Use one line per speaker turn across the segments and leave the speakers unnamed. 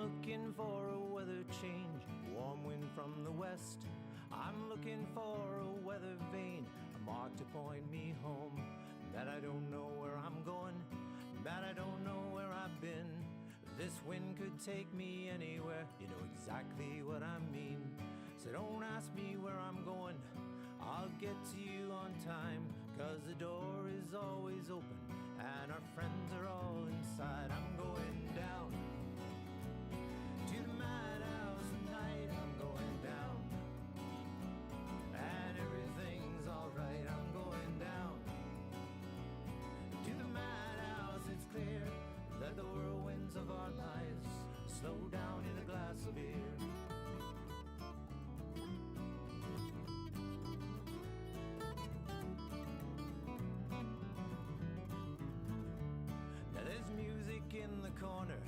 looking for a weather change, warm wind from the west. I'm looking for a weather vane, a mark to point me home. That I don't know where I'm going, that I don't know where I've been. This wind could take me anywhere, you know exactly what I mean. So don't ask me where I'm going, I'll get to you on time. 'Cause the door is always open and our friends are all inside. I'm going down to the madhouse tonight. I'm going down and everything's alright. I'm going down to the madhouse. It's clear that the whirlwinds of our lives slow down in a glass of beer. Now there's music in the corner,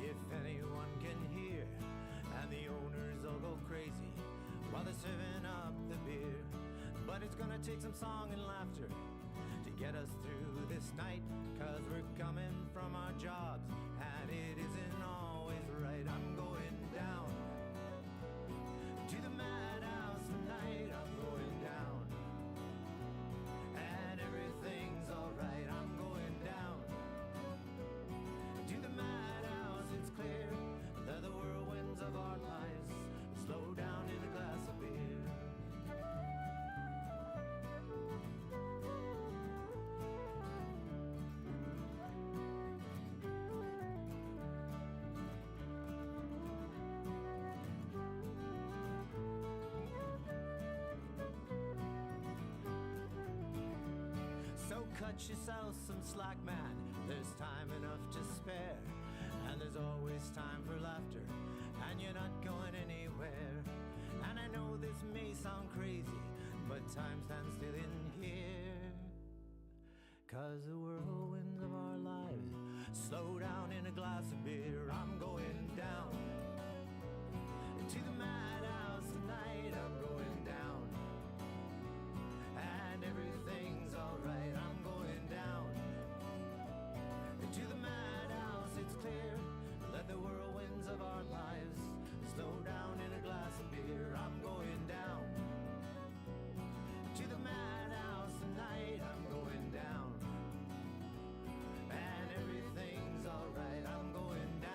if anyone can hear, and the owners all go crazy while they're serving up the beer. But it's gonna take some song and laughter to get us through this night, 'cause we're coming from our jobs and it isn't always right. I'm going down to the madhouse tonight. I'm going down and everything's alright. I'm going down to the madhouse. It's clear that the whirlwinds of our lives slow down in a glass of beer. Cut yourself some slack, man, there's time enough to spare. And there's always time for laughter, and you're not going anywhere. And I know this may sound crazy, but time stands still in here. 'Cause the whirlwinds of our lives slow down in a glass of beer. I'm going down to the madhouse tonight. I'm going down and everything's alright. I'm going down to the madhouse. It's clear that the whirlwinds of our lives slow down in a glass of beer. I'm going down to the madhouse tonight. I'm going down and everything's alright. I'm going down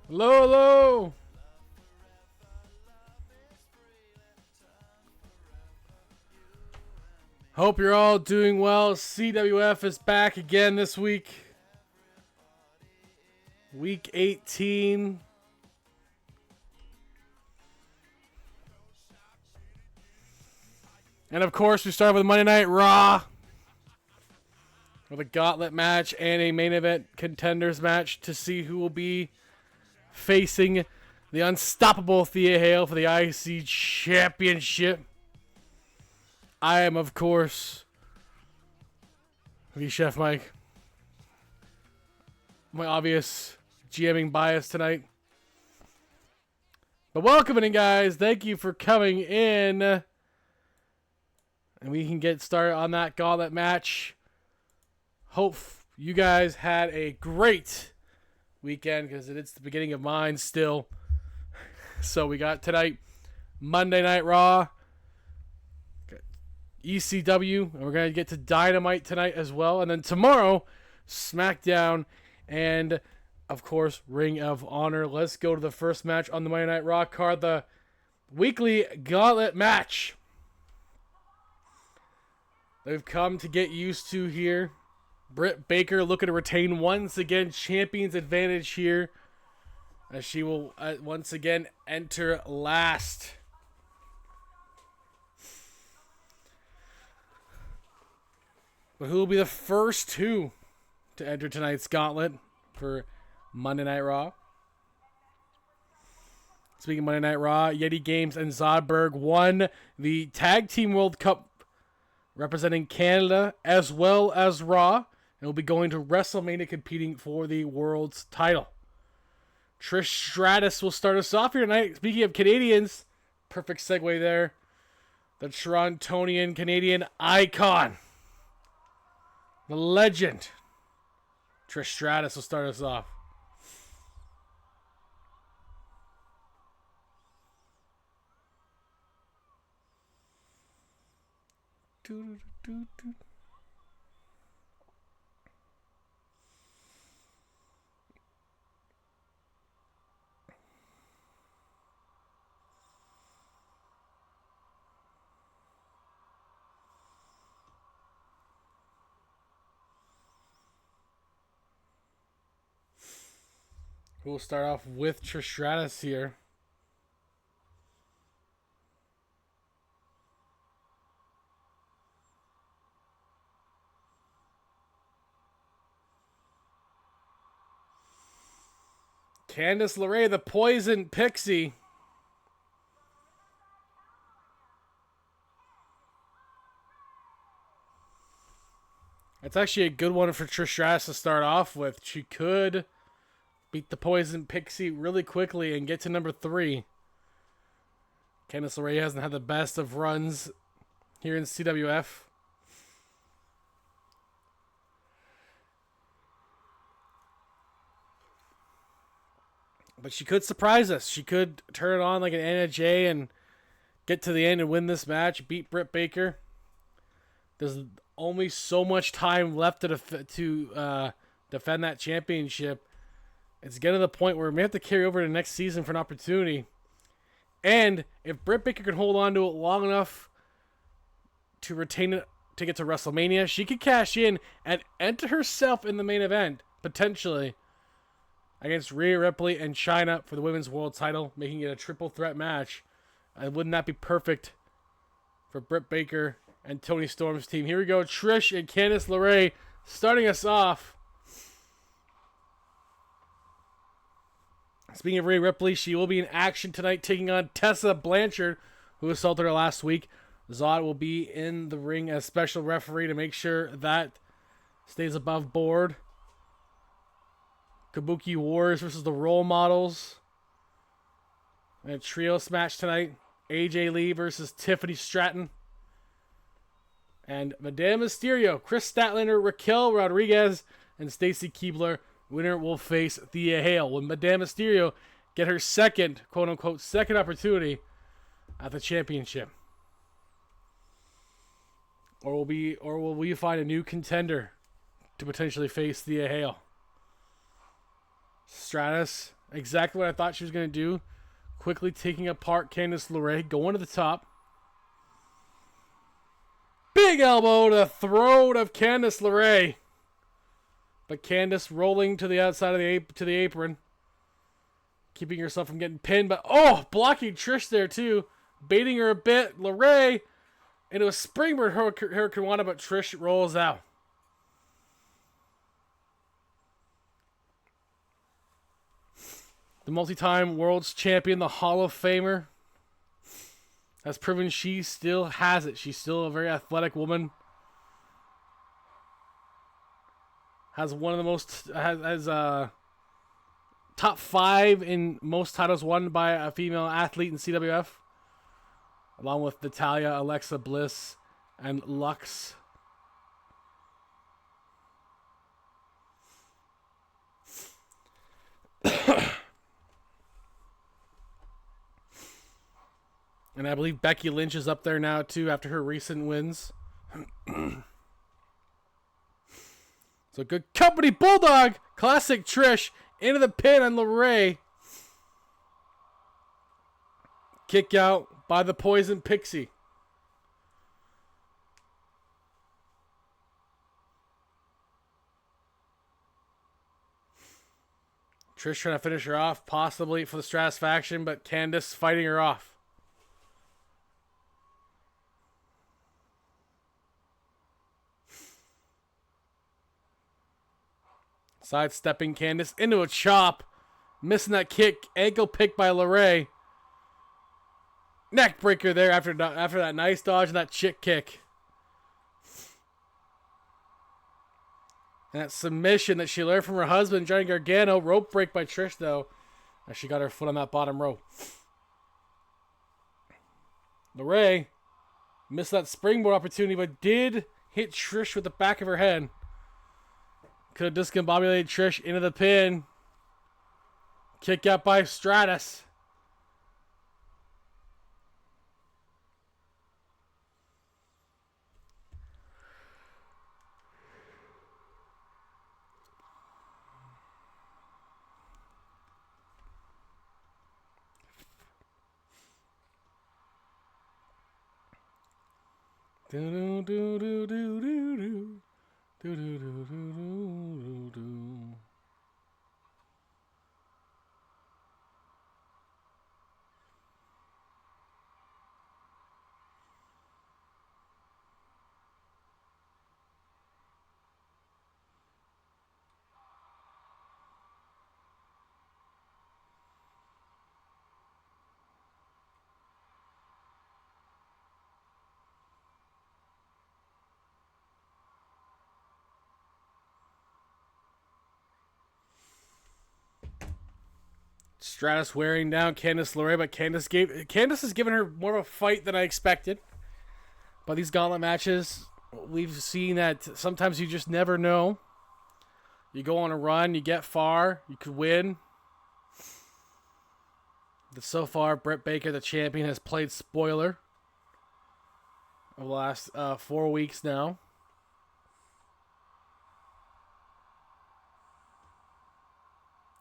Hello, hello. Hope you're all doing well. CWF is back again this week. Week 18. And of course, we start with Monday Night Raw with a gauntlet match and a main event contenders match to see who will be facing the unstoppable Thea Hale for the IC Championship. I am, of course, the Chef Mike. My obvious GMing bias tonight. But welcome in, guys. Thank you for coming in. And we can get started on that gauntlet match. Hope you guys had a great weekend because it's the beginning of mine still. So we got tonight Monday Night Raw, ECW, and we're going to get to Dynamite tonight as well. And then tomorrow, SmackDown and, of course, Ring of Honor. Let's go to the first match on the Monday Night Raw card, the weekly gauntlet match that we've come to get used to here. Britt Baker looking to retain once again champion's advantage here, as she will once again enter last. But who will be the first two to enter tonight's gauntlet for Monday Night Raw? Speaking of Monday Night Raw, Yeti Games and Zodberg won the Tag Team World Cup representing Canada as well as Raw. And will be going to WrestleMania competing for the world's title. Trish Stratus will start us off here tonight. Speaking of Canadians, perfect segue there. The Torontonian Canadian icon, the legend, Trish Stratus will start us off. We'll start off with Trish Stratus here. Candice LeRae, the Poison Pixie. It's actually a good one for Trish Stratus to start off with. She could beat the Poison Pixie really quickly and get to number 3. Candice LeRae hasn't had the best of runs here in CWF. But she could surprise us. She could turn it on like an Anna Jay and get to the end and win this match, beat Britt Baker. There's only so much time left to defend that championship. It's getting to the point where we may have to carry over to next season for an opportunity. And if Britt Baker can hold on to it long enough to retain it to get to WrestleMania, she could cash in and enter herself in the main event, potentially, against Rhea Ripley and Chyna for the Women's World title, making it a triple threat match. And wouldn't that be perfect for Britt Baker and Toni Storm's team? Here we go, Trish and Candice LeRae starting us off. Speaking of Rhea Ripley, she will be in action tonight taking on Tessa Blanchard, who assaulted her last week. Zod will be in the ring as special referee to make sure that stays above board. Kabuki Warriors versus the Role Models. And a trios match tonight. AJ Lee versus Tiffany Stratton. And Madame Mysterio, Chris Statlander, Raquel Rodriguez, and Stacy Keibler. Winner will face Thea Hale. Will Madame Mysterio get her second, quote-unquote, second opportunity at the championship? Or will we find a new contender to potentially face Thea Hale? Stratus Exactly what I thought she was going to do. Quickly taking apart Candice LeRae. Going to the top. Big elbow to the throat of Candice LeRae. But Candice rolling to the outside of the apron. Keeping herself from getting pinned. But, blocking Trish there too. Baiting her a bit. LeRae into a springboard Hurricanrana, but Trish rolls out. The multi-time world's champion, the Hall of Famer, has proven she still has it. She's still a very athletic woman. Has one of the most top 5 in most titles won by a female athlete in CWF, along with Natalya, Alexa Bliss, and Lux. And I believe Becky Lynch is up there now, too, after her recent wins. So good company. Bulldog. Classic Trish. Into the pin on LeRae. Kick out by the Poison Pixie. Trish trying to finish her off, possibly for the Stratusfaction, but Candice fighting her off. Sidestepping Candice into a chop. Missing that kick. Ankle pick by LeRae. Neck breaker there after that nice dodge and that chick kick. And that submission that she learned from her husband, Johnny Gargano. Rope break by Trish, though, as she got her foot on that bottom rope. LeRae missed that springboard opportunity, but did hit Trish with the back of her head. Could have discombobulated Trish into the pin. Kick out by Stratus. Do do do do do do do. Do, do, do, do, do, do. Stratus wearing down Candice LeRae, but Candice has given her more of a fight than I expected. But these gauntlet matches, we've seen that sometimes you just never know. You go on a run, you get far, you could win. But so far, Britt Baker, the champion, has played spoiler over the last 4 weeks now.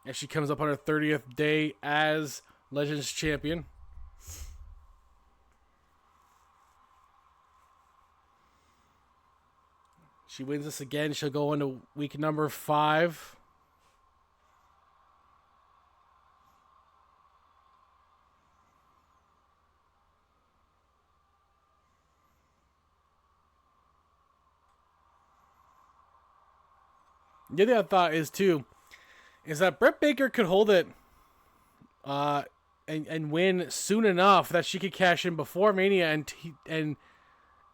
As she comes up on her 30th day as Legends champion. She wins this again. She'll go into week number 5. The other thought is, too, is that Britt Baker could hold it and win soon enough that she could cash in before Mania and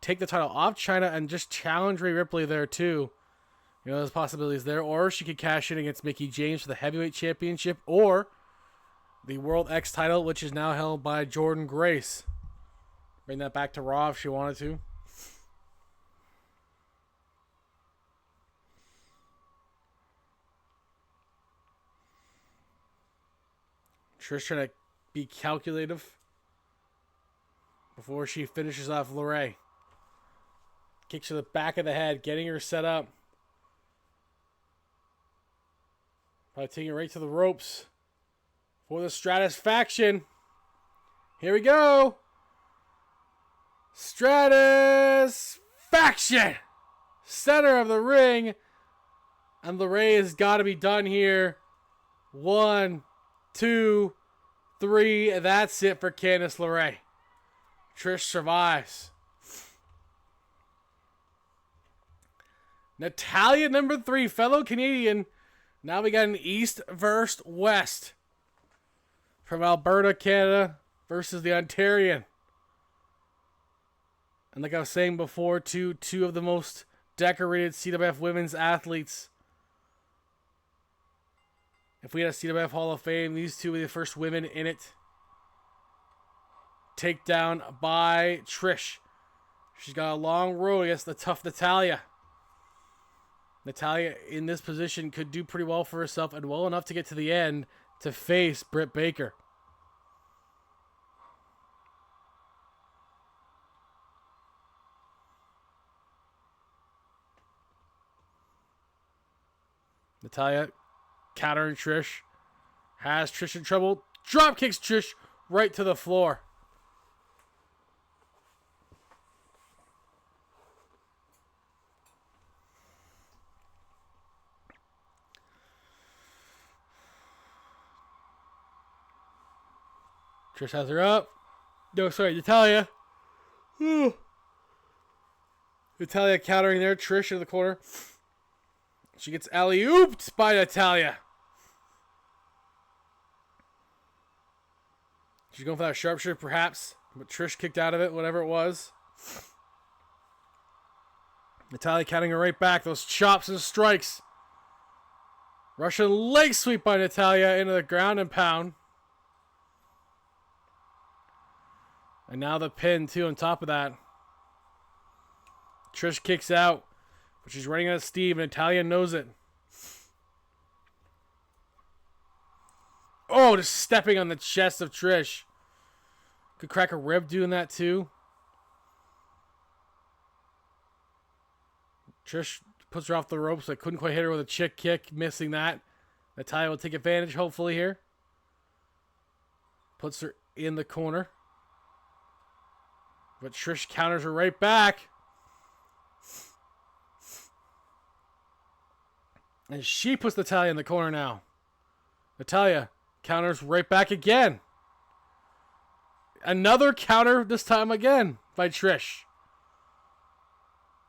take the title off Chyna and just challenge Rhea Ripley there too. You know, there's possibilities there. Or she could cash in against Mickie James for the Heavyweight Championship or the World X title, which is now held by Jordynne Grace. Bring that back to Raw if she wanted to. Trish trying to be calculative before she finishes off LeRae. Kicks to the back of the head, getting her set up. Probably taking her right to the ropes. for the Stratus faction. Here we go. Stratus faction. Center of the ring. And LeRae has got to be done here. 1, 2, 3. That's it for Candice LeRae. Trish survives. Natalya, number 3, fellow Canadian. Now we got an East versus West. From Alberta, Canada versus the Ontarian. And like I was saying before, two of the most decorated CWF women's athletes. If we had a CWF Hall of Fame, these two were the first women in it. Takedown by Trish. She's got a long road against the tough Natalya. Natalya in this position could do pretty well for herself and well enough to get to the end to face Britt Baker. Natalya countering Trish. Has Trish in trouble. Drop kicks Trish right to the floor. Trish has her up. No, sorry, Natalya. Natalya countering there. Trish in the corner. She gets alley-ooped by Natalya. She's going for that sharpshooter, perhaps. But Trish kicked out of it, whatever it was. Natalya counting her right back. Those chops and strikes. Russian leg sweep by Natalya into the ground and pound. And now the pin, too, on top of that. Trish kicks out. But she's running out of steam, and Natalya knows it. Oh, just stepping on the chest of Trish. Could crack a rib doing that, too. Trish puts her off the ropes. I couldn't quite hit her with a chick kick. Missing that. Natalya will take advantage, hopefully, here. Puts her in the corner. But Trish counters her right back. And she puts Natalya in the corner now. Natalya counters right back again. Another counter, this time again, by Trish.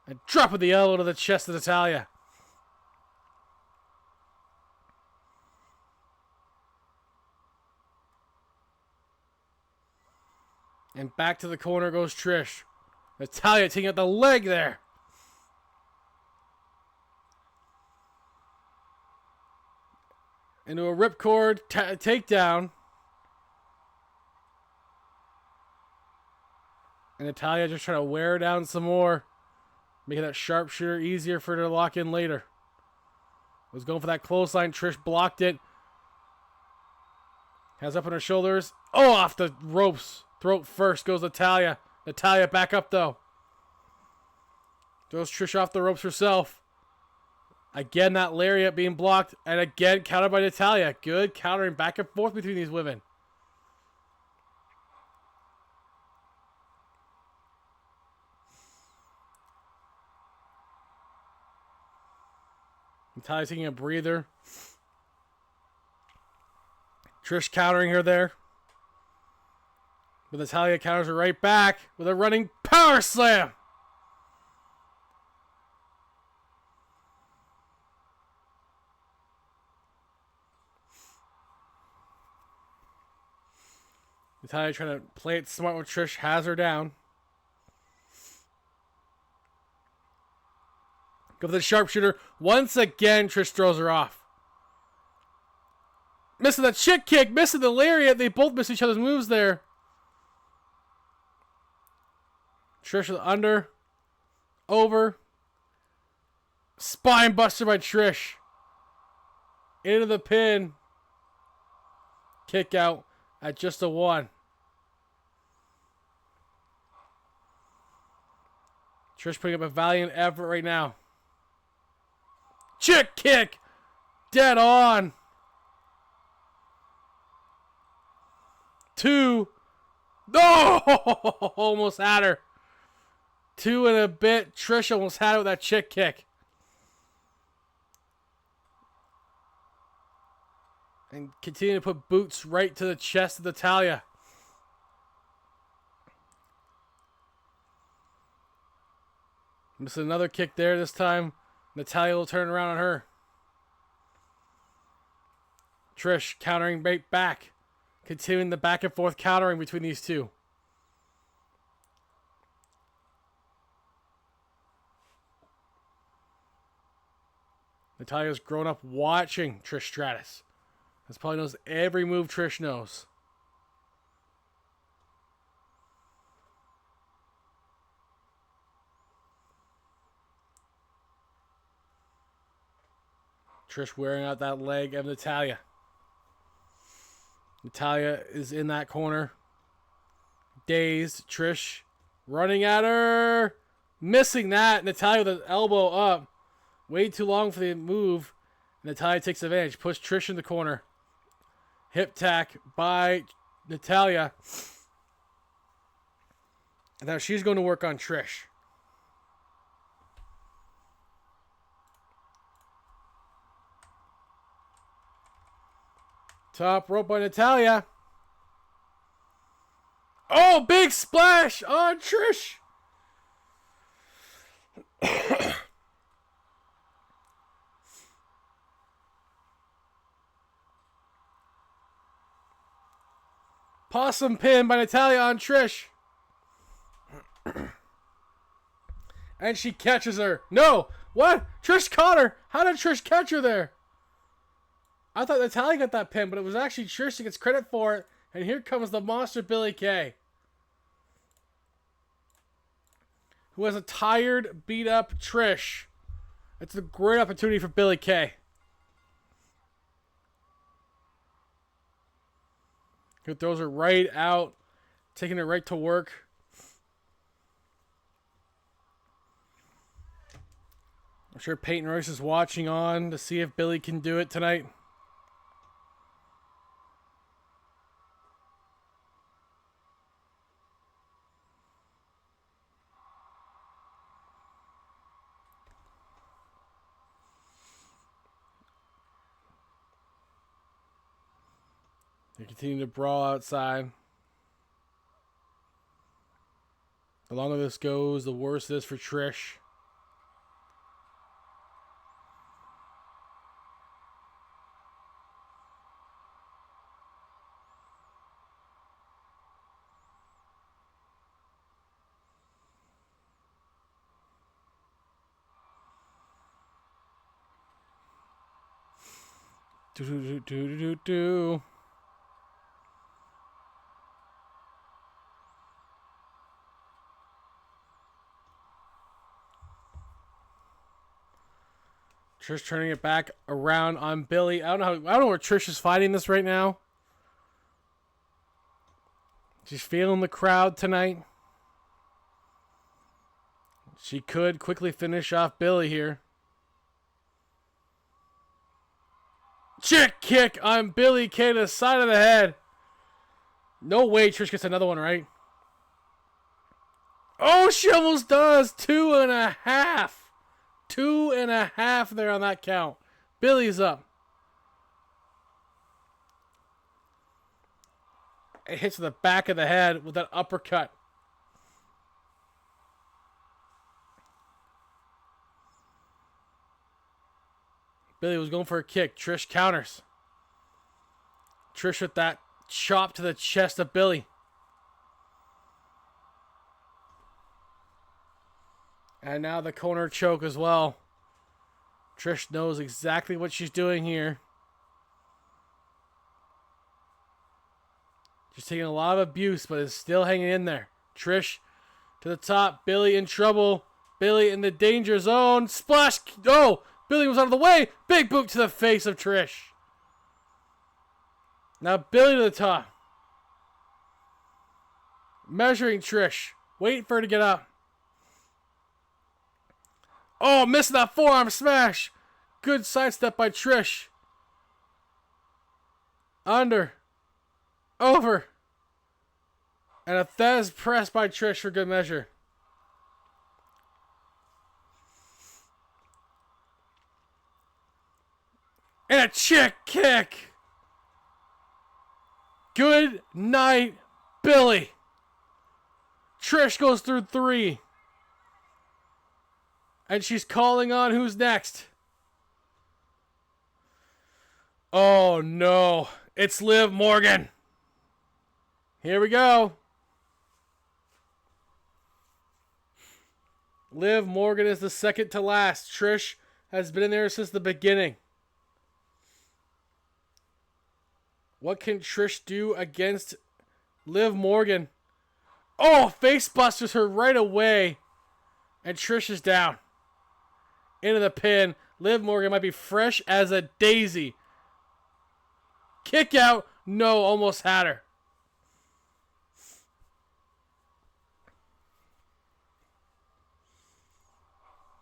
And drop of the elbow to the chest of Natalya. And back to the corner goes Trish. Natalya taking out the leg there. Into a ripcord takedown. And Natalya just trying to wear her down some more. Making that sharpshooter easier for her to lock in later. Was going for that clothesline. Trish blocked it. Has up on her shoulders. Oh, off the ropes. Throat first goes Natalya. Natalya back up though. Throws Trish off the ropes herself. Again, that lariat being blocked. And again, countered by Natalya. Good countering back and forth between these women. Natalya taking a breather. Trish countering her there. But Natalya counters her right back with a running power slam. Natalya trying to play it smart with Trish. Has her down. Go for the sharpshooter. Once again, Trish throws her off. Missing the chick kick. Missing the lariat. They both miss each other's moves there. Trish with under. Over. Spine buster by Trish. Into the pin. Kick out at just a 1. Trish putting up a valiant effort right now. Chick kick. Dead on. 2. No! Almost had her. 2 and a bit. Trish almost had it with that chick kick. And continue to put boots right to the chest of Natalya. Miss another kick there this time. Natalya will turn around on her. Trish countering right back. Continuing the back and forth countering between these two. Natalya's grown up watching Trish Stratus. This probably knows every move Trish knows. Trish wearing out that leg of Natalya. Natalya is in that corner. Dazed. Trish running at her. Missing that. Natalya with an elbow up. Way too long for the move. Natalya takes advantage. Push Trish in the corner. Hip tack by Natalya. And now she's going to work on Trish. Top rope by Natalya. Oh, big splash on Trish. Possum pin by Natalya on Trish. And she catches her. No! What? Trish caught her! How did Trish catch her there? I thought Natalya got that pin, but it was actually Trish who gets credit for it. And here comes the monster Billie Kay. Who has a tired, beat up Trish. It's a great opportunity for Billie Kay. Who throws her right out, taking her right to work. I'm sure Peyton Royce is watching on to see if Billie can do it tonight. They continue to brawl outside. The longer this goes, the worse it is for Trish. Do. Trish turning it back around on Billie. I don't know where Trish is fighting this right now. She's feeling the crowd tonight. She could quickly finish off Billie here. Chick kick on Billie Kay to the side of the head. No way Trish gets another one, right? Oh, she almost does. 2.5. 2.5 there on that count. Billie's up. It hits the back of the head with that uppercut. Billie was going for a kick. Trish counters. Trish with that chop to the chest of Billie. And now the corner choke as well. Trish knows exactly what she's doing here. She's taking a lot of abuse, but is still hanging in there. Trish to the top. Billie in trouble. Billie in the danger zone. Splash. Oh, Billie was out of the way. Big boot to the face of Trish. Now Billie to the top. Measuring Trish. Waiting for her to get up. Oh, missing that forearm smash. Good sidestep by Trish. Under. Over. And a Thesz press by Trish for good measure. And a chick kick. Good night, Billy. Trish goes through 3. And she's calling on who's next. Oh no. It's Liv Morgan. Here we go. Liv Morgan is the second to last. Trish has been in there since the beginning. What can Trish do against Liv Morgan? Oh, face busters her right away. And Trish is down. Into the pin. Liv Morgan might be fresh as a daisy. Kick out. No, almost had her.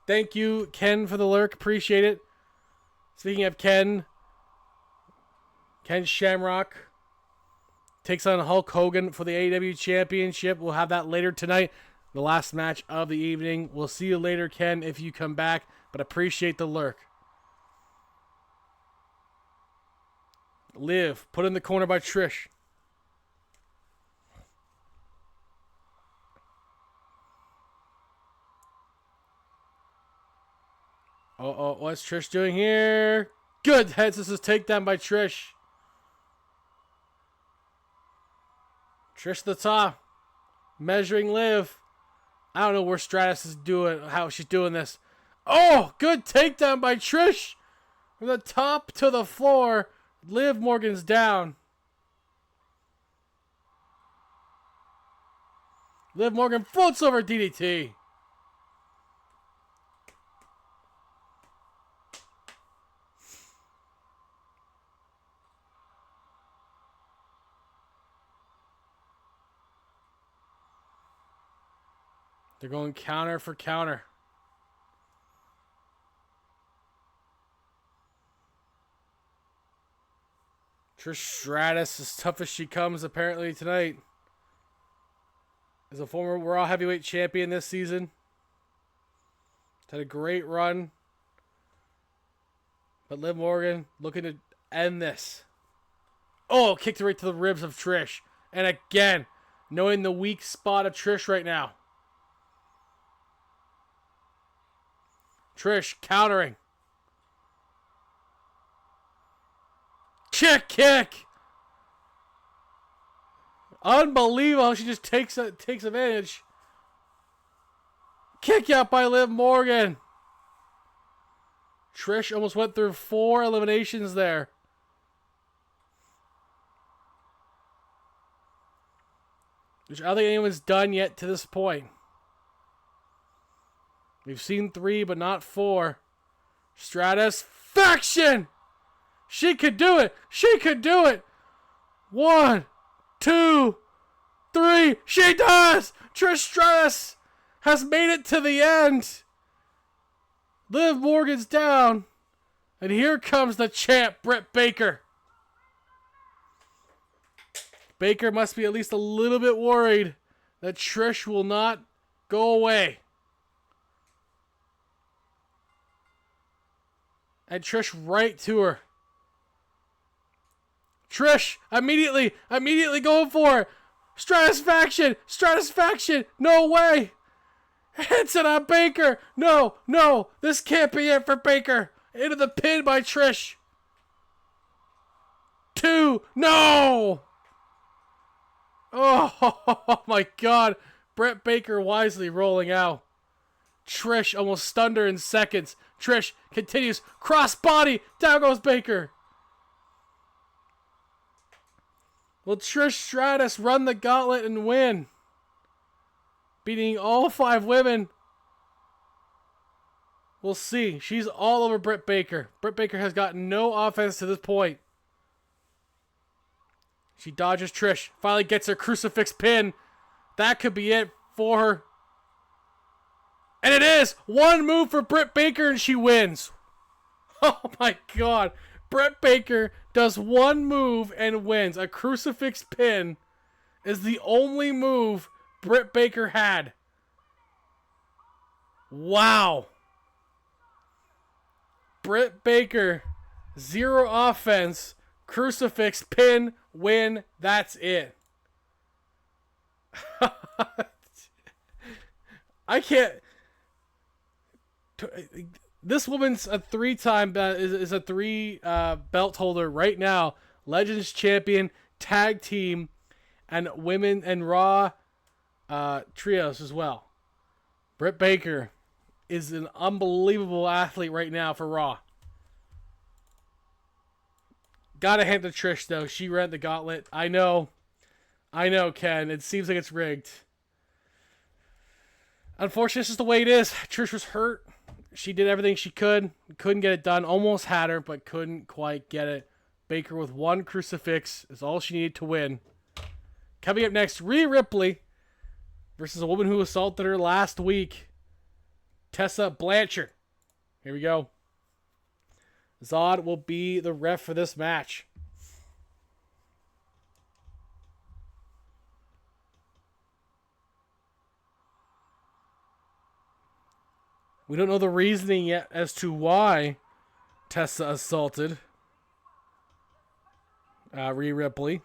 Thank you, Ken, for the lurk. Appreciate it. Speaking of Ken Shamrock takes on Hulk Hogan for the AEW Championship. We'll have that later tonight. The last match of the evening. We'll see you later, Ken, if you come back. But appreciate the lurk. Liv, put in the corner by Trish. Uh-oh, what's Trish doing here? Good head scissors takedown by Trish. Trish to the top. Measuring Liv. I don't know where Stratus is doing, how she's doing this. Oh, good takedown by Trish. From the top to the floor. Liv Morgan's down. Liv Morgan floats over DDT. They're going counter for counter. Trish Stratus, as tough as she comes apparently tonight. As a former World Heavyweight Champion this season. Had a great run. But Liv Morgan looking to end this. Oh, kicked right to the ribs of Trish. And again, knowing the weak spot of Trish right now. Trish countering. Chick kick. Unbelievable. She just takes advantage. Kick out by Liv Morgan. Trish almost went through 4 eliminations there. Which I don't think anyone's done yet to this point. We've seen 3, but not 4. Stratusfaction! She could do it! She could do it! 1, 2, 3. She does! Trish Stratus has made it to the end. Liv Morgan's down. And here comes the champ, Britt Baker. Baker must be at least a little bit worried that Trish will not go away. And Trish right to her. Trish immediately going for it. Stratusfaction. No way. Hits it on Baker. No. This can't be it for Baker. Into the pin by Trish. 2. No. Oh my God. Britt Baker wisely rolling out. Trish almost stunned her in seconds. Trish continues. Crossbody. Down goes Baker. Will Trish Stratus run the gauntlet and win? Beating all 5 women. We'll see. She's all over Britt Baker. Britt Baker has gotten no offense to this point. She dodges Trish. Finally gets her crucifix pin. That could be it for her. And it is! 1 move for Britt Baker and she wins. Oh my God. Britt Baker does 1 move and wins. A crucifix pin is the only move Britt Baker had. Wow. Britt Baker, 0 offense, crucifix, pin, win, that's it. I can't. This woman's a 3-time is a 3 belt holder right now. Legends champion, tag team, and women and Raw trios as well. Britt Baker is an unbelievable athlete right now for Raw. Gotta hand to Trish though. She ran the gauntlet. I know, Ken. It seems like it's rigged. Unfortunately, this is the way it is. Trish was hurt. She did everything she could. Couldn't get it done. Almost had her, but couldn't quite get it. Baker with 1 crucifix is all she needed to win. Coming up next, Rhea Ripley versus a woman who assaulted her last week, Tessa Blanchard. Here we go. Zod will be the ref for this match. We don't know the reasoning yet as to why Tessa assaulted Rhea Ripley.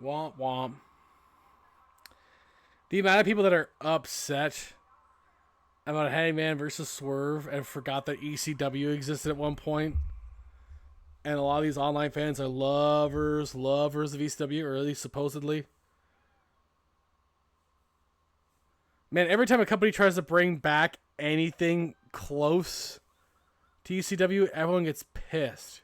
Womp womp. The amount of people that are upset about Hangman versus Swerve and forgot that ECW existed at one point. And a lot of these online fans are lovers of ECW, or at least supposedly. Man, every time a company tries to bring back anything close to ECW, everyone gets pissed.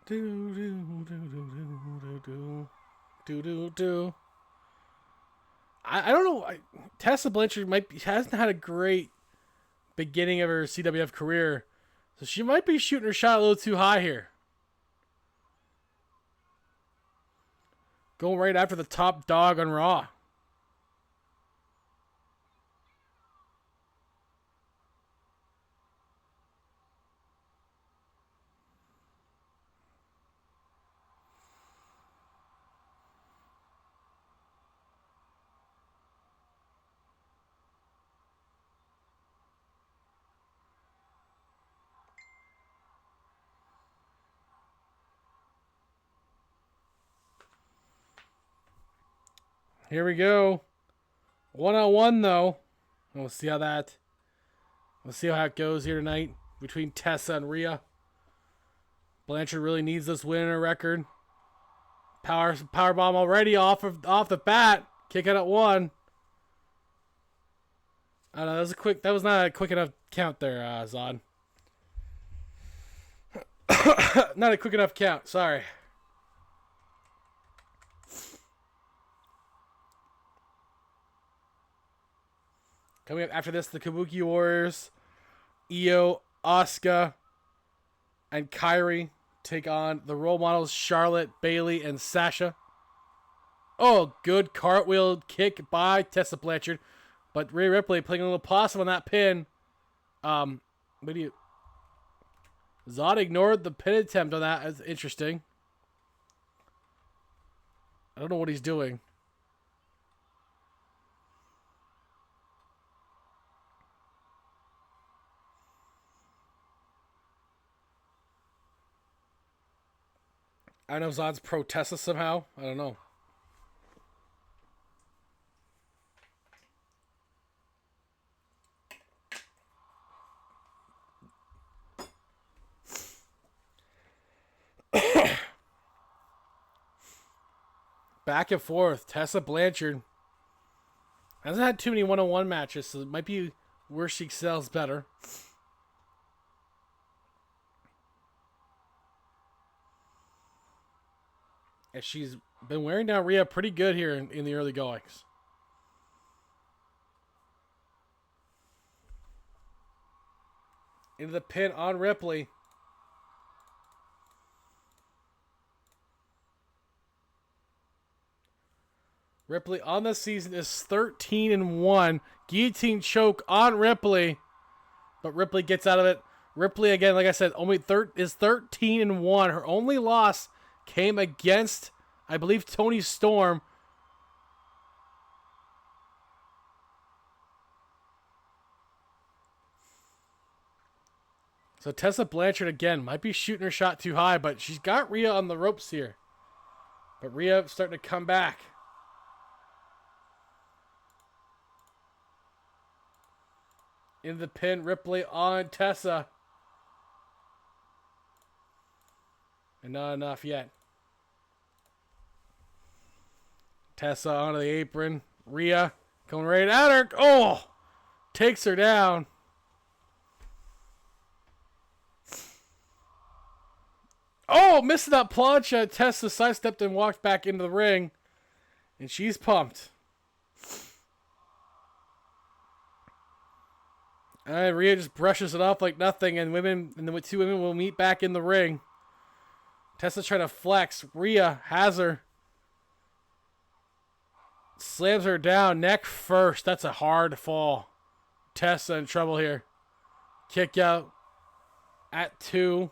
I don't know. Tessa Blanchard hasn't had a great beginning of her CWF career, so she might be shooting her shot a little too high here. Going right after the top dog on Raw. Here we go. 1-on-1 though. We'll see how it goes here tonight between Tessa and Rhea. Blanchard really needs this win in her record. Power bomb already off the bat. Kick out at 1. I don't know, that was not a quick enough count there, Zod. Not a quick enough count. Sorry. Coming up after this, the Kabuki Warriors, Io, Asuka, and Kairi take on the role models Charlotte, Bayley, and Sasha. Oh, good cartwheel kick by Tessa Blanchard. But Rhea Ripley playing a little possum on that pin. What do you... Zod ignored the pin attempt on that. That's interesting. I don't know what he's doing. I know Zod's pro Tessa somehow. I don't know. Back and forth. Tessa Blanchard hasn't had too many one-on-one matches, so it might be where she excels better. And she's been wearing down Rhea pretty good here in the early goings. Into the pin on Ripley. Ripley on the season is 13-1. Guillotine choke on Ripley. But Ripley gets out of it. Ripley, again, like I said, is 13-1. Her only loss came against, I believe, Toni Storm. So Tessa Blanchard, again, might be shooting her shot too high, but she's got Rhea on the ropes here. But Rhea starting to come back. In the pin, Ripley on Tessa. And not enough yet. Tessa onto the apron. Rhea coming right at her. Oh! Takes her down. Oh! Missing that plancha. Tessa sidestepped and walked back into the ring. And she's pumped. And Rhea just brushes it off like nothing, and the two women will meet back in the ring. Tessa's trying to flex. Rhea has her. Slams her down, neck first. That's a hard fall. Tessa in trouble here. Kick out at 2.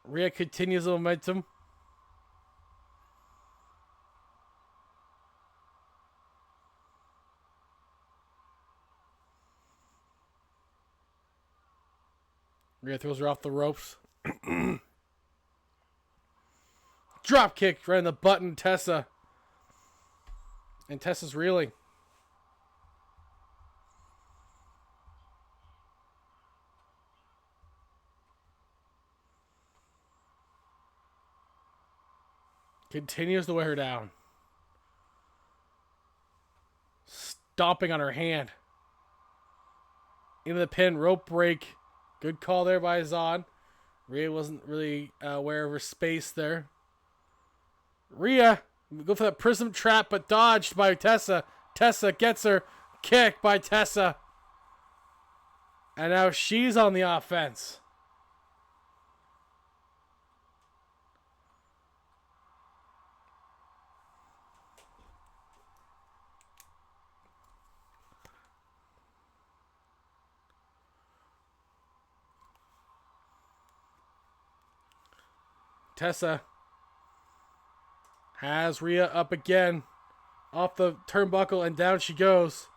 Rhea continues the momentum. Rhea throws her off the ropes. Drop kick right in the button, Tessa. And Tessa's reeling. Continues to wear her down. Stomping on her hand. Into the pin, rope break. Good call there by Zod. Rhea wasn't really aware of her space there. Rhea, go for that prism trap, but dodged by Tessa. Tessa gets her. Kick by Tessa. And now she's on the offense. Tessa has Rhea up again. Off the turnbuckle and down she goes.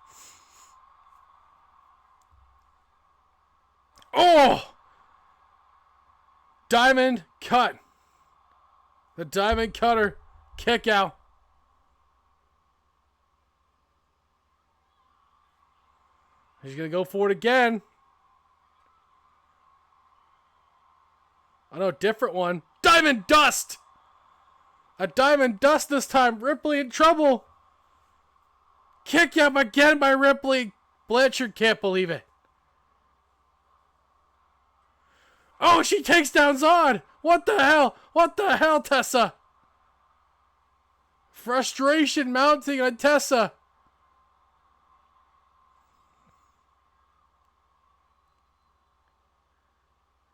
Oh! Diamond cut. The diamond cutter. Kick out. She's going to go for it again. I know, different one. Diamond Dust! A Diamond Dust this time. Ripley in trouble. Kick out again by Ripley. Blanchard can't believe it. Oh, she takes down Zod. What the hell? What the hell, Tessa? Frustration mounting on Tessa.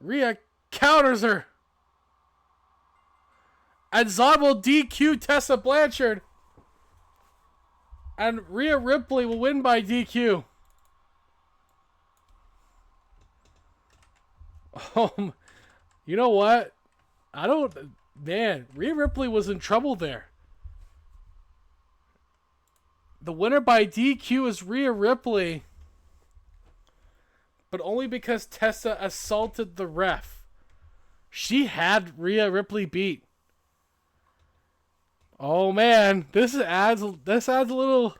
Rhea counters her. And Zod will DQ Tessa Blanchard. And Rhea Ripley will win by DQ. You know what? Man, Rhea Ripley was in trouble there. The winner by DQ is Rhea Ripley. But only because Tessa assaulted the ref. She had Rhea Ripley beat. Oh man, this adds a little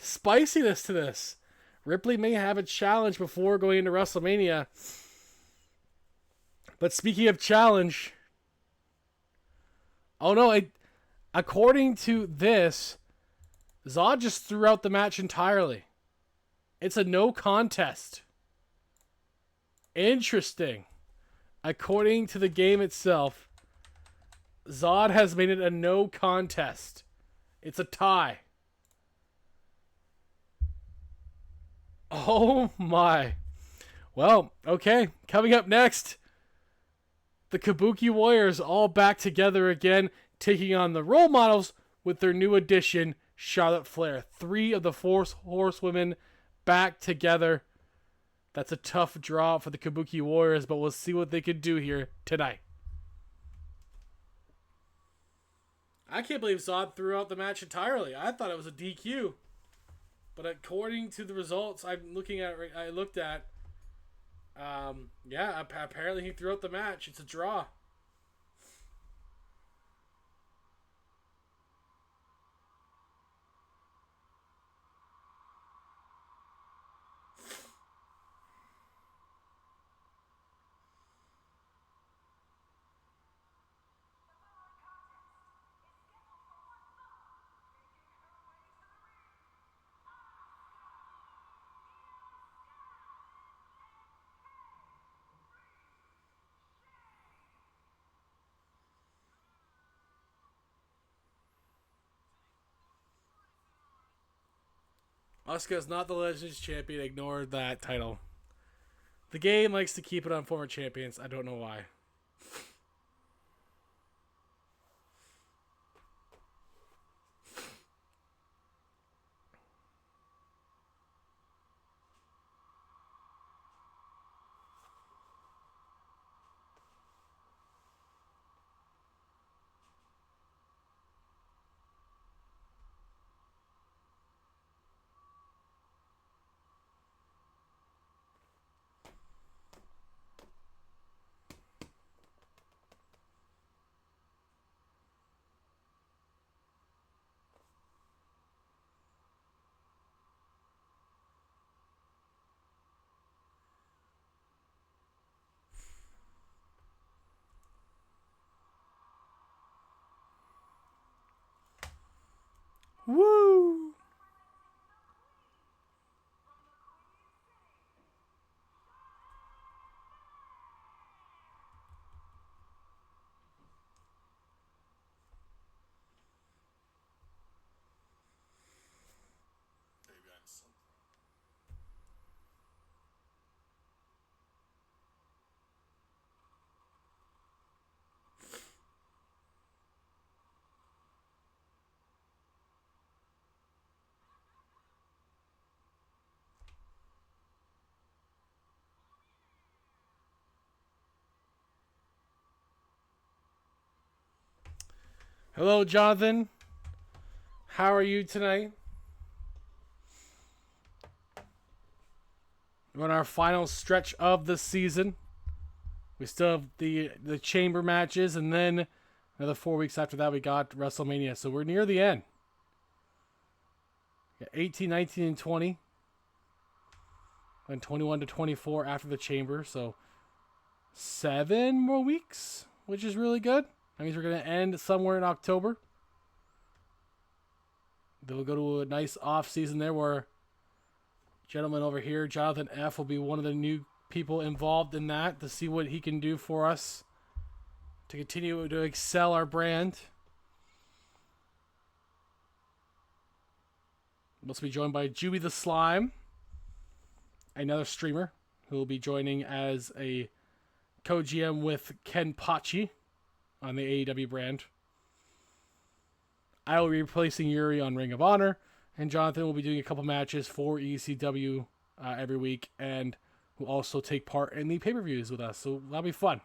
spiciness to this. Ripley may have a challenge before going into WrestleMania. But speaking of challenge, oh no, according to this, Zod just threw out the match entirely. It's a no contest. Interesting. According to the game itself, Zod has made it a no contest. It's a tie. Oh my. Well, okay. Coming up next, the Kabuki Warriors all back together again, taking on the Role Models with their new addition, Charlotte Flair. 3 of the 4 horsewomen back together. That's a tough draw for the Kabuki Warriors, but we'll see what they can do here tonight. I can't believe Zod threw out the match entirely. I thought it was a DQ. But according to the results I looked at, apparently he threw out the match. It's a draw. Asuka is not the Legends champion. Ignore that title. The game likes to keep it on former champions. I don't know why. Woo! Hello, Jonathan. How are you tonight? We're on our final stretch of the season. We still have the chamber matches, and then another 4 weeks after that we got WrestleMania. So we're near the end. 18, 19, and 20. And 21 to 24 after the chamber. So 7 more weeks, which is really good. That means we're going to end somewhere in October. Then we'll go to a nice off season there where gentleman over here, Jonathan F., will be one of the new people involved in that to see what he can do for us to continue to excel our brand. We'll also be joined by Juby the Slime, another streamer who will be joining as a co-GM with Ken Pachi on the AEW brand. I will be replacing Yuri on Ring of Honor, and Jonathan will be doing a couple matches for ECW every week, and will also take part in the pay-per-views with us, so that'll be fun.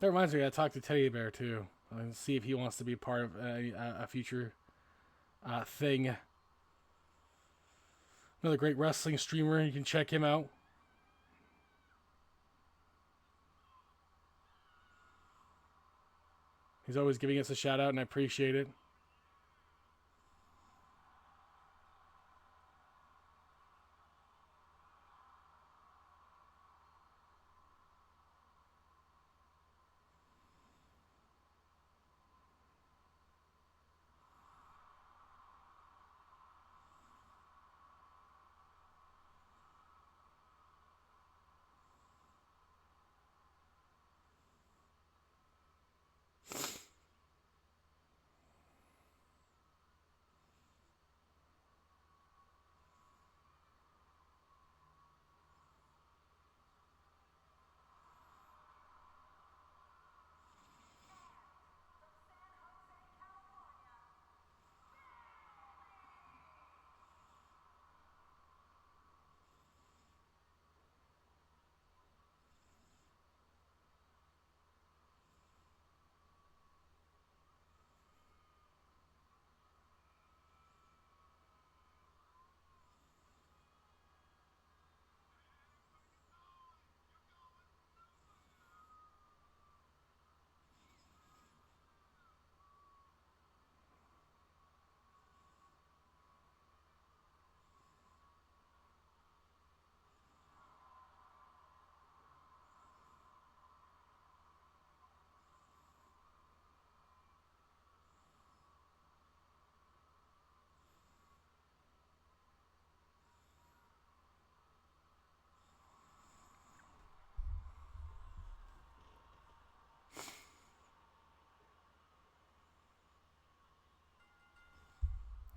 That reminds me, I gotta talk to Teddy Bear too and see if he wants to be part of a future thing. Another great wrestling streamer. You can check him out. He's always giving us a shout out, and I appreciate it.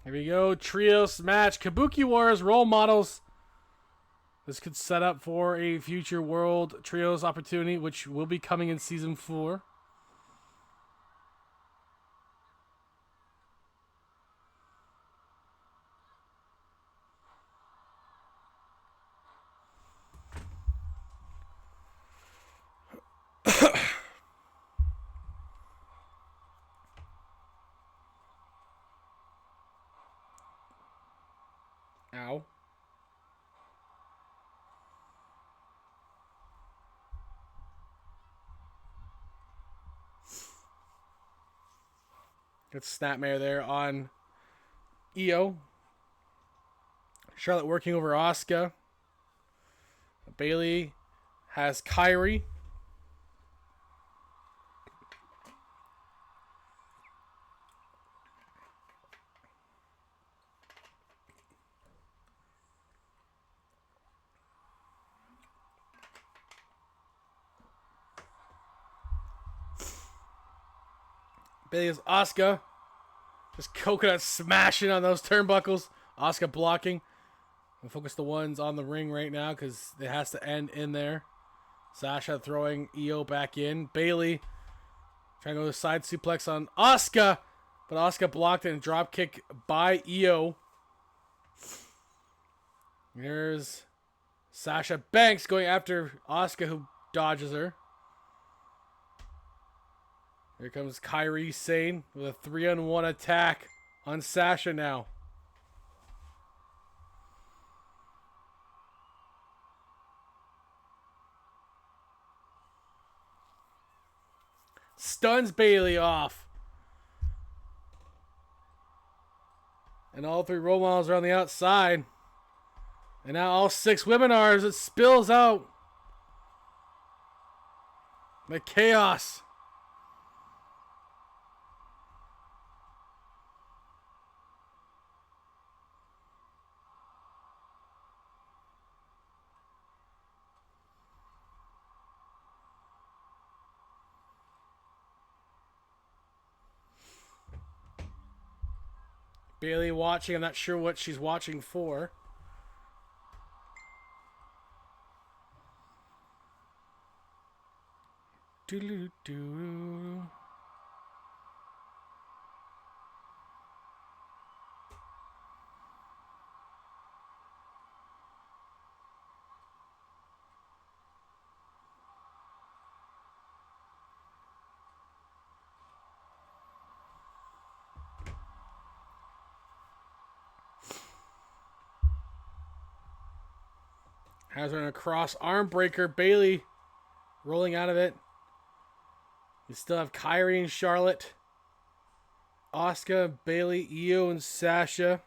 Here we go. Trios match. Kabuki Warriors role models. This could set up for a future World Trios opportunity, which will be coming in Season 4. Ow. Good snapmare there on Io. Charlotte working over Asuka. Bayley has Kyrie. Bayley has Asuka. Just coconut smashing on those turnbuckles. Asuka blocking. We'll focus the ones on the ring right now because it has to end in there. Sasha throwing Io back in. Bayley trying to go to side suplex on Asuka. But Asuka blocked it and drop kick by Io. There's Sasha Banks going after Asuka, who dodges her. Here comes Kairi Sane with a 3-on-1 attack on Sasha now. Stuns Bayley off. And all three role models are on the outside. And now all 6 women are as it spills out. The chaos. Bayley watching. I'm not sure what she's watching for. Doo-doo-doo. Has her in a cross arm breaker. Bayley rolling out of it. You still have Kairi and Charlotte. Asuka, Bayley, Io, and Sasha.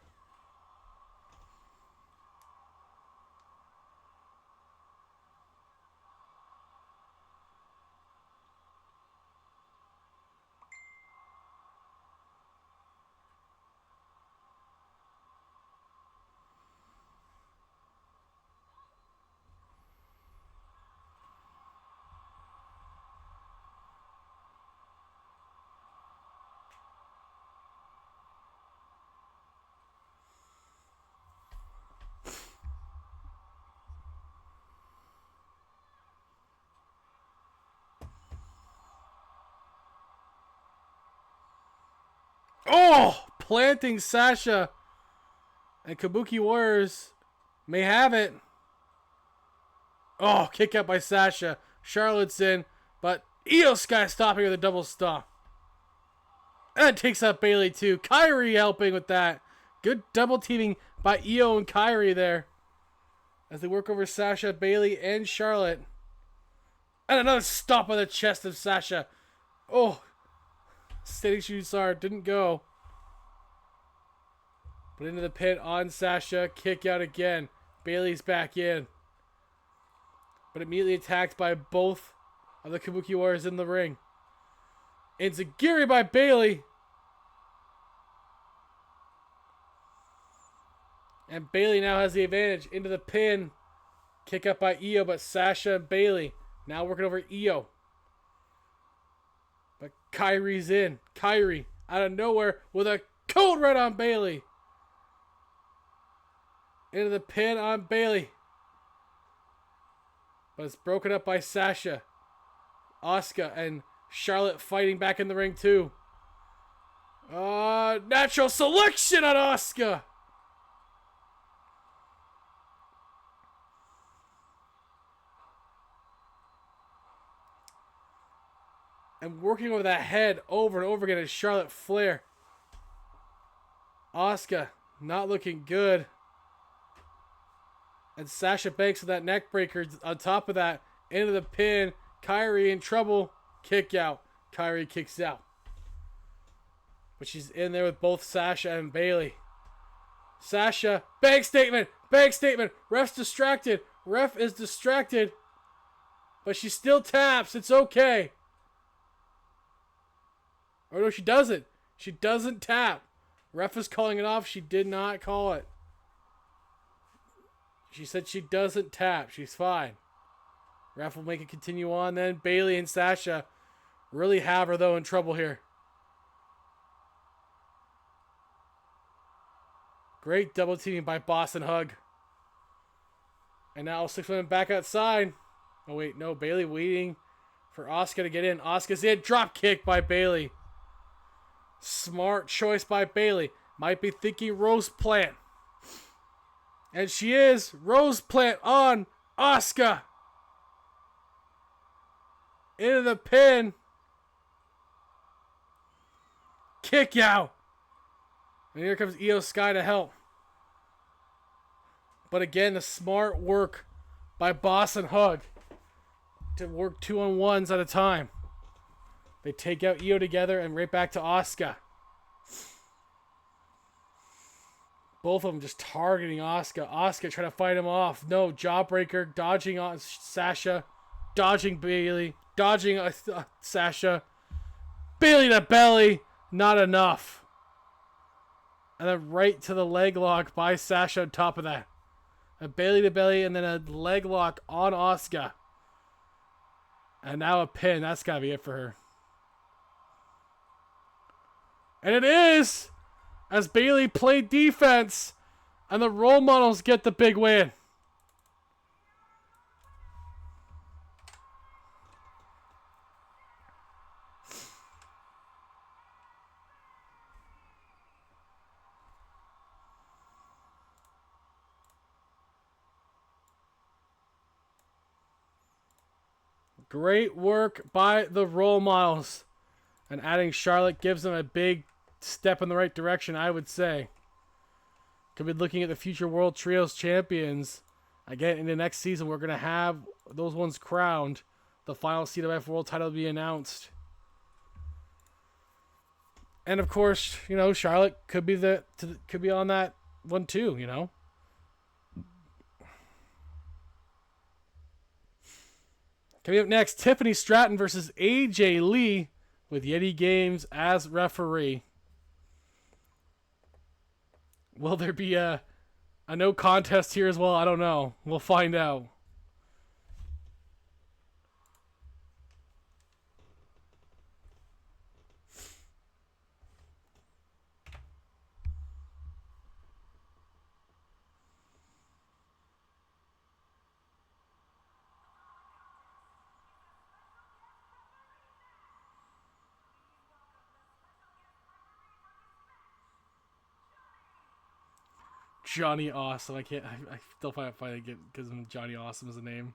Oh! Planting Sasha. And Kabuki Warriors may have it. Oh, kick out by Sasha. Charlotte's in, but Io Sky stopping with a double stomp. And it takes out Bayley too. Kairi helping with that. Good double teaming by Io and Kairi there. As they work over Sasha, Bayley, and Charlotte. And another stop on the chest of Sasha. Oh. Standing shooting star didn't go. But into the pin on Sasha. Kick out again. Bayley's back in. But immediately attacked by both of the Kabuki Warriors in the ring. Enziguri by Bayley. And Bayley now has the advantage into the pin. Kick up by Io, but Sasha and Bayley now working over Io. But Kairi's in. Kairi out of nowhere with a code red on Bayley. Into the pin on Bayley. But it's broken up by Sasha. Asuka and Charlotte fighting back in the ring too. Natural selection on Asuka. And working over that head over and over again is Charlotte Flair. Asuka not looking good. And Sasha Banks with that neck breaker on top of that. Into the pin. Kairi in trouble. Kick out. Kairi kicks out. But she's in there with both Sasha and Bayley. Sasha. Bank statement. Bank statement. Ref's distracted. Ref is distracted. But she still taps. It's okay. Or no, she doesn't. She doesn't tap. Ref is calling it off. She did not call it. She said she doesn't tap. She's fine. Ref will make it continue on then. Bayley and Sasha really have her, though, in trouble here. Great double teaming by Boston Hug. And now 6 women back outside. Oh, wait. No, Bayley waiting for Asuka to get in. Asuka's in. Drop kick by Bayley. Smart choice by Bayley. Might be thinking Rose Plant. And she is. Rose Plant on Asuka. Into the pin. Kick out. And here comes Io Sky to help. But again, the smart work by Boss and Hug to work 2-on-1s at a time. They take out Io together and right back to Asuka. Both of them just targeting Asuka. Asuka trying to fight him off. No, jawbreaker, dodging on Sasha, dodging Bayley, dodging Sasha. Bayley to belly, not enough. And then right to the leg lock by Sasha on top of that. A Bayley to belly and then a leg lock on Asuka. And now a pin. That's got to be it for her. And it is! As Bayley played defense. And the role models get the big win. Great work by the role models. And adding Charlotte gives them a big step in the right direction, I would say. Could be looking at the future World Trios champions. Again, in the next season, we're going to have those ones crowned. The final CWF World title will be announced. And of course, you know, Charlotte could be on that one too, you know. Coming up next, Tiffany Stratton versus AJ Lee with Yeti Games as referee. Will there be a no contest here as well? I don't know. We'll find out. Johnny Awesome. I still find it funny because Johnny Awesome is a name.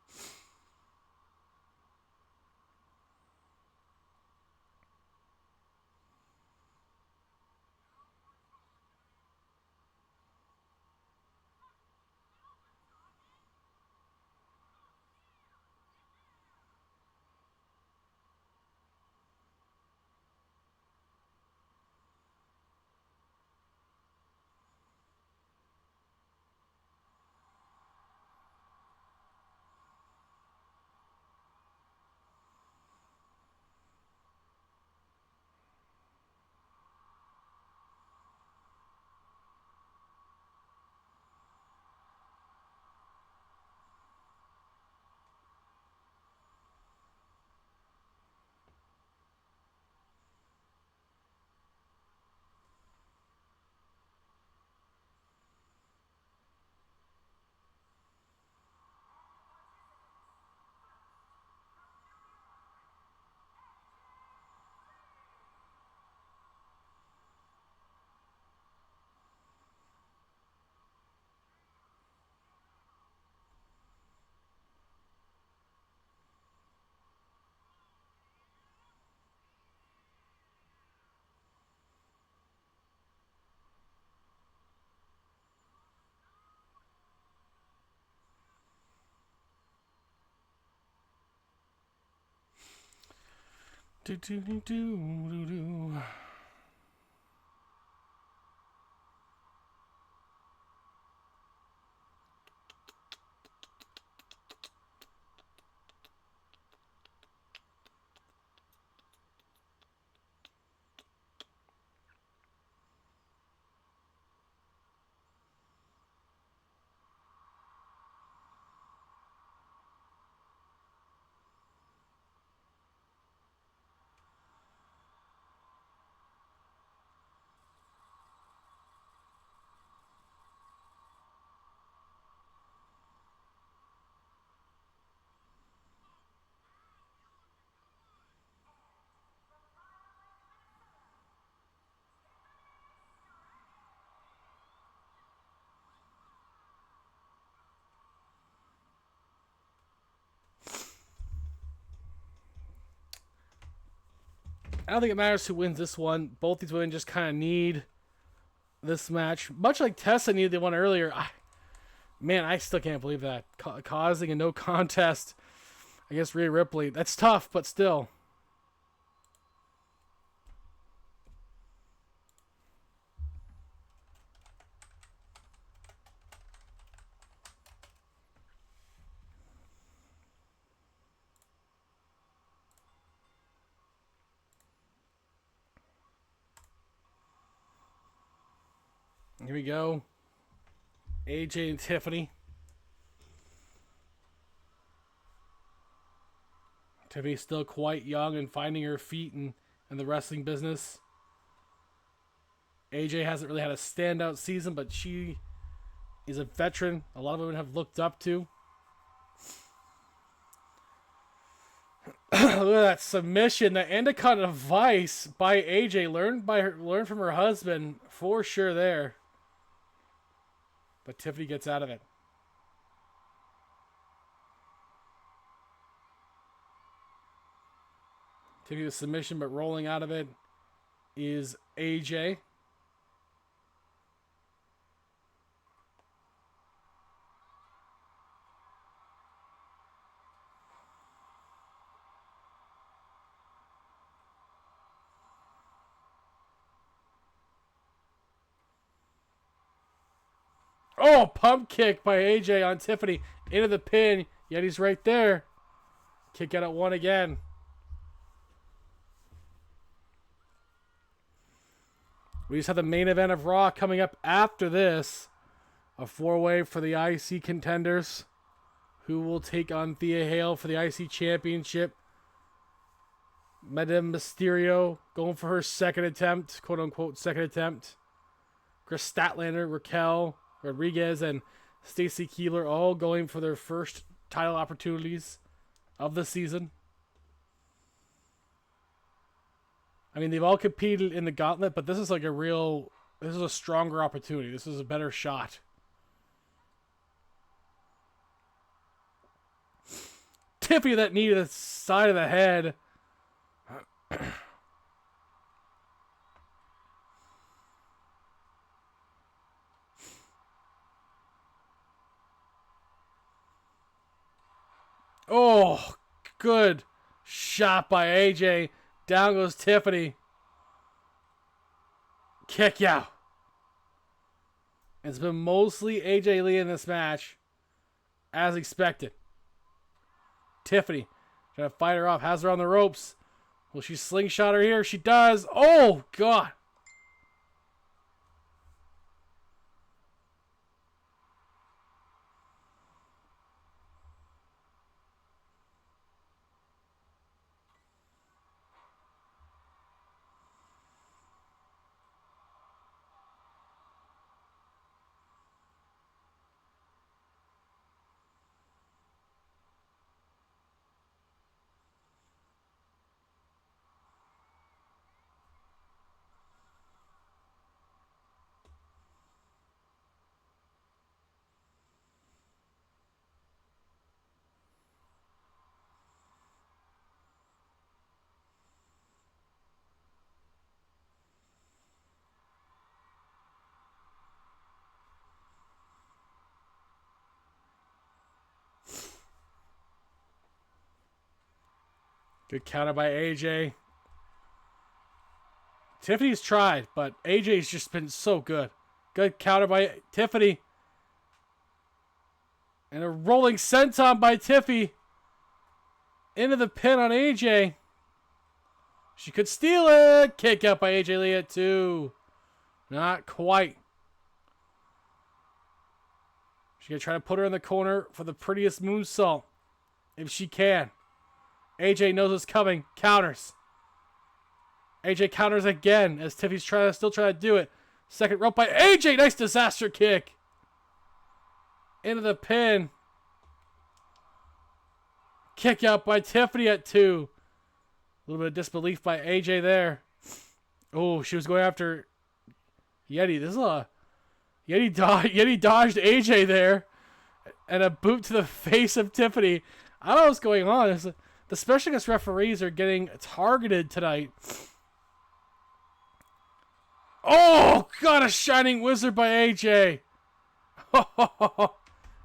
Do do do do do do. I don't think it matters who wins this one. Both these women just kind of need this match. Much like Tessa needed the one earlier. Man, I still can't believe that. Causing a no contest against Rhea Ripley. That's tough, but still. Here we go. AJ and Tiffany. Tiffany's still quite young and finding her feet in the wrestling business. AJ hasn't really had a standout season, but she is a veteran a lot of women have looked up to. Look at that submission, the Anaconda Vice by AJ. Learned from her husband for sure there. But Tiffany gets out of it. Tiffany with submission, but rolling out of it is AJ. Oh, pump kick by AJ on Tiffany into the pin. Yeti's right there. Kick out at one again. We just have the main event of Raw coming up after this. A 4-way for the IC contenders, who will take on Thea Hale for the IC Championship. Madame Mysterio going for her second attempt, quote-unquote second attempt. Chris Statlander, Raquel Rodriguez, and Stacy Keibler all going for their first title opportunities of the season. I mean, they've all competed in the gauntlet, but this is like this is a stronger opportunity. This is a better shot. Tiffany, that knee to the side of the head. Oh, good shot by AJ. Down goes Tiffany. Kick out. It's been mostly AJ Lee in this match, as expected. Tiffany trying to fight her off. Has her on the ropes. Will she slingshot her here? She does. Oh, God. Good counter by AJ. Tiffany's tried, but AJ's just been so good. Good counter by Tiffany. And a rolling senton by Tiffy. Into the pin on AJ. She could steal it. Kick out by AJ Lee at 2. Not quite. She's going to try to put her in the corner for the prettiest moonsault. If she can. AJ knows what's coming. Counters. AJ counters again as Tiffy's still trying to do it. Second rope by AJ. Nice disaster kick. Into the pin. Kick out by Tiffany at 2. A little bit of disbelief by AJ there. Oh, she was going after Yeti. This is a Yeti dodged AJ there. And a boot to the face of Tiffany. I don't know what's going on. The special guest referees are getting targeted tonight. Oh, God, a shining wizard by AJ.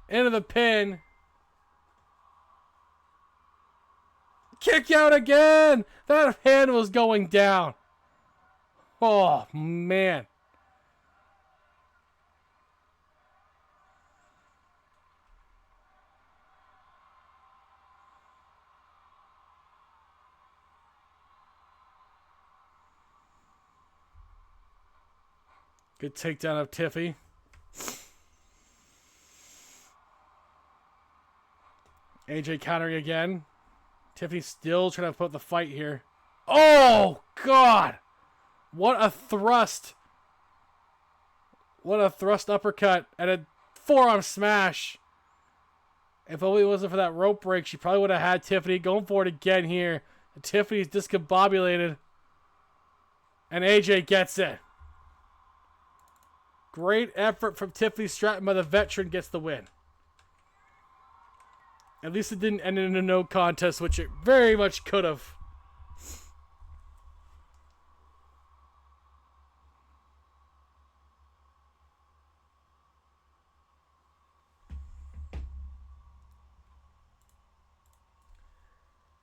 Into the pin. Kick out again. That hand was going down. Oh, man. Good takedown of Tiffy. AJ countering again. Tiffany still trying to put up the fight here. Oh, God. What a thrust. What a thrust uppercut and a forearm smash. If only it wasn't for that rope break, she probably would have had Tiffany going for it again here. And Tiffany's discombobulated. And AJ gets it. Great effort from Tiffany Stratton, but the veteran gets the win. At least it didn't end in a no contest, which it very much could have.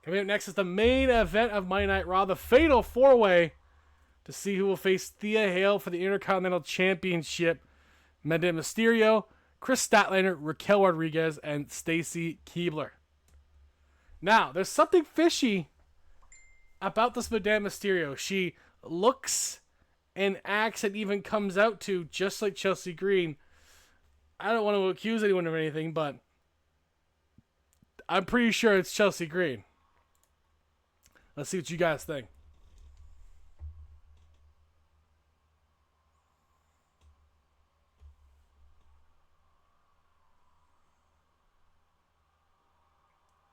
Coming up next is the main event of Monday Night Raw, the Fatal 4-Way, to see who will face Thea Hale for the Intercontinental Championship. Mendez Mysterio, Chris Statlander, Raquel Rodriguez, and Stacy Keibler. Now, there's something fishy about this Madame Mysterio. She looks and acts and even comes out to just like Chelsea Green. I don't want to accuse anyone of anything, but I'm pretty sure it's Chelsea Green. Let's see what you guys think.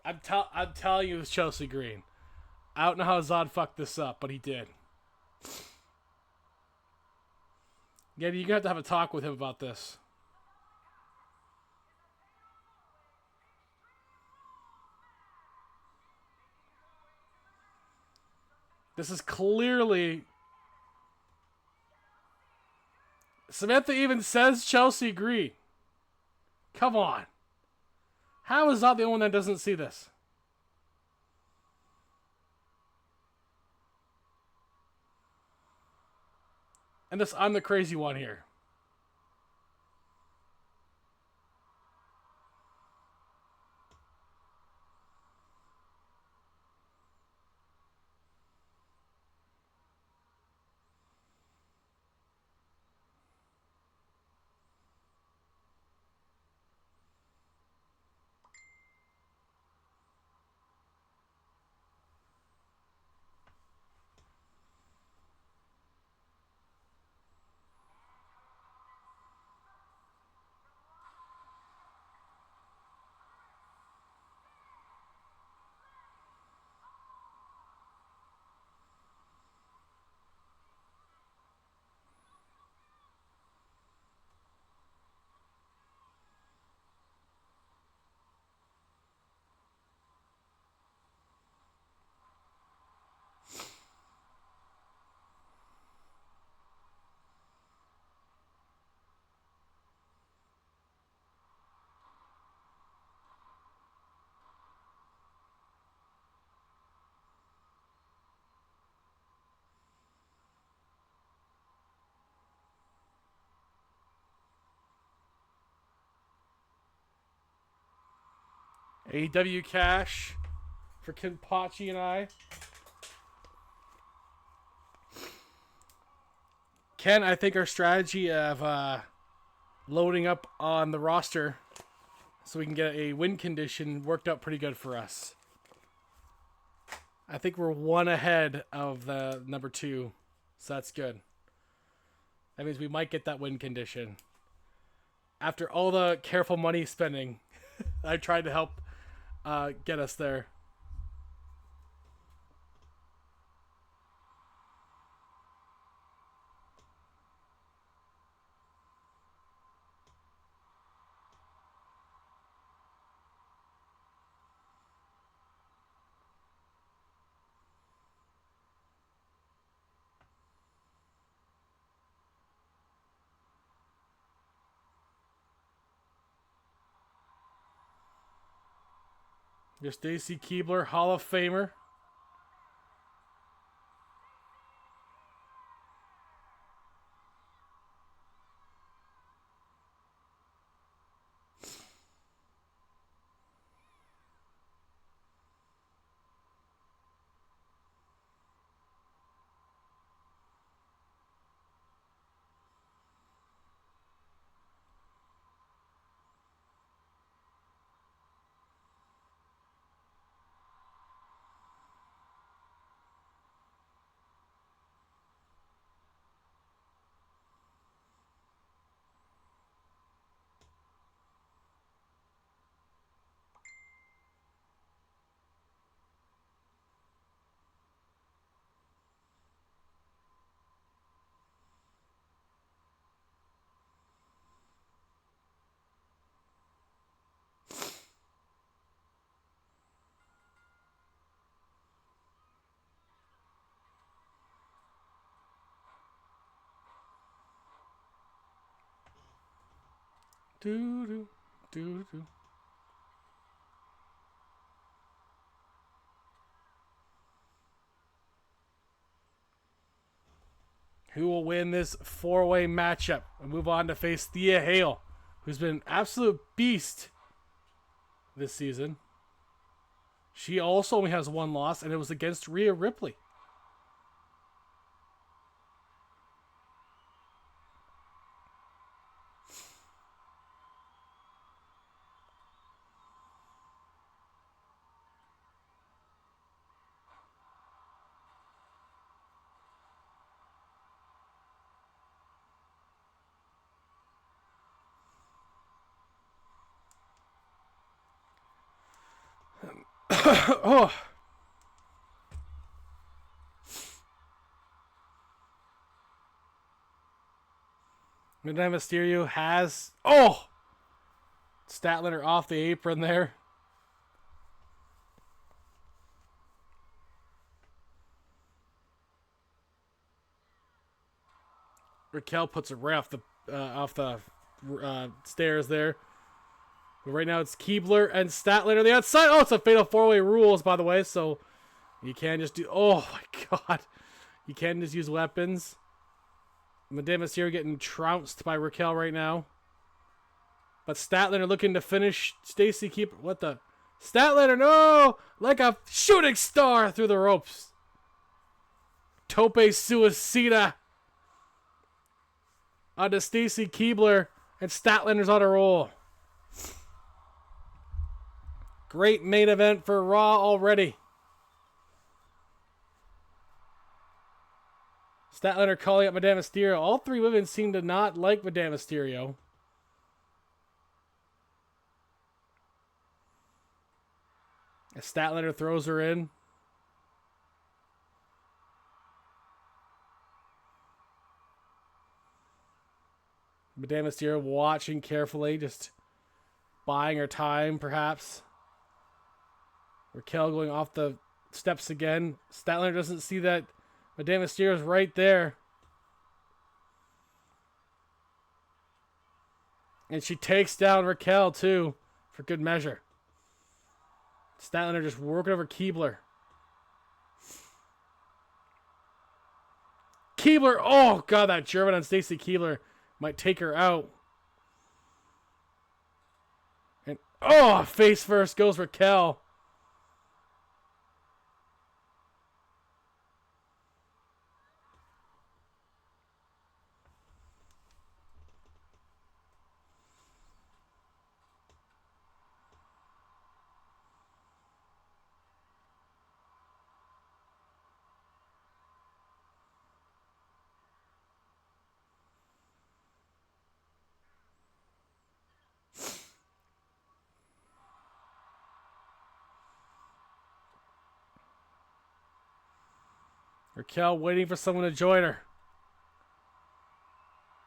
I'm telling you, it's Chelsea Green. I don't know how Zod fucked this up, but he did. Yeah, you're going to have a talk with him about this. This is clearly... Samantha even says Chelsea Green. Come on. How is that the only one that doesn't see this? And this, I'm the crazy one here. AEW cash for Kenpachi and I. Ken, I think our strategy of loading up on the roster so we can get a win condition worked out pretty good for us. I think we're one ahead of the number 2, so that's good. That means we might get that win condition. After all the careful money spending, I tried to help get us there. Your Stacy Keibler, Hall of Famer. Do do do do. Who will win this four-way matchup and move on to face Thea Hale, who's been an absolute beast this season. She also only has one loss, and it was against Rhea Ripley. Oh. Midnight Mysterio has... Oh! Statlander off the apron there. Raquel puts it right off the stairs there. But right now it's Keebler and Statlander on the outside. Oh, it's a fatal four-way rules, by the way, so you can't just do... Oh, my God. You can't just use weapons. Madame Mysterio getting trounced by Raquel right now. But Statlander looking to finish Stacy Keebler. What the... Statlander, no! Like a shooting star through the ropes. Tope Suicida onto Stacy Keebler, and Statlander's on a roll. Great main event for Raw already. Statlander calling up Madame Mysterio. All three women seem to not like Madame Mysterio. As Statlander throws her in. Madame Mysterio watching carefully, just buying her time, perhaps. Raquel going off the steps again. Statlander doesn't see that Madame Mysterio's right there. And she takes down Raquel, too, for good measure. Statlander just working over Keebler. Keebler, oh, God, that German on Stacy Keebler might take her out. And, oh, face first goes Raquel. Raquel waiting for someone to join her.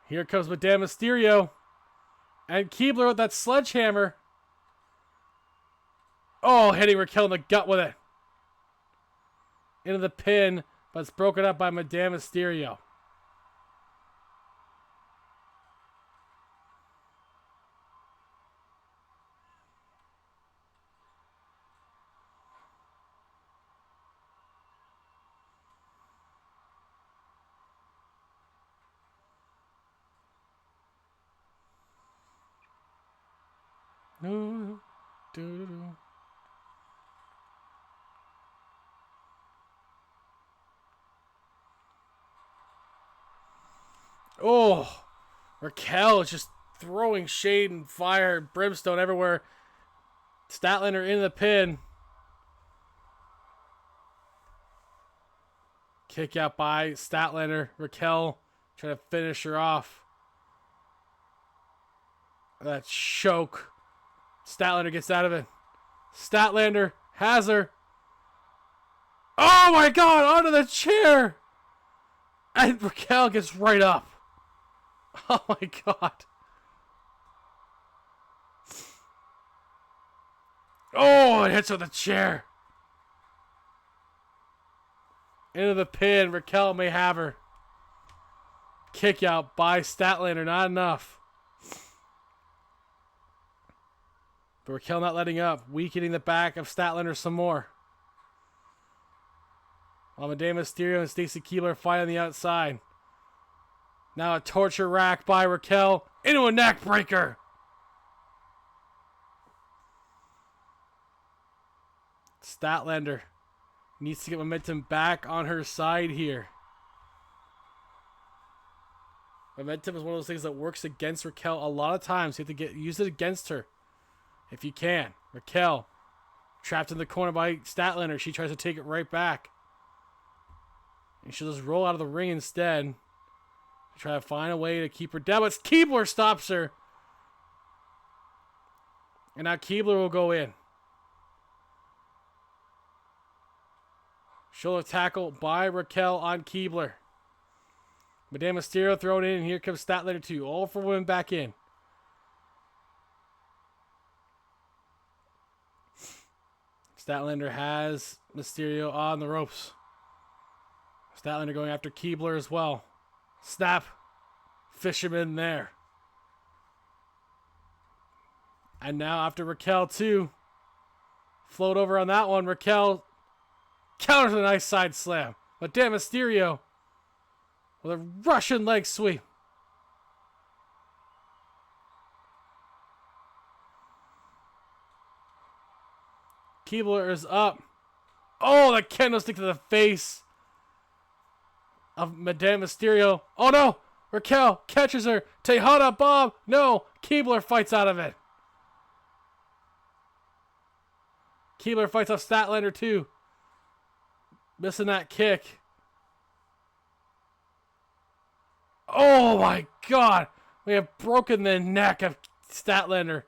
Here comes Madame Mysterio. And Keebler with that sledgehammer. Oh, hitting Raquel in the gut with it. Into the pin, but it's broken up by Madame Mysterio. Oh, Raquel is just throwing shade and fire and brimstone everywhere. Statlander in the pin. Kick out by Statlander. Raquel trying to finish her off. That choke. Statlander gets out of it. Statlander has her. Oh my God, onto the chair. And Raquel gets right up. Oh my God. Oh, it hits her with the chair. Into the pin. Raquel may have her. Kick out by Statlander. Not enough. But Raquel not letting up, weakening the back of Statlander some more. While Madame Mysterio and Stacy Keibler fight on the outside. Now a torture rack by Raquel into a neck breaker. Statlander needs to get momentum back on her side here. Momentum is one of those things that works against Raquel a lot of times. You have to use it against her if you can. Raquel trapped in the corner by Statlander. She tries to take it right back. And she'll just roll out of the ring instead. Try to find a way to keep her down. But Keibler stops her. And now Keibler will go in. Shoulder tackle by Raquel on Keibler. Madame Mysterio thrown in, and here comes Statlander 2. All for women back in. Statlander has Mysterio on the ropes. Statlander going after Keibler as well. Snap. Fisherman there. And now after Raquel 2. Float over on that one. Raquel counters a nice side slam. Madame Mysterio with a Russian leg sweep. Keibler is up. Oh, the kendo stick to the face of Madame Mysterio. Oh no! Raquel catches her. Tejada bomb. No! Keibler fights out of it. Keibler fights off Statlander 2. Missing that kick. Oh my god! We have broken the neck of Statlander.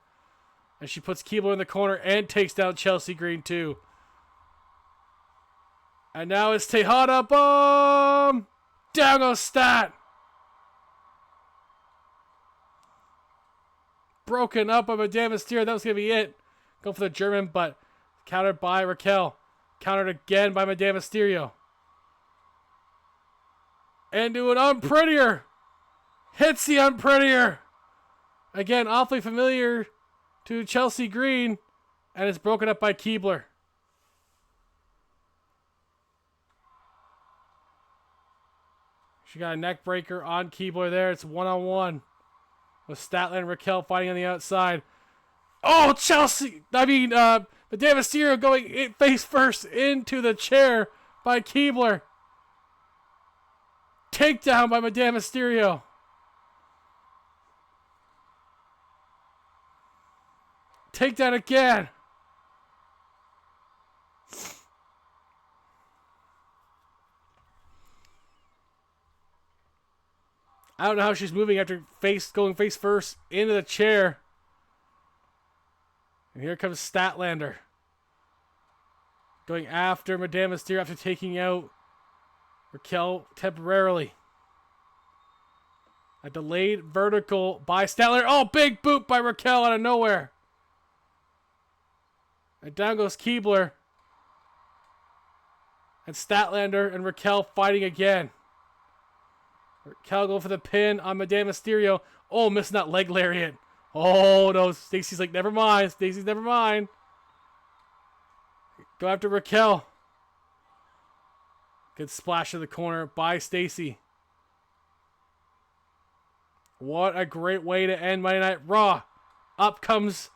And she puts Keibler in the corner and takes down Chelsea Green too. And now it's Tejada bomb! Down goes Stat! Broken up by Madame Mysterio. That was going to be it. Go for the German, but countered by Raquel. Countered again by Madame Mysterio. And do an unprettier. Hits the unprettier. Again, awfully familiar to Chelsea Green. And it's broken up by Keibler. She got a neck breaker on Keibler there. It's one-on-one. With Statlander and Raquel fighting on the outside. Oh, Madame Mysterio going face first into the chair by Keibler. Takedown by Madame Mysterio. Takedown again. I don't know how she's moving after going face first into the chair. And here comes Statlander. Going after Madame Mysterio after taking out Raquel temporarily. A delayed vertical by Statlander. Oh, big boot by Raquel out of nowhere. And down goes Keibler. And Statlander and Raquel fighting again. Raquel go for the pin on Madame Mysterio. Oh, missing that leg lariat. Oh, no. Stacy's like, never mind. Stacy's never mind. Go after Raquel. Good splash to the corner by Stacy. What a great way to end Monday Night Raw. Up comes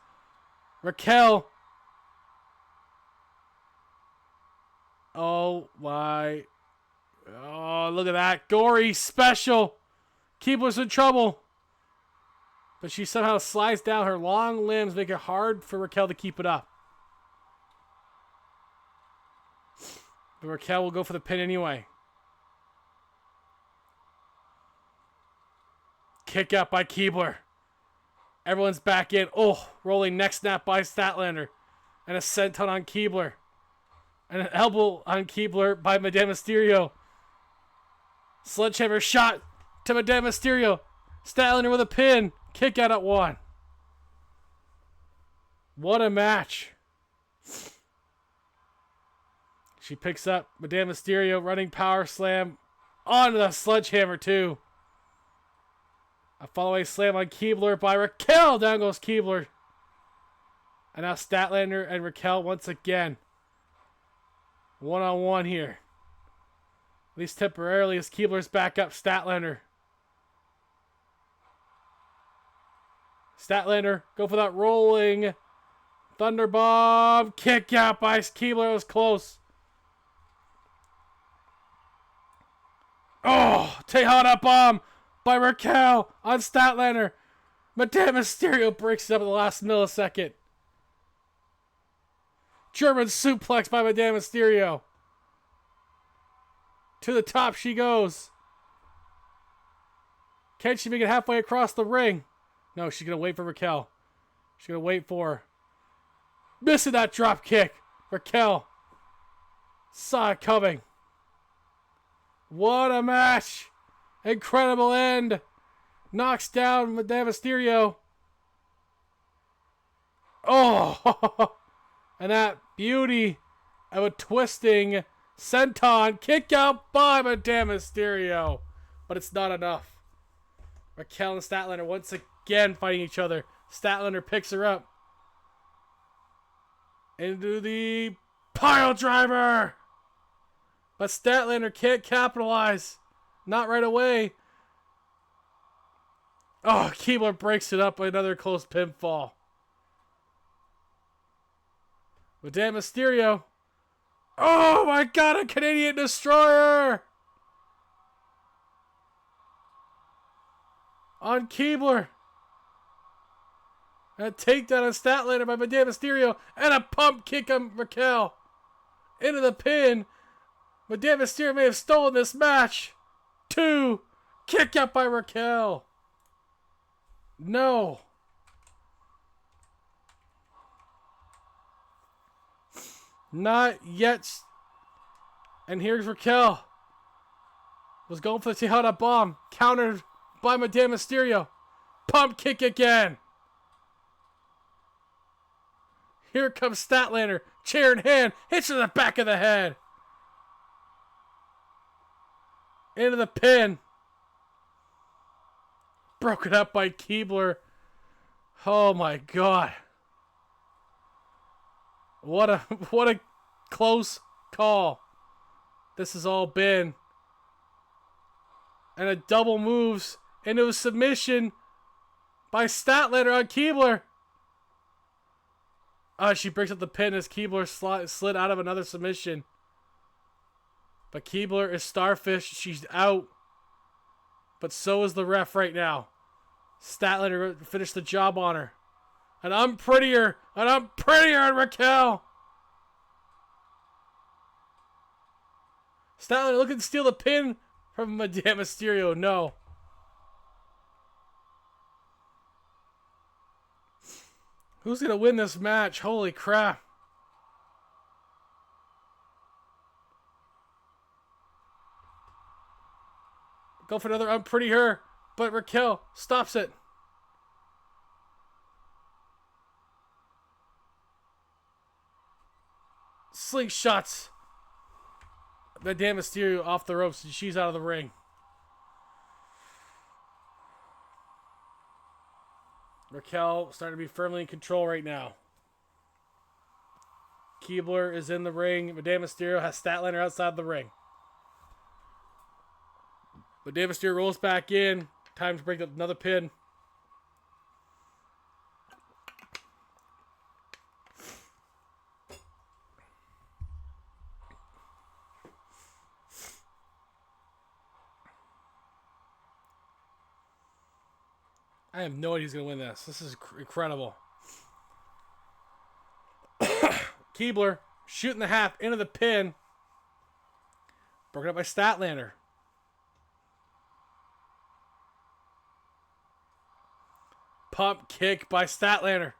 Raquel. Oh, my. Oh, look at that. Gory special. Keibler's in trouble. But she somehow slides down her long limbs, make it hard for Raquel to keep it up. But Raquel will go for the pin anyway. Kick out by Keibler. Everyone's back in. Oh, rolling neck snap by Statlander. And a senton on Keibler. And an elbow on Keibler by Madame Mysterio. Sledgehammer shot to Madame Mysterio. Statlander with a pin. Kick out at 1. What a match. She picks up Madame Mysterio running power slam onto the sledgehammer too. A follow-away slam on Keibler by Raquel. Down goes Keibler. And now Statlander and Raquel once again. One-on-one here. At least temporarily as Keibler's back up Statlander. Statlander, go for that rolling Thunderbomb. Kick out by Keibler. It was close. Oh, Tejada bomb by Raquel on Statlander. Madame Mysterio breaks it up at the last millisecond. German suplex by Madame Mysterio. To the top she goes. Can she make it halfway across the ring? No, she's going to wait for Raquel. She's going to wait for her. Missing that drop kick. Raquel saw it coming. What a match. Incredible end. Knocks down Madame Mysterio. Oh, and that beauty of a twisting senton kick out by Madame Mysterio. But it's not enough. Raquel and Statlander once again fighting each other. Statlander picks her up. Into the pile driver. But Statlander can't capitalize. Not right away. Oh, Keibler breaks it up by another close pinfall. Madame Mysterio. Oh my god, a Canadian Destroyer! On Keibler. And a takedown on Statlander by Madame Mysterio. And a pump kick on Raquel. Into the pin. Madame Mysterio may have stolen this match. 2. Kick out by Raquel. No. Not yet. And here's Raquel. Was going for the Tejada bomb. Countered by Madame Mysterio. Pump kick again. Here comes Statlander. Chair in hand. Hits her in the back of the head. Into the pin. Broken up by Keibler. Oh my god. What a close call this has all been. And a double moves into a submission by Statlander on Keibler. She breaks up the pin as Keibler slid out of another submission. But Keibler is Starfish. She's out. But so is the ref right now. Statlander finished the job on her. And I'm prettier than Raquel. Statlander looking to steal the pin from Madame Mysterio. No. Who's going to win this match? Holy crap. Go for another unpretty her. But Raquel stops it. Slingshots. Madame Mysterio off the ropes and she's out of the ring. Raquel starting to be firmly in control right now. Keibler is in the ring. Madame Mysterio has Statlander outside the ring. Madame Mysterio rolls back in. Time to break up another pin. I have no idea who's going to win this. This is incredible. Keibler shooting the half into the pin. Broken up by Statlander. Pump kick by Statlander.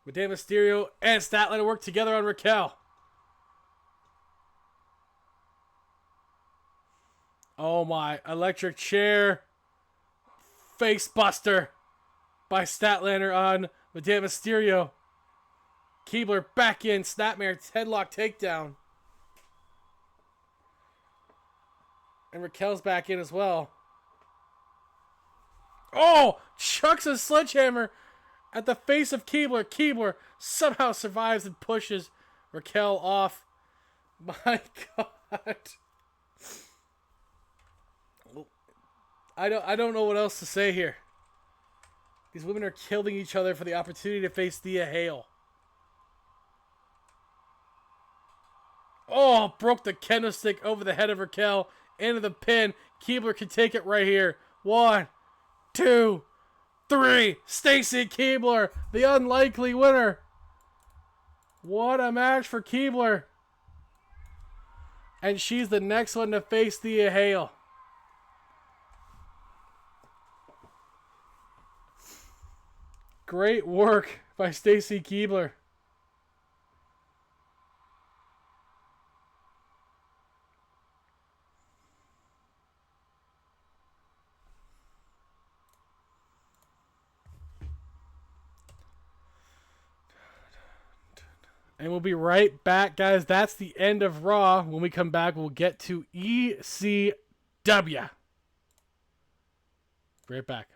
Madame Mysterio and Statlander work together on Raquel. Oh my, electric chair. Face buster by Statlander on Madame Mysterio. Keibler back in, Snapmare headlock takedown. And Raquel's back in as well. Oh! Chucks a sledgehammer at the face of Keibler. Keibler somehow survives and pushes Raquel off. My God. I don't know what else to say here. These women are killing each other for the opportunity to face Thea Hale. Oh, broke the kendo stick over the head of Raquel into the pin. Keibler can take it right here. 1, 2, 3. Stacy Keibler, the unlikely winner. What a match for Keibler. And she's the next one to face Thea Hale. Great work by Stacy Keibler. And we'll be right back, guys. That's the end of Raw. When we come back, we'll get to ECW. Right back.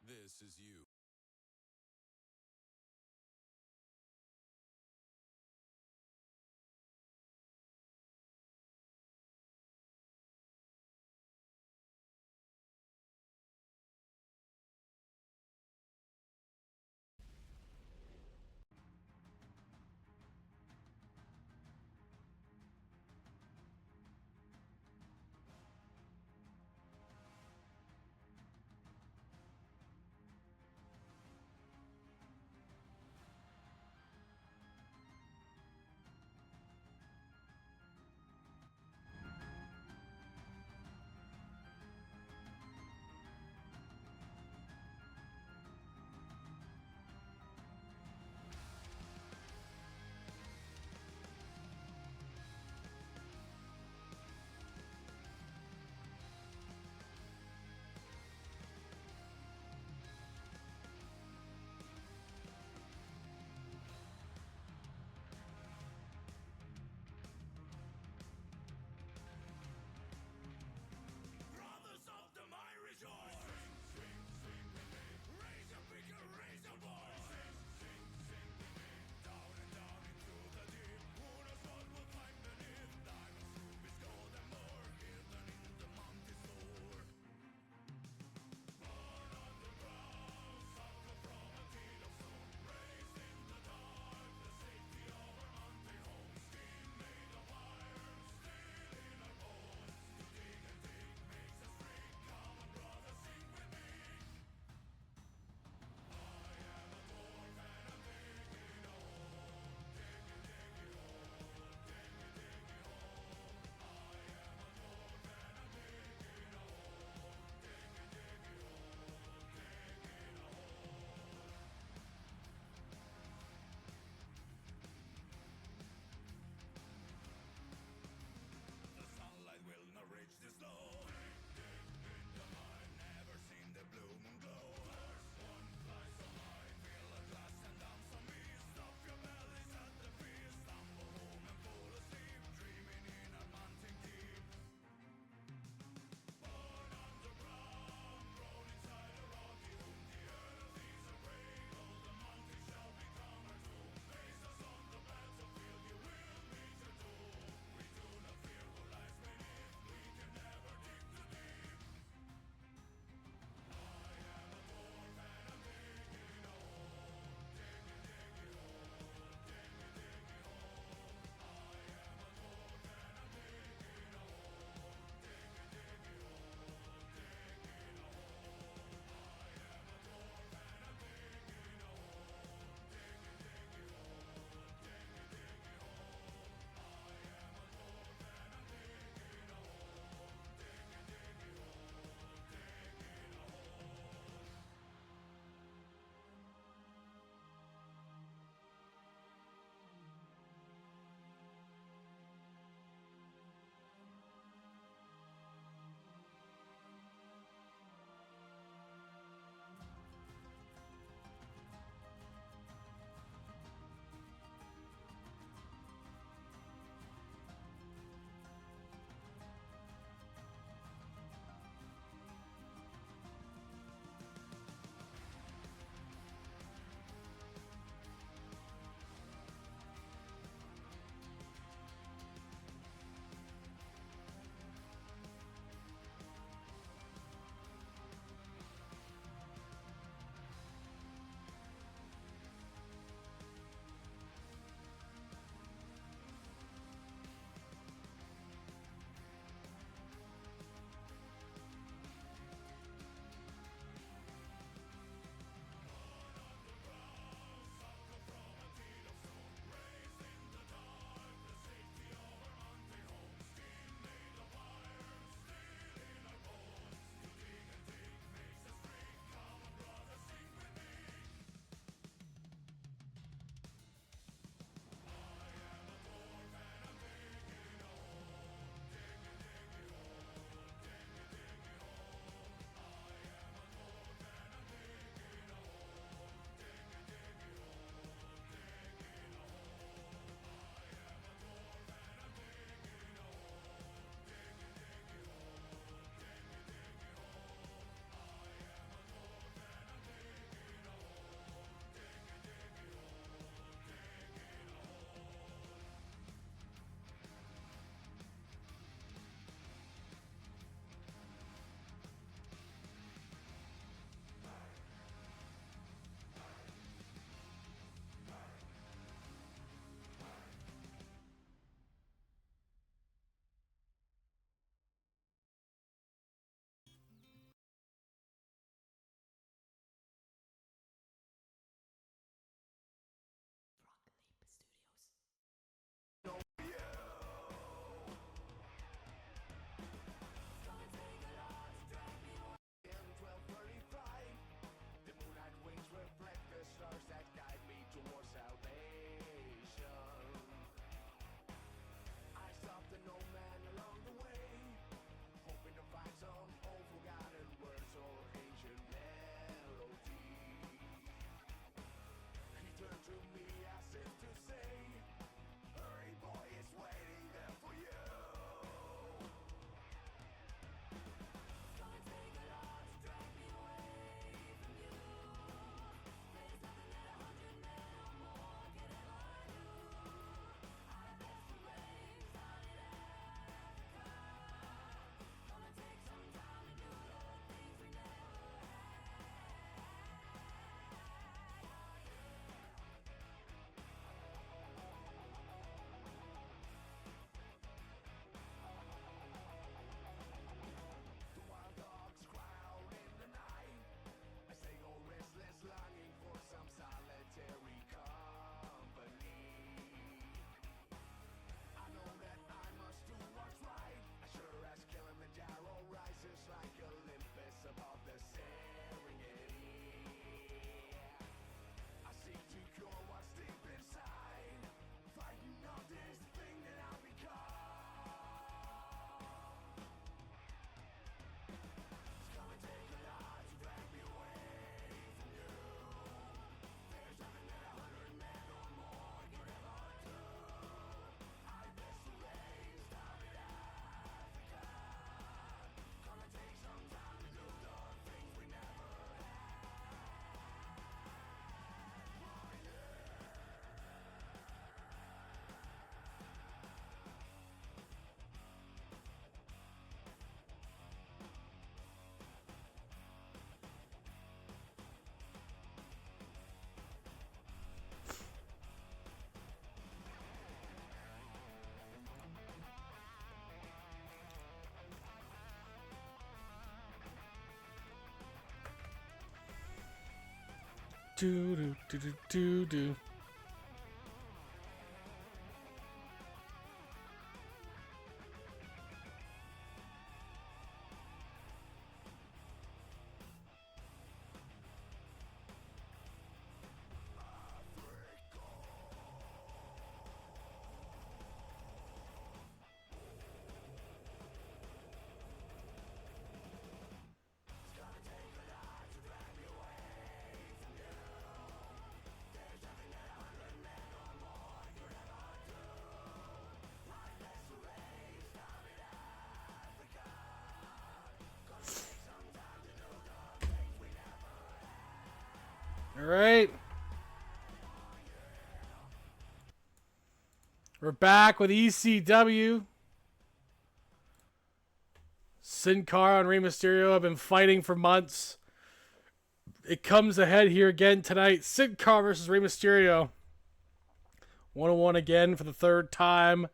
This is you.
Do do do do do do. All right. We're back with ECW. Sin Cara and Rey Mysterio have been fighting for months. It comes ahead here again tonight. Sin Cara versus Rey Mysterio. 1-on-1 again for the third time.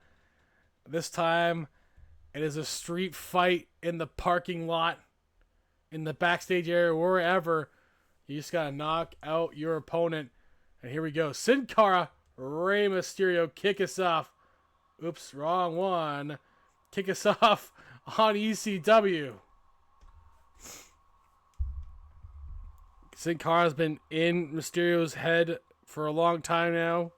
This time, it is a street fight in the parking lot, in the backstage area, wherever. You just gotta knock out your opponent. And here we go. Sin Cara, Rey Mysterio, kick us off. Oops, wrong one. Kick us off on ECW. Sin Cara's been in Mysterio's head for a long time now.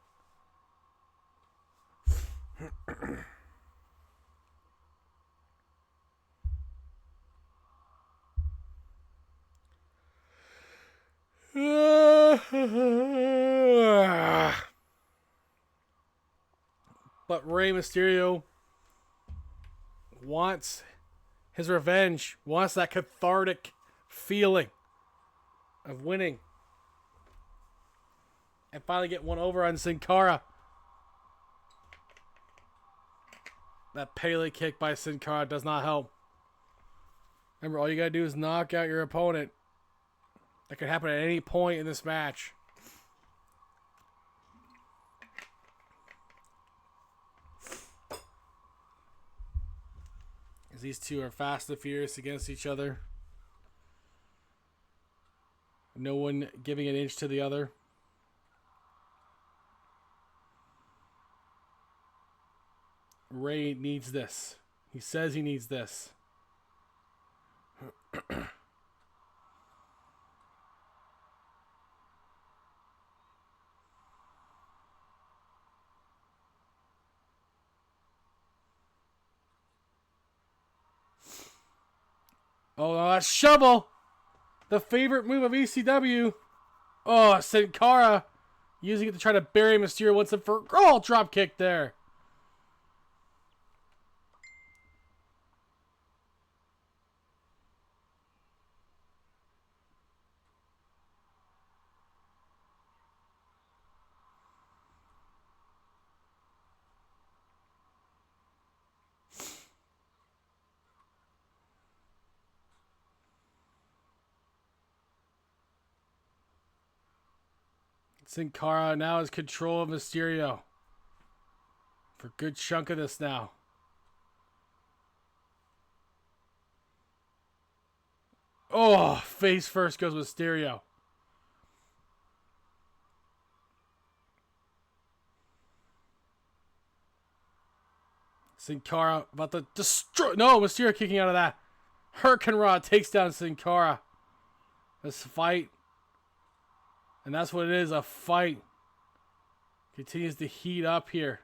But Rey Mysterio wants his revenge, wants that cathartic feeling of winning. And finally get one over on Sin Cara. That Pele kick by Sin Cara does not help. Remember, all you gotta do is knock out your opponent. That could happen at any point in this match. As these two are fast and furious against each other. No one giving an inch to the other. Rey needs this. He says he needs this. Oh, that's shovel. The favorite move of ECW. Oh, Sin Cara using it to try to bury Mysterio once and for all. Drop kick there. Sin Cara now has control of Mysterio. For a good chunk of this now. Oh, face first goes Mysterio. Sin Cara about to destroy. No, Mysterio kicking out of that. Hurricanrana takes down Sin Cara. This fight. And that's what it is, a fight. Continues to heat up here.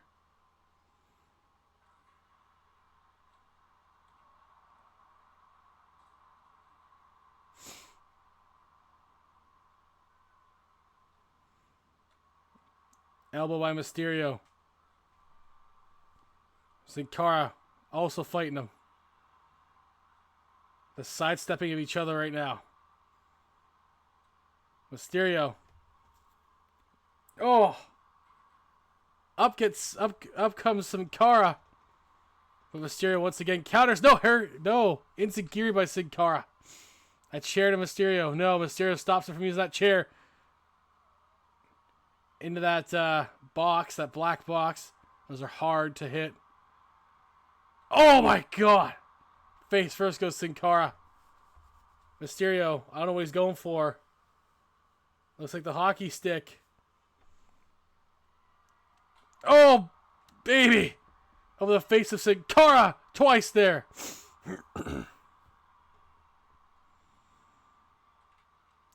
Elbow by Mysterio. Sin Cara also fighting him. The sidestepping of each other right now. Mysterio. Oh. Up comes Sin Cara. But Mysterio once again counters. No, Enziguri by Sin Cara. That chair to Mysterio. No, Mysterio stops him from using that chair. Into that box, that black box. Those are hard to hit. Oh my god! Face first goes Sin Cara. Mysterio, I don't know what he's going for. Looks like the hockey stick. Oh, baby! Over the face of Sin Cara twice there.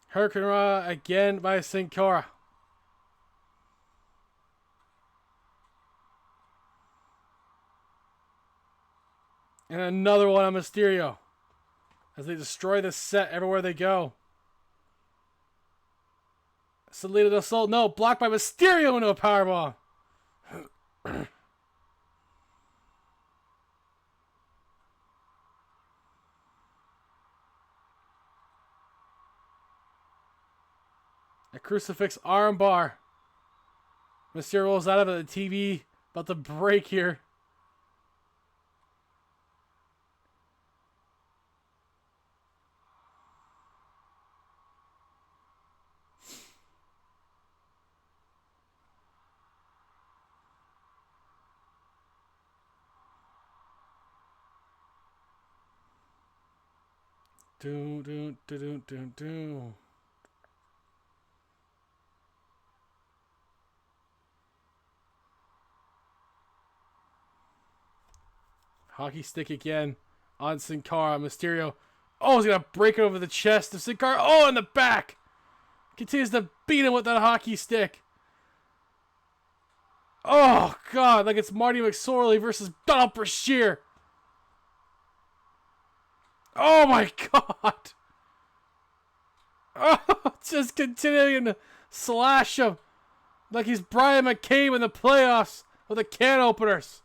Hurricane again by Sin Cara. And another one on Mysterio. As they destroy the set everywhere they go. Salida del Sol. No, blocked by Mysterio into a powerbomb. A crucifix armbar. Mysterio rolls out of it. The TV about to break here. Do. Hockey stick again on Sin Cara. Mysterio. Oh, he's going to break it over the chest of Sin Cara. Oh, in the back. Continues to beat him with that hockey stick. Oh, God. Like it's Marty McSorley versus Donald Brashear. Oh, my God. Oh, just continuing to slash him. Like he's Brian McCabe in the playoffs with the can openers.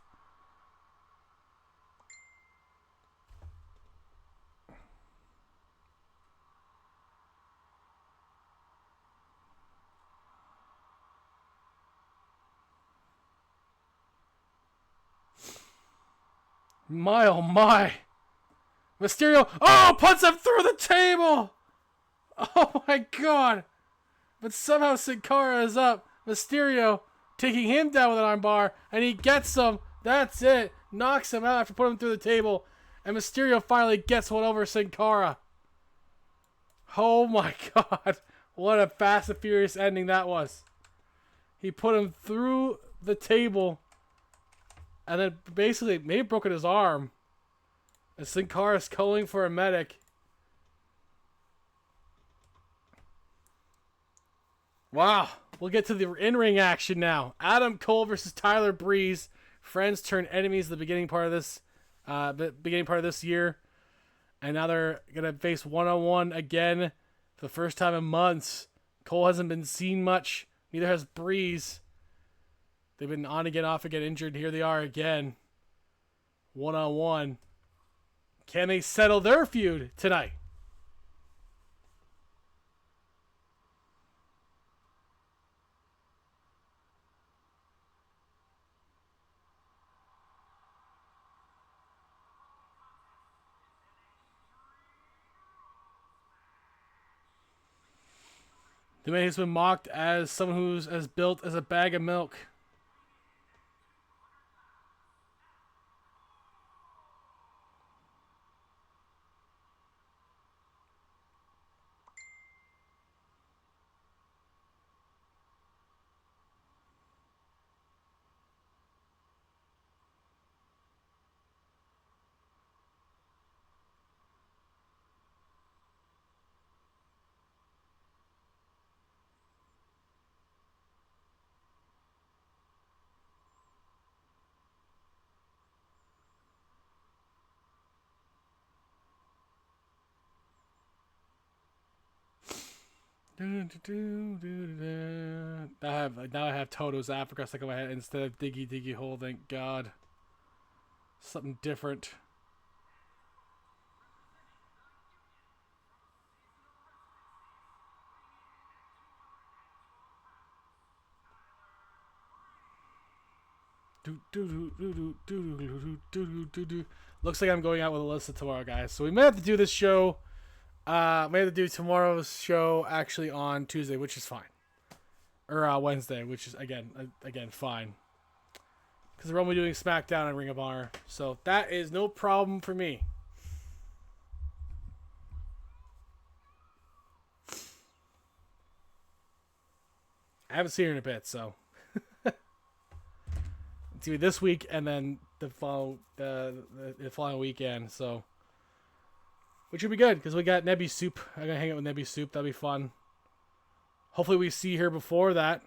My, oh my. Mysterio, oh, puts him through the table. Oh my God. But somehow Sin Cara is up. Mysterio taking him down with an armbar, and he gets him. That's it. Knocks him out after putting him through the table. And Mysterio finally gets one over Sin Cara. Oh my God. What a Fast and Furious ending that was. He put him through the table. And then basically maybe broken his arm. And Sin Cara is calling for a medic. Wow. We'll get to the in-ring action now. Adam Cole versus Tyler Breeze. Friends turn enemies at the beginning part of this year. And now they're going to face one-on-one again for the first time in months. Cole hasn't been seen much. Neither has Breeze. They've been on again, off again, injured. Here they are again. One-on-one. Can they settle their feud tonight? The man has been mocked as someone who's as built as a bag of milk. Now I have Toto's Africa stuck in my head instead of Diggy Diggy Hole. Thank God. Something different. Looks like I'm going out with Alyssa tomorrow, guys. So we may have to do this show. May have to do tomorrow's show actually on Tuesday, which is fine. Or Wednesday, which is again fine. Because we're only doing SmackDown and Ring of Honor, so that is no problem for me. I haven't seen her in a bit, so it's gonna be this week and then the following weekend. So, which would be good because we got Nebby Soup. I'm gonna hang out with Nebby Soup. That'll be fun. Hopefully, we see her before that.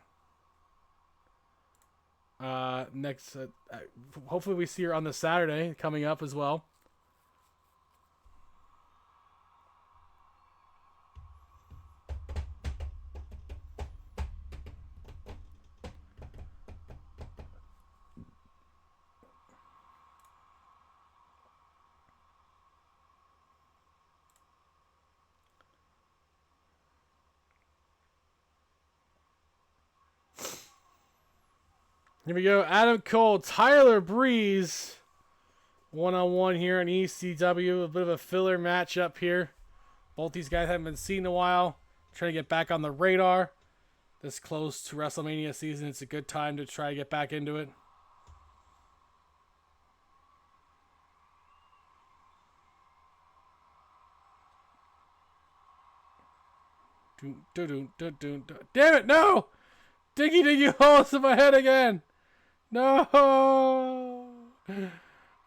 Hopefully, we see her on the Saturday coming up as well. Here we go. Adam Cole, Tyler Breeze. One-on-one here on ECW. A bit of a filler matchup here. Both these guys haven't been seen in a while. Trying to get back on the radar. This close to WrestleMania season, it's a good time to try to get back into it. Damn it, no! Diggy holes in my head again! No!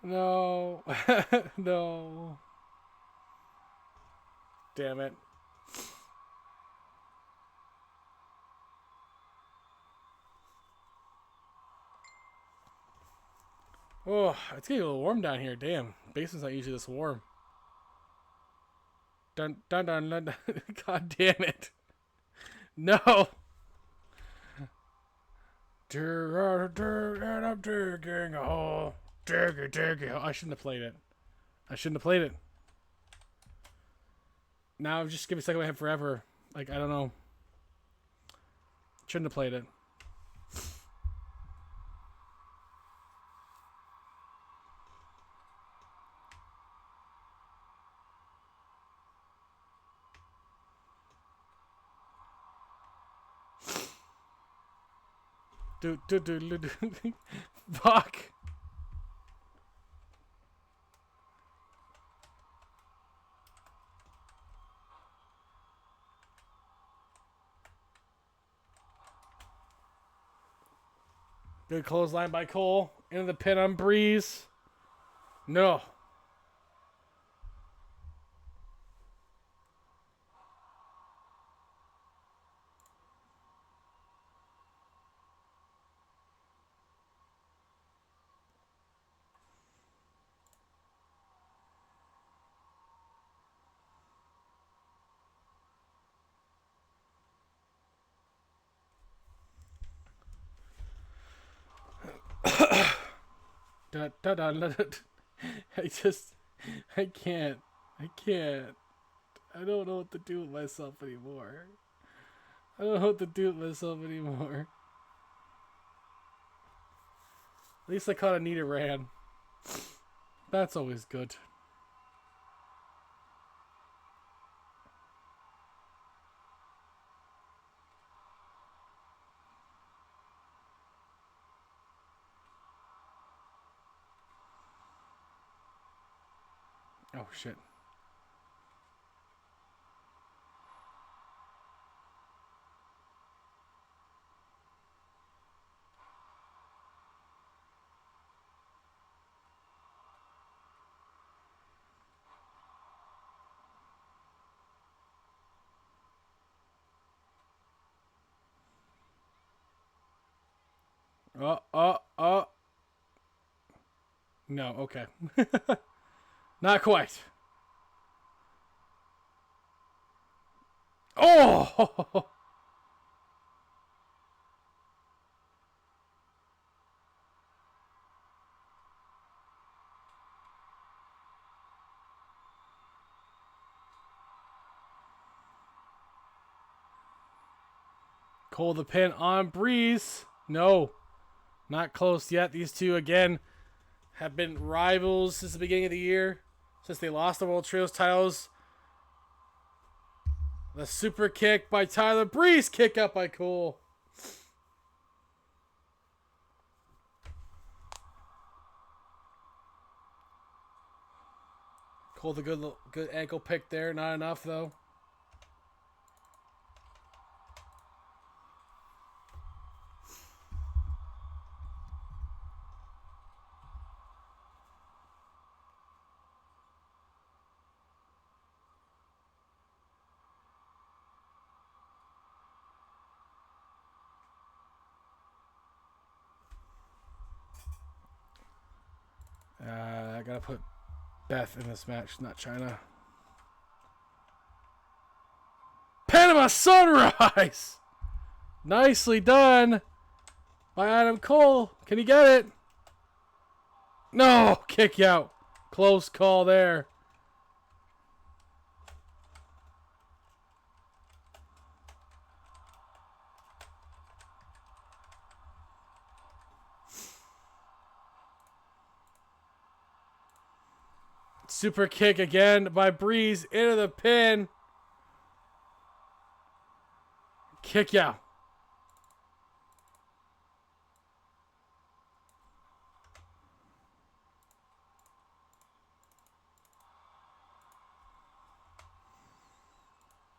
No. No. Damn it. Oh, it's getting a little warm down here. Damn. Basement's not usually this warm. Dun dun dun dun. God damn it. No. And I'm digging a hole. Digging. I shouldn't have played it. Now just give me a second in my head forever. Like, I don't know. Shouldn't have played it. Fuck. Good clothesline by Cole. Into the pin on Breeze. No. I can't. I don't know what to do with myself anymore. At least I caught Anita Ran. That's always good. Oh, shit. No, okay. Not quite. Oh! Cole the pin on Breeze. No. Not close yet. These two, again, have been rivals since the beginning of the year. Since they lost the World Trios titles. The super kick by Tyler Breeze. Kick up by Cole. Cole the good ankle pick there. Not enough, though. gotta put Beth in this match, not China. Panama Sunrise! Nicely done by Adam Cole. Can he get it? No! Kick out. Close call there. Super kick again by Breeze into the pin. Kick out.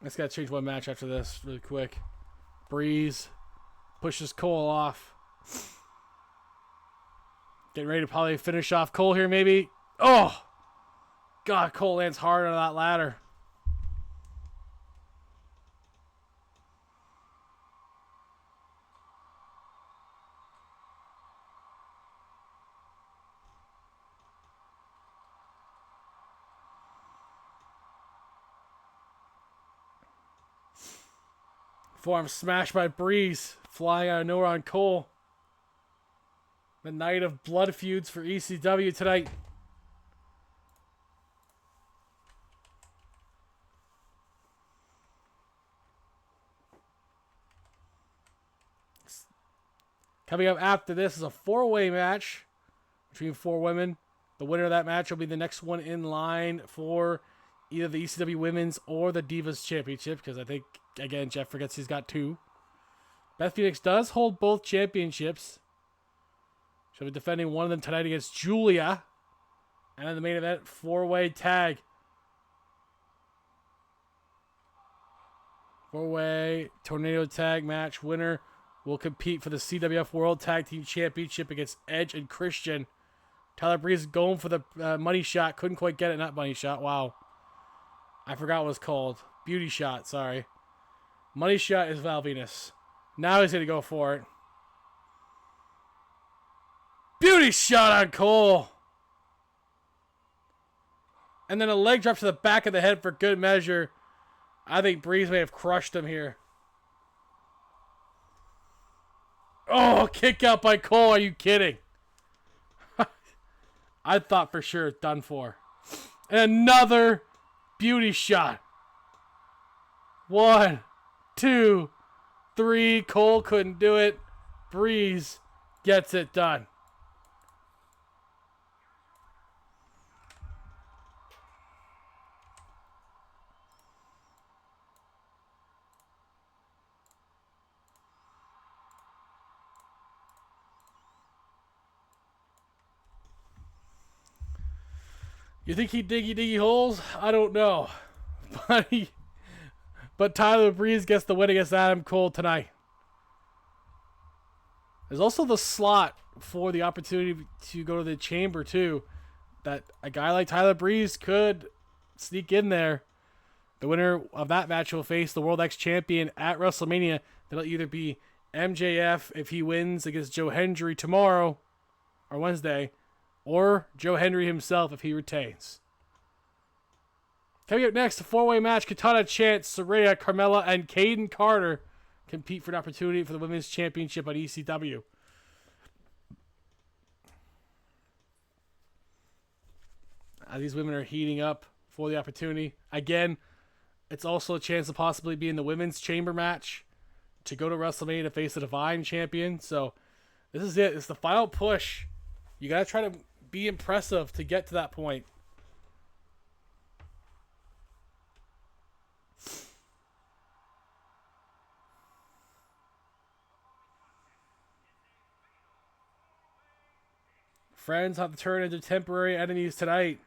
I just gotta change one match after this really quick. Breeze pushes Cole off. Getting ready to probably finish off Cole here, maybe. Oh! God, Cole lands hard on that ladder. Forearm smashed by Breeze, flying out of nowhere on Cole. The night of blood feuds for ECW tonight. Coming up after this is a four-way match between four women. The winner of that match will be the next one in line for either the ECW Women's or the Divas Championship, because I think, again, Jeff forgets he's got two. Beth Phoenix does hold both championships. She'll be defending one of them tonight against Julia. And in the main event, four-way tag. Four-way tornado tag match. Winner will compete for the CWF World Tag Team Championship against Edge and Christian. Tyler Breeze going for the money shot. Couldn't quite get it. Not money shot. Wow. I forgot what it was called. Beauty shot. Sorry. Money shot is Val Venus. Now he's going to go for it. Beauty shot on Cole. And then a leg drop to the back of the head for good measure. I think Breeze may have crushed him here. Oh, kick out by Cole. Are you kidding? I thought for sure done for. And another beauty shot. 1, 2, 3. Cole couldn't do it. Breeze gets it done. You think he diggy holes? I don't know. But Tyler Breeze gets the win against Adam Cole tonight. There's also the slot for the opportunity to go to the chamber too. That a guy like Tyler Breeze could sneak in there. The winner of that match will face the World X Champion at WrestleMania. That'll either be MJF if he wins against Joe Hendry tomorrow or Wednesday, or Joe Hendry himself if he retains. Coming up next, a four-way match. Katana Chance, Saraya, Carmella, and Caden Carter compete for an opportunity for the Women's Championship on ECW. These women are heating up for the opportunity. Again, it's also a chance to possibly be in the Women's Chamber match to go to WrestleMania to face the Divine Champion. So this is it. It's the final push. You got to try to be impressive to get to that point. Friends have to turn into temporary enemies tonight.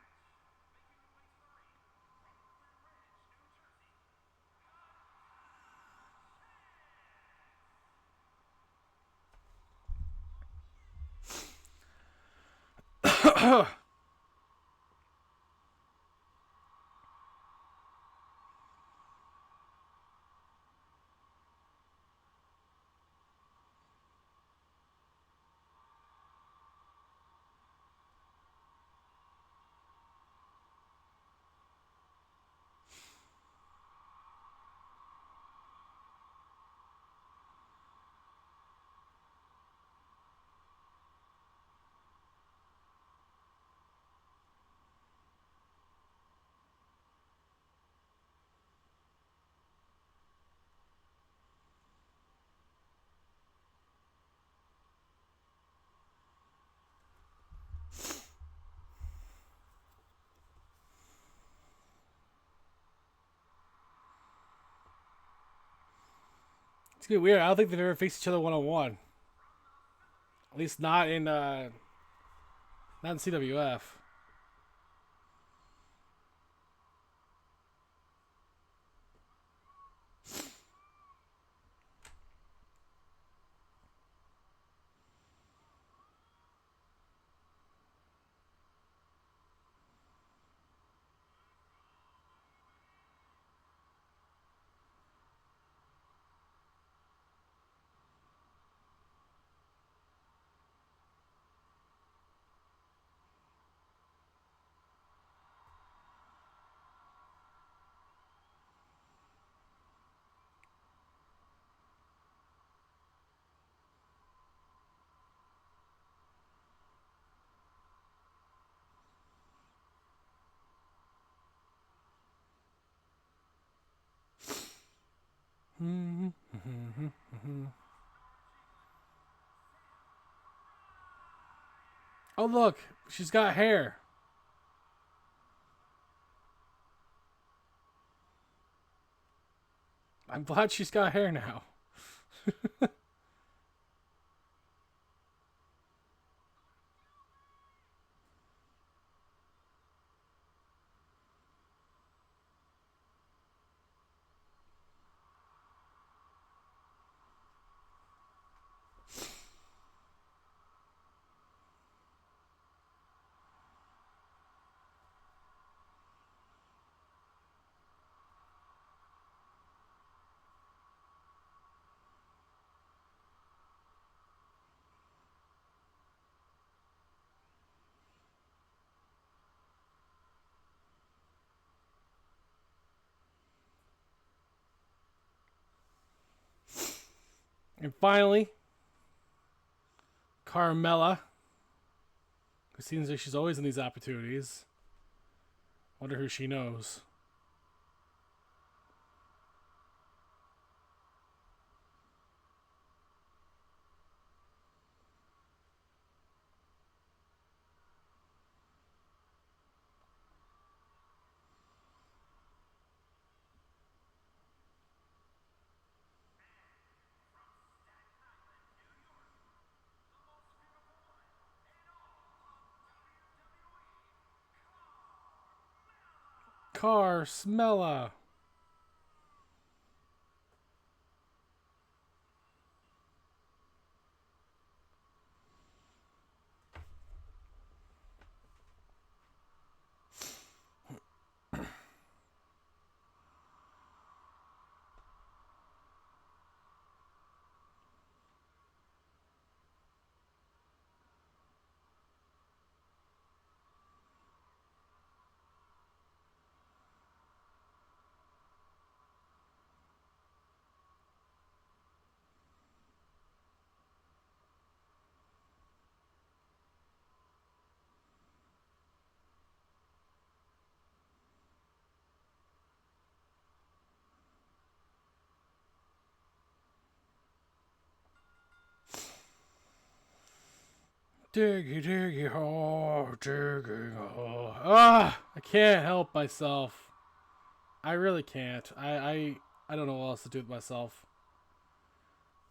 It's gonna be weird. I don't think they've ever faced each other one on one. At least not in CWF. Oh look, she's got hair. I'm glad she's got hair now. And finally, Carmella. It seems like she's always in these opportunities. Wonder who she knows. Carmella. Diggy, diggy, oh, digging, oh. Ah, I can't help myself. I really can't. I don't know what else to do with myself.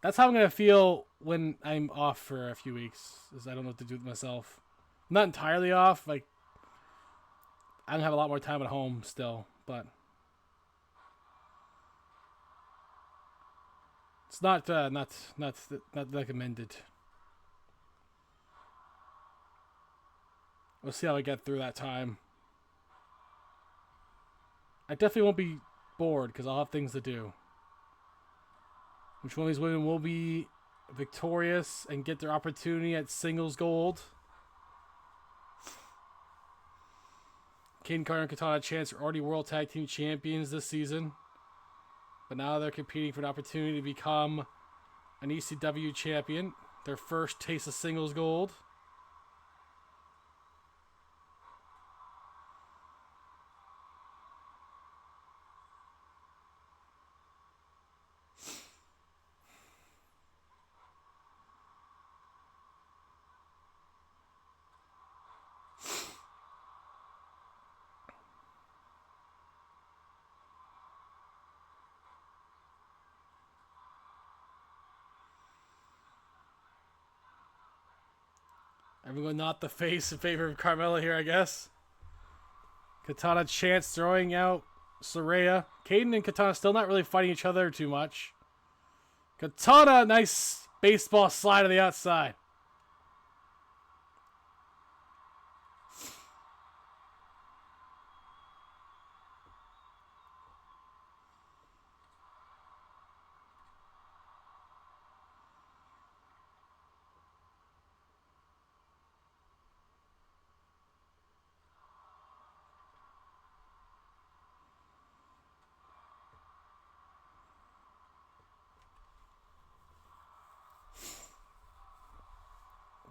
That's how I'm gonna feel when I'm off for a few weeks. Is I don't know what to do with myself. I'm not entirely off. Like I'm gonna have a lot more time at home still, but it's not recommended. We'll see how I get through that time. I definitely won't be bored because I'll have things to do. Which one of these women will be victorious and get their opportunity at singles gold? Kane Carter and Katana Chance are already World Tag Team Champions this season. But now they're competing for an opportunity to become an ECW champion. Their first taste of singles gold. Everyone not the face in favor of Carmella here, I guess. Katana Chance throwing out Saraya. Kayden and Katana still not really fighting each other too much. Katana, nice baseball slide on the outside.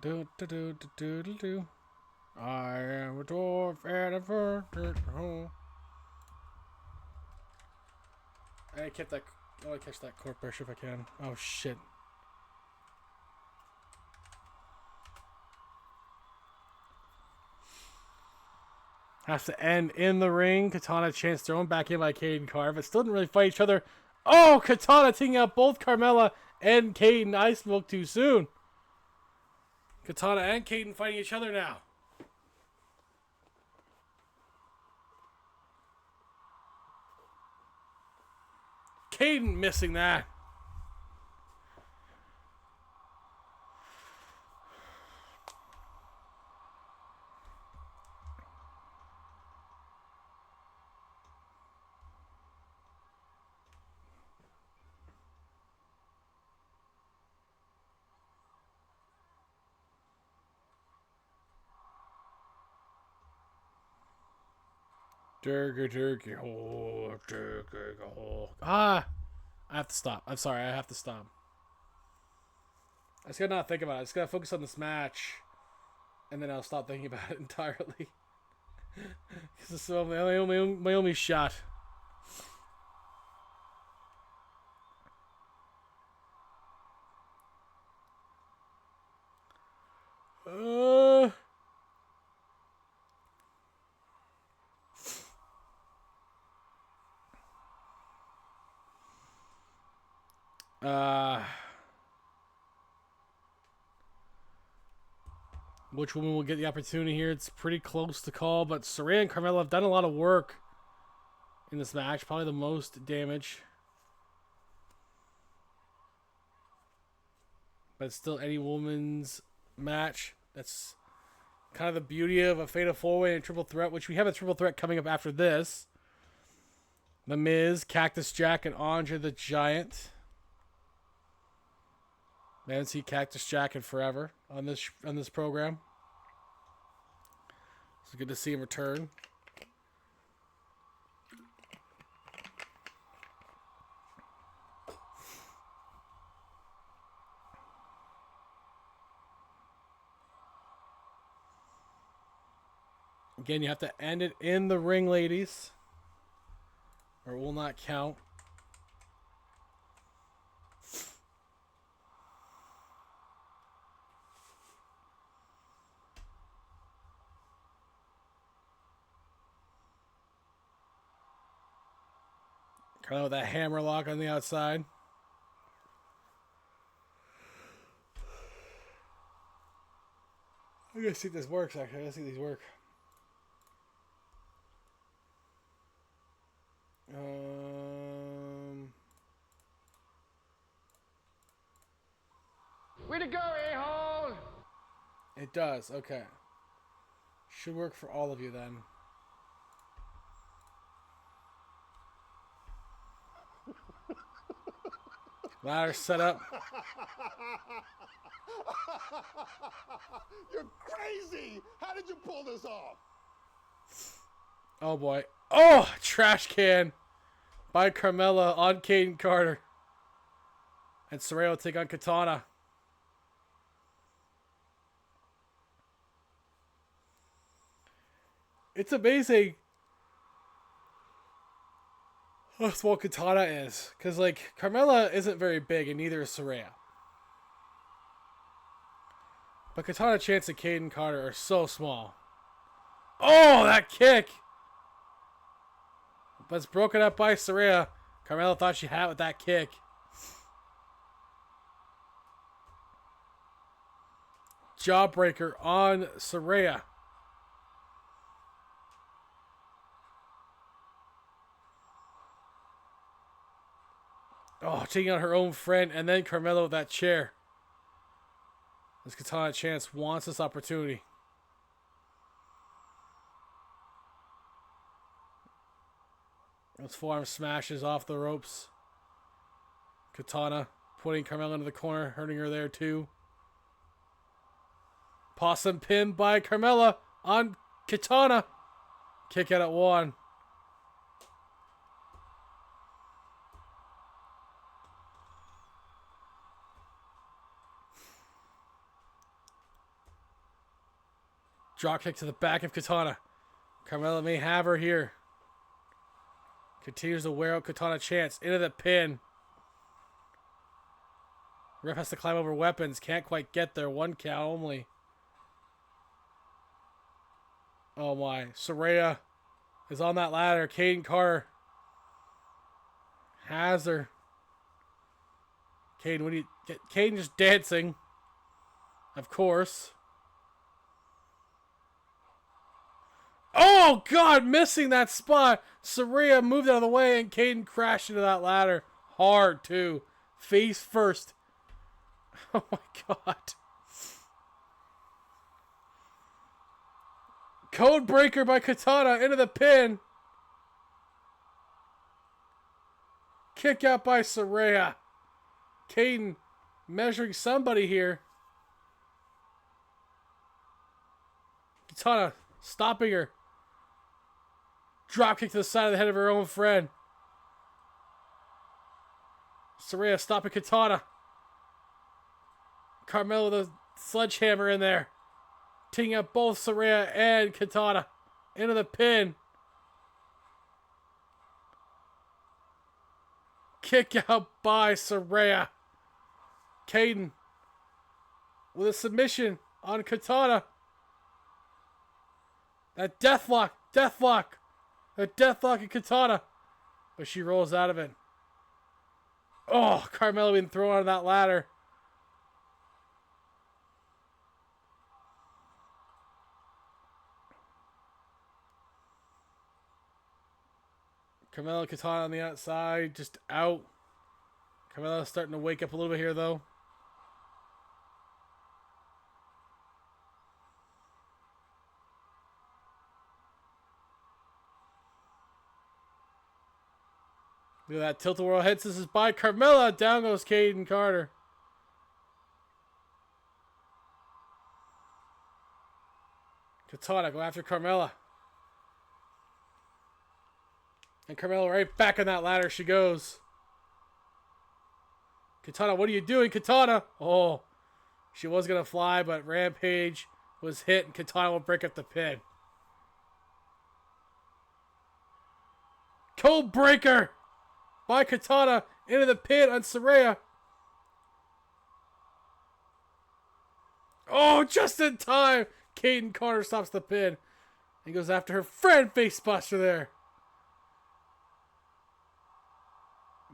Do do do do do do. I am a dwarf and a virgin. I kept that. Oh, I catch that court pressure if I can. Oh shit. Has to end in the ring. Katana Chance thrown back in by Kayden Carter, but still didn't really fight each other. Oh, Katana taking out both Carmella and Kayden. I spoke too soon. Katana and Kayden fighting each other now. Kayden missing that. Ah! I have to stop. I'm sorry, I have to stop. I just gotta not think about it. I just gotta focus on this match. And then I'll stop thinking about it entirely. This is my only shot. Which woman will get the opportunity here? It's pretty close to call, but Saraya and Carmella have done a lot of work in this match. Probably the most damage. But it's still any woman's match. That's kind of the beauty of a Fatal 4-Way and a Triple Threat, which we have a Triple Threat coming up after this. The Miz, Cactus Jack, and Andre the Giant. I haven't seen Cactus Jack in forever on this program. It's good to see him return. Again, you have to end it in the ring, ladies, or it will not count. Carmella with that hammer lock on the outside. I gotta see if this works, actually. I gotta see if these work.
Way to go, a-hole!
It does, okay. Should work for all of you then. Ladder set up.
You're crazy! How did you pull this off?
Oh boy. Oh! Trash can by Carmella on Kayden Carter. And Saraya will take on Katana. It's amazing how small Katana is. Because, like, Carmella isn't very big, and neither is Saraya. But Katana Chance and Kayden Carter are so small. Oh, that kick! But it's broken up by Saraya. Carmella thought she had it with that kick. Jawbreaker on Saraya. Oh, taking out her own friend, and then Carmella with that chair. As Katana Chance wants this opportunity. Those forearm smashes off the ropes. Katana putting Carmella into the corner, hurting her there too. Possum pin by Carmella on Katana. Kick out at 1. Drop kick to the back of Katana. Carmella may have her here. Continues to wear out Katana Chance into the pin. Ref has to climb over weapons. Can't quite get there. 1 count only. Oh my. Saraya is on that ladder. Kayden Carter has her. Kayden, what do you get? Kayden just dancing. Of course. Oh God, missing that spot. Saraya moved out of the way and Kayden crashed into that ladder. Hard too. Face first. Oh my God. Code breaker by Katana into the pin. Kick out by Saraya. Kayden measuring somebody here. Katana stopping her. Drop kick to the side of the head of her own friend. Saraya stopping Katana. Carmella with a sledgehammer in there. Taking out both Saraya and Katana. Into the pin. Kick out by Saraya. Kayden with a submission on Katana. That deathlock. A deathlock of Katana. But she rolls out of it. Oh, Carmella being thrown on that ladder. Carmella, Katana on the outside, just out. Carmella's starting to wake up a little bit here, though. Look at that tilt-a-whirl head. This is by Carmella. Down goes Kayden Carter. Katana go after Carmella. And Carmella right back on that ladder she goes. Katana, what are you doing, Katana? Oh, she was going to fly, but Rampage was hit and Katana will break up the pin. Code breaker by Katana into the pin on Saraya. Oh, just in time. Kayden Carter stops the pin and goes after her friend. Facebuster there.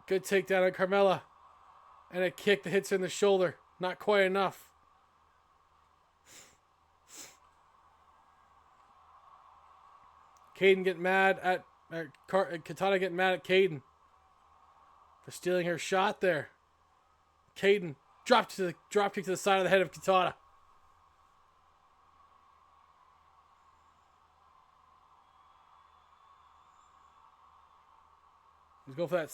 Good takedown on Carmella. And a kick that hits her in the shoulder. Not quite enough. Kayden getting mad at Katana getting mad at Kayden for stealing her shot there. Kayden drop kick to the side of the head of Katana. Let's go for that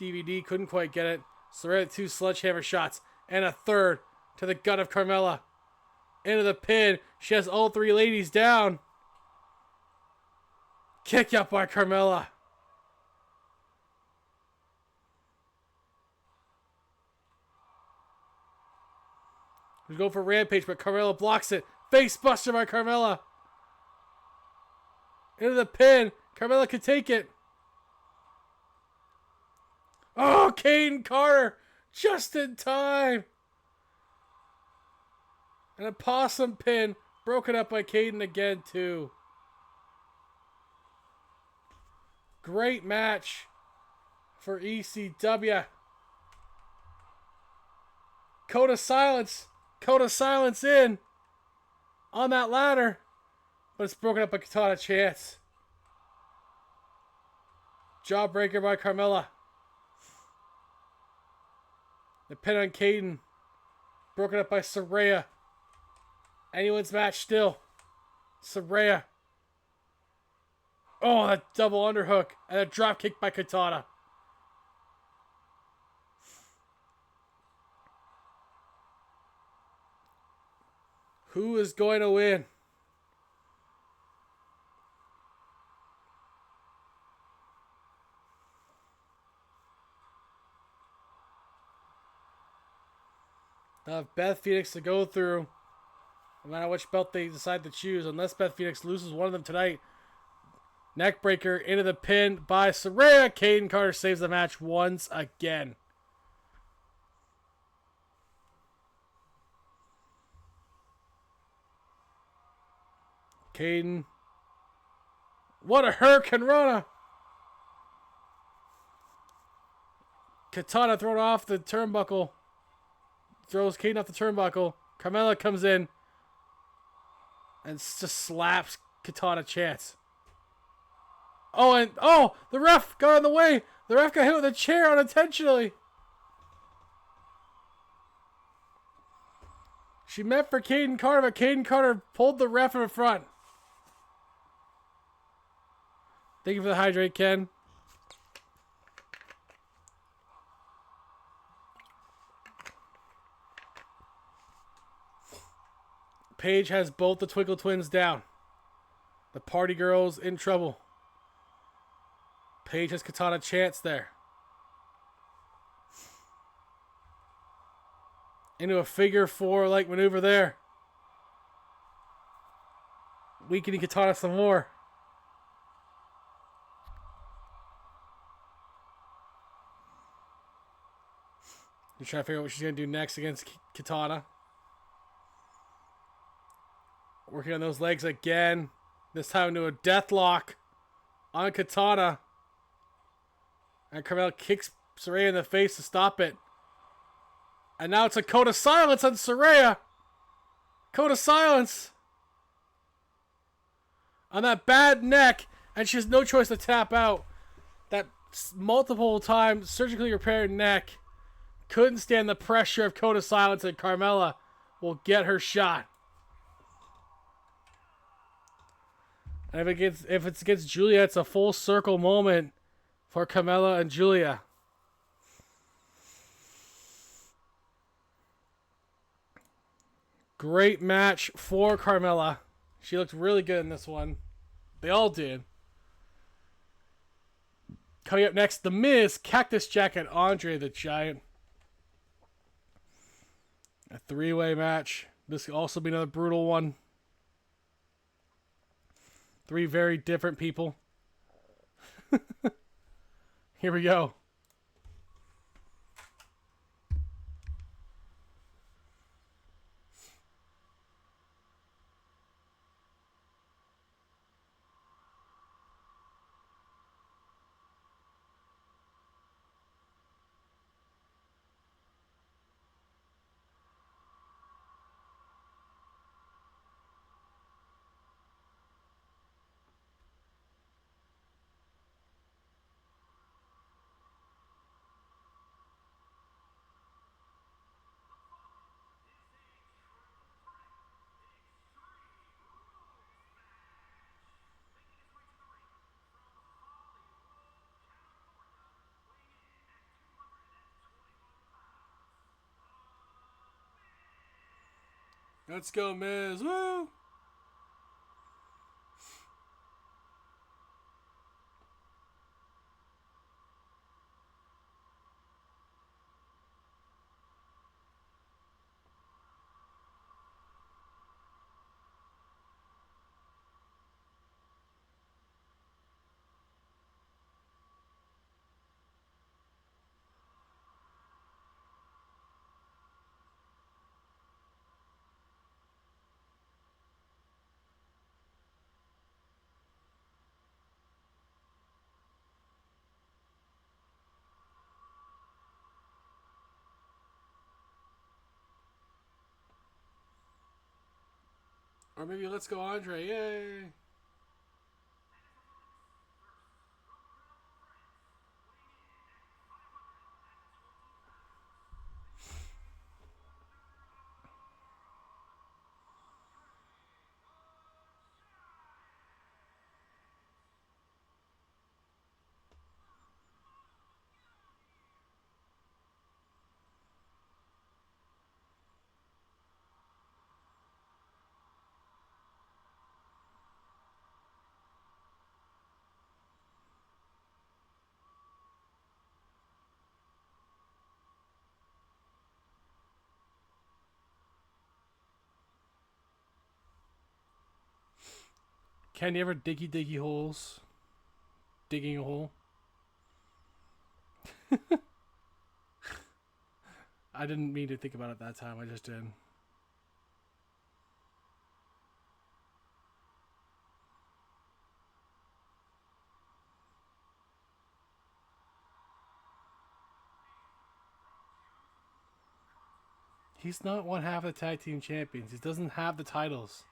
DVD. Couldn't quite get it. Saraya 2 sledgehammer shots and a third to the gut of Carmella. Into the pin. She has all 3 ladies down. Kick out by Carmella. We go for Rampage, but Carmella blocks it. Face buster by Carmella. Into the pin. Carmella can take it. Oh, Kayden Carter. Just in time. And a possum pin. Broken up by Kayden again, too. Great match for ECW. Code of silence Code of Silence in on that ladder, but it's broken up by Katana Chance. Jawbreaker by Carmella. The pin on Kayden. Broken up by Saraya. Anyone's match still. Saraya. Oh, that double underhook. And a drop kick by Katana. Who is going to win? They'll have Beth Phoenix to go through. No matter which belt they decide to choose. Unless Beth Phoenix loses one of them tonight. Neckbreaker into the pin by Saraya. Kayden Carter saves the match once again. Kayden. What a Hurricane Rana. Katana thrown off the turnbuckle. Throws Kayden off the turnbuckle. Carmella comes in. And just slaps Katana Chance. Oh, the ref got in the way. The ref got hit with a chair unintentionally. She meant for Kayden Carter, but Kayden Carter pulled the ref in front. Thank you for the hydrate, Ken. Paige has both the Twinkle Twins down. The Party Girls in trouble. Paige has Katana Chance there. Into a figure four like maneuver there. Weakening Katana some more. You're trying to figure out what she's going to do next against Katana. Working on those legs again. This time into a death lock on Katana. And Carmella kicks Saraya in the face to stop it. And now it's a Code of Silence on Saraya. Code of Silence. On that bad neck. And she has no choice to tap out. That multiple times surgically repaired neck. Couldn't stand the pressure of Code of Silence, and Carmella will get her shot. And if it's against Julia, it's a full circle moment for Carmella and Julia. Great match for Carmella. She looked really good in this one. They all did. Coming up next, The Miz, Cactus Jack, and Andre the Giant. A three-way match. This could also be another brutal one. Three very different people. Here we go. Let's go, Miz. Woo! Or maybe let's go Andre. Yay. Can you ever diggy holes? Digging a hole? I didn't mean to think about it that time. I just did. He's not one half of the tag team champions. He doesn't have the titles.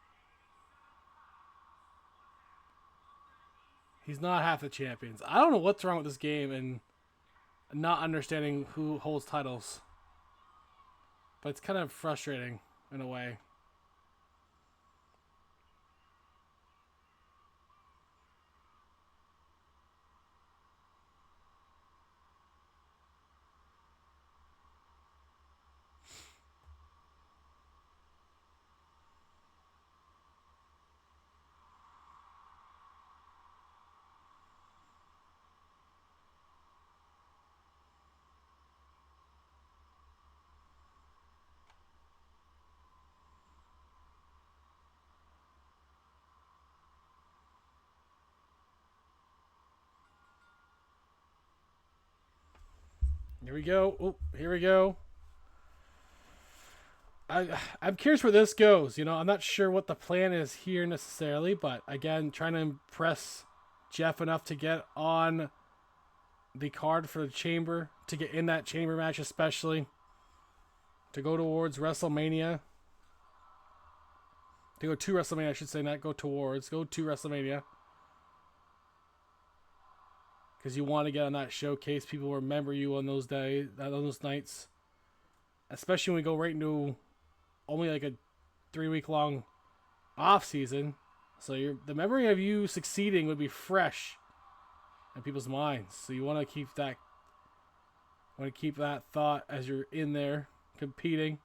He's not half the champions. I don't know what's wrong with this game and not understanding who holds titles. But it's kind of frustrating in a way. Here we go. Oh, here we go. I'm curious where this goes. You know, I'm not sure what the plan is here necessarily, but again, trying to impress Jeff enough to get on the card for the Chamber, to get in that Chamber match especially, to go towards WrestleMania. To go to WrestleMania, I should say, not go towards. Go to WrestleMania. Because you want to get on that showcase. People remember you on those days, on those nights. Especially when we go right into only like a 3-week long off season. So the memory of you succeeding would be fresh in people's minds. So you want to keep that thought as you're in there competing.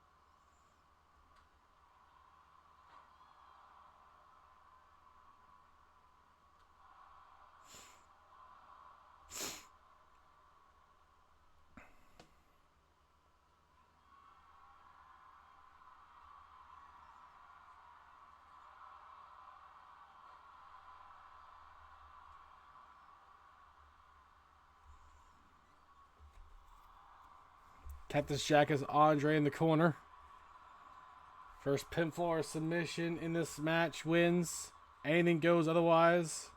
Cactus Jack has Andre in the corner. First pinfall or submission in this match wins. Anything goes otherwise.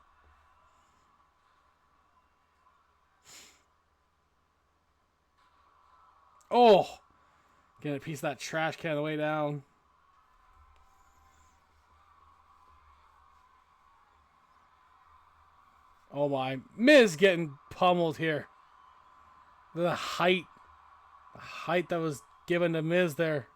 Oh! Getting a piece of that trash can on the way down. Oh my. Miz getting pummeled here. The height that was given to Miz there.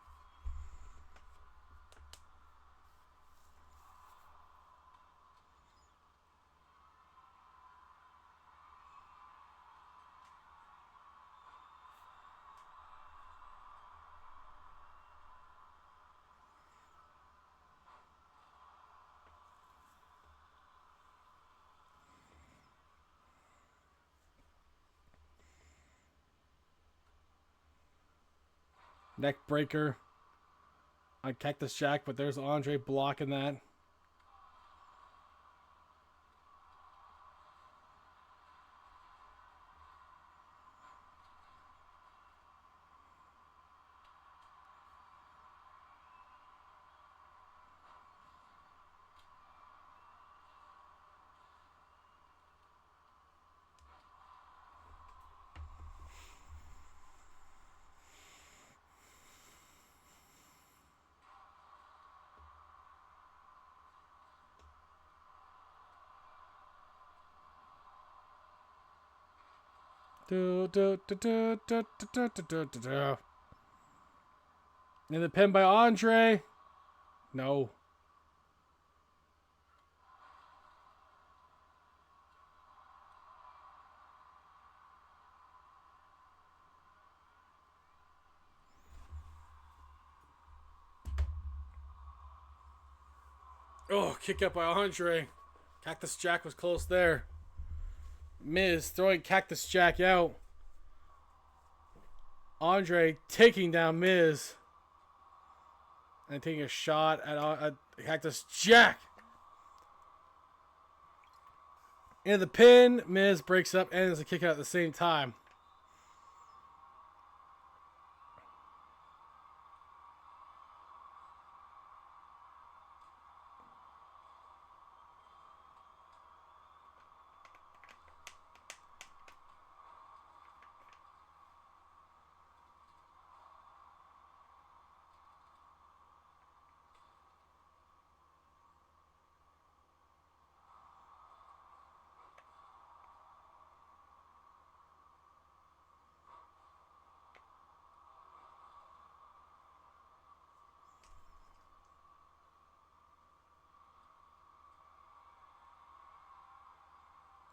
Neck breaker on Cactus Jack, but there's Andre blocking that. Do, do, do, do, do, do, do, do, do, do, do. And the pin by Andre. No. Oh, kick out by Andre. Cactus Jack was close there. Miz throwing Cactus Jack out. Andre taking down Miz. And taking a shot at Cactus Jack. And the pin. Miz breaks up and there's a kick out at the same time.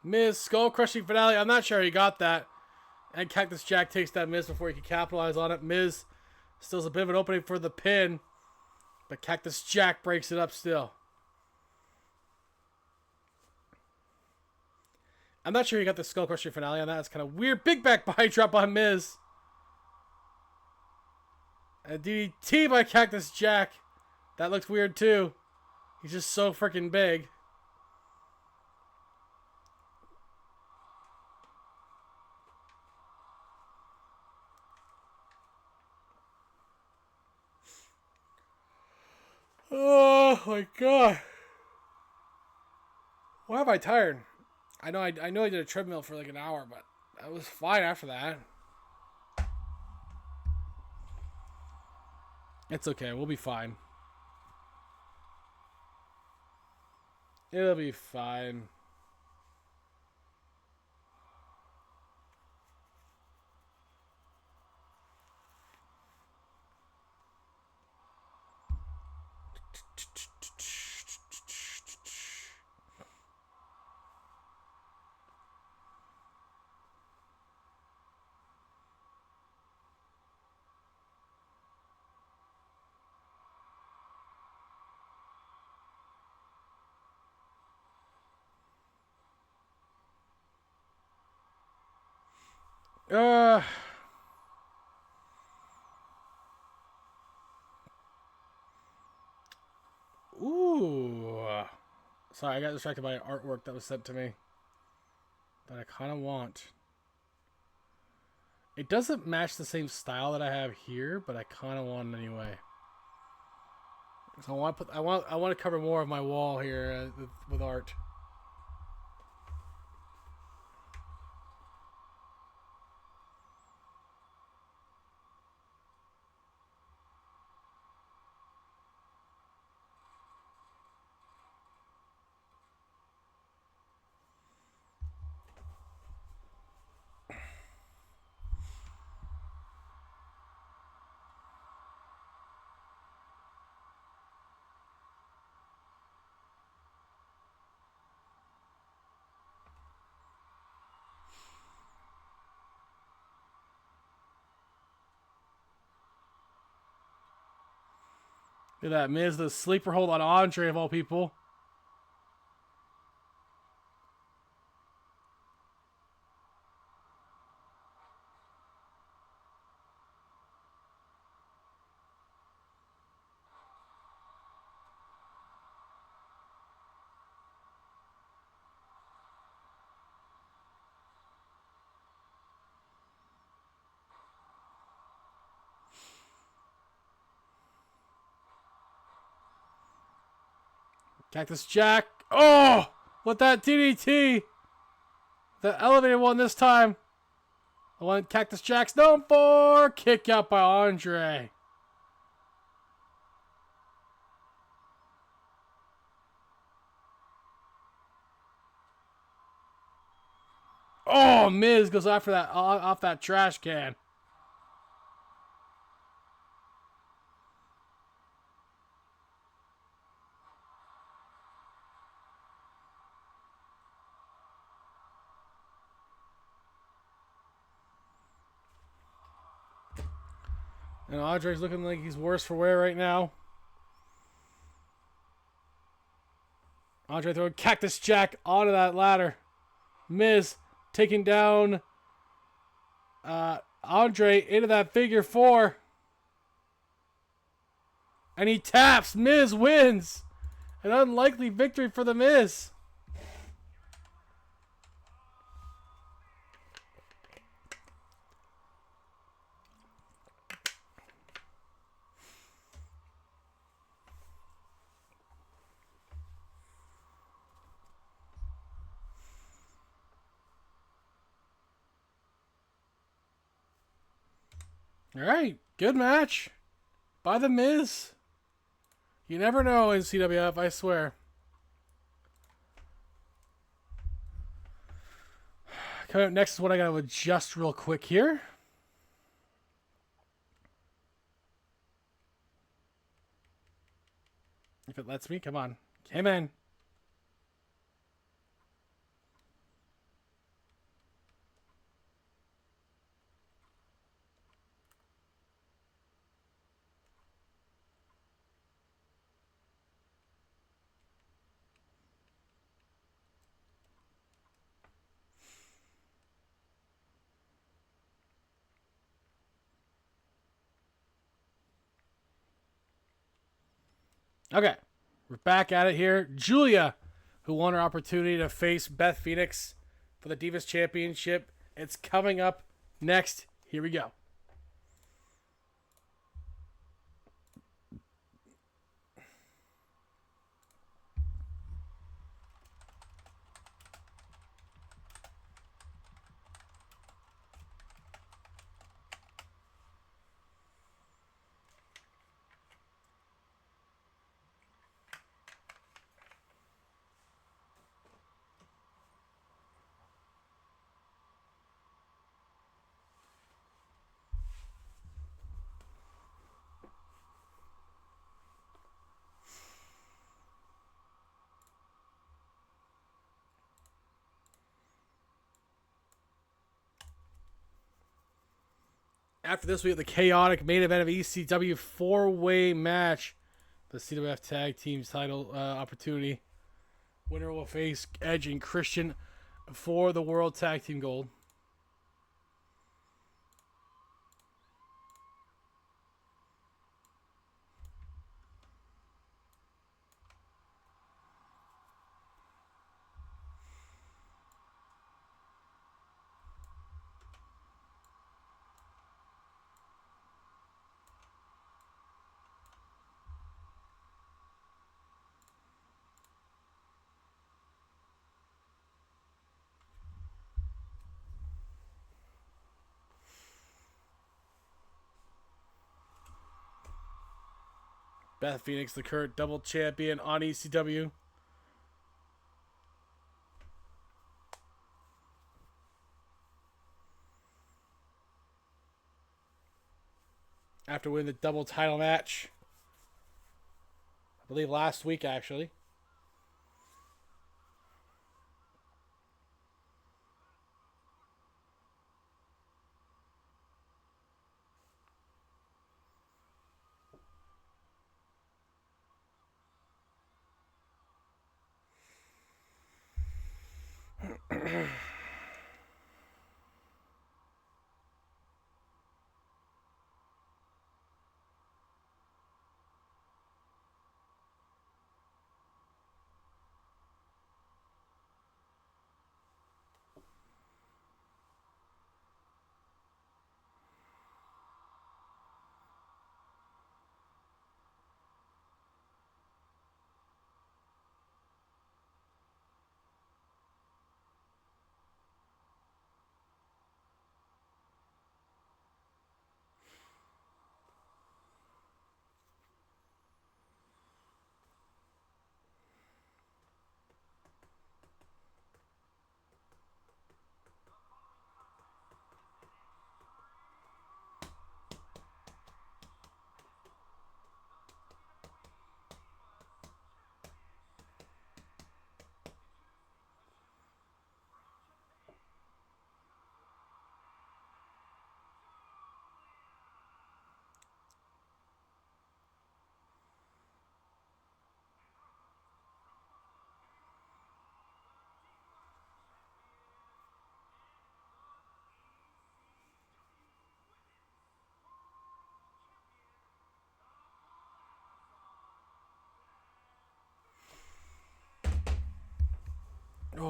Miz skull crushing finale. I'm not sure he got that. And Cactus Jack takes that Miz before he can capitalize on it. Miz still has a bit of an opening for the pin. But Cactus Jack breaks it up still. I'm not sure he got the skull crushing finale on that. It's kind of weird. Big back body drop by Miz. And DDT by Cactus Jack. That looks weird too. He's just so freaking big. Oh my god. Why am I tired? I know I did a treadmill for like an hour, but I was fine after that. It's okay, we'll be fine. It'll be fine. Uh Ooh. Sorry, I got distracted by artwork that was sent to me that I kind of want. It doesn't match the same style that I have here, but I kind of want it anyway. So I want to cover more of my wall here with art. Look at that. Miz, the sleeper hold on Andre of all people. Cactus Jack. Oh! With that DDT. The elevated one this time. The one Cactus Jack's known for. Kick out by Andre. Oh, Miz goes after that off that trash can. And Andre's looking like he's worse for wear right now. Andre throwing Cactus Jack onto that ladder. Miz taking down Andre into that figure four. And he taps. Miz wins. An unlikely victory for The Miz. All right, good match by The Miz. You never know in CWF, I swear. Coming up next is what I gotta adjust real quick here. If it lets me, come on. Come in. Okay, we're back at it here. Julia, who won her opportunity to face Beth Phoenix for the Divas Championship. It's coming up next. Here we go. After this, we have the chaotic main event of ECW four-way match. The CWF Tag Team title opportunity. Winner will face Edge and Christian for the World Tag Team Gold. Beth Phoenix, the current double champion on ECW. After winning the double title match. I believe last week, actually.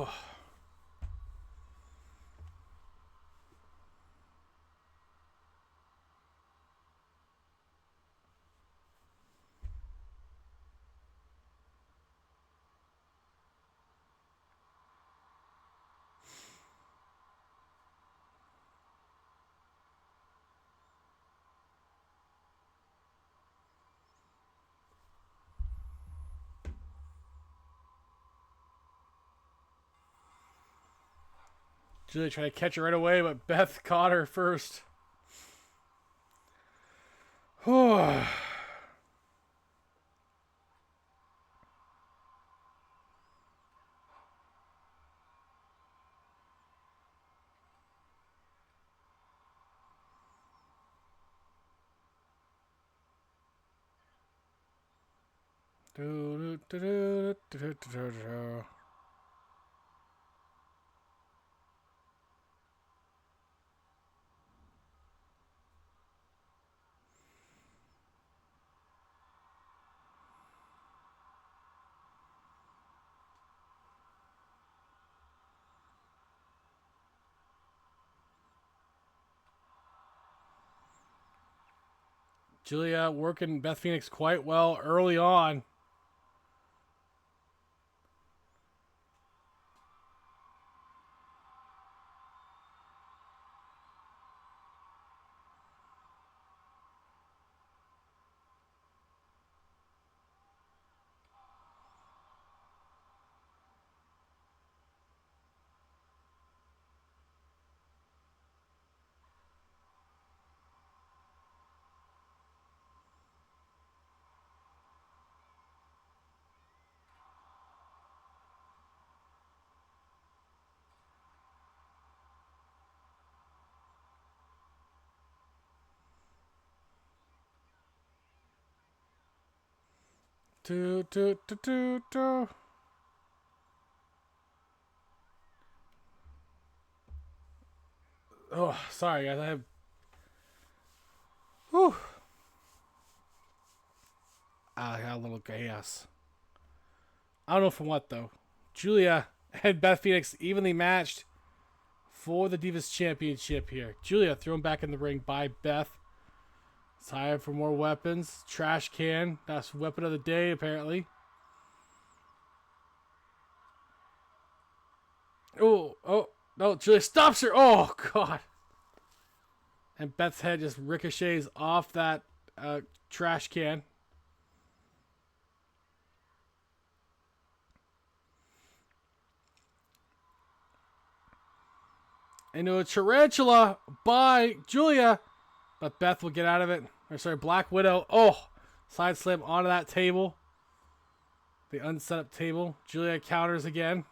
Oh. Julia tried to catch her right away, but Beth caught her first. Oh. Julia working Beth Phoenix quite well early on. Do, do, do, do, do. Oh, sorry guys. I have. Whew. I got a little gas. I don't know from what though. Julia and Beth Phoenix evenly matched for the Divas Championship here. Julia thrown back in the ring by Beth. Time for more weapons. Trash can. That's weapon of the day, apparently. Oh, no. Julia stops her. Oh, God. And Beth's head just ricochets off that trash can. Into a tarantula by Julia. But Beth will get out of it. Or sorry, Black Widow. Oh, side slam onto that table. The unset up table. Julia counters again.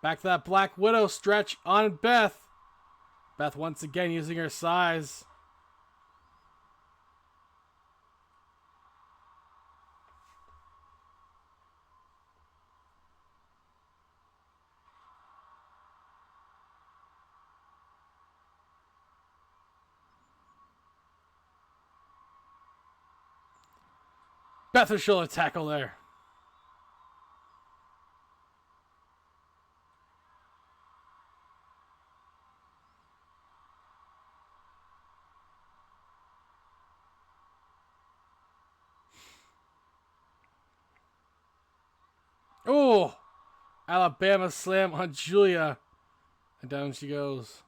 Back to that Black Widow stretch on Beth. Beth once again using her size. Beth with shoulder tackle there. Oh, Alabama slam on Julia. And down she goes.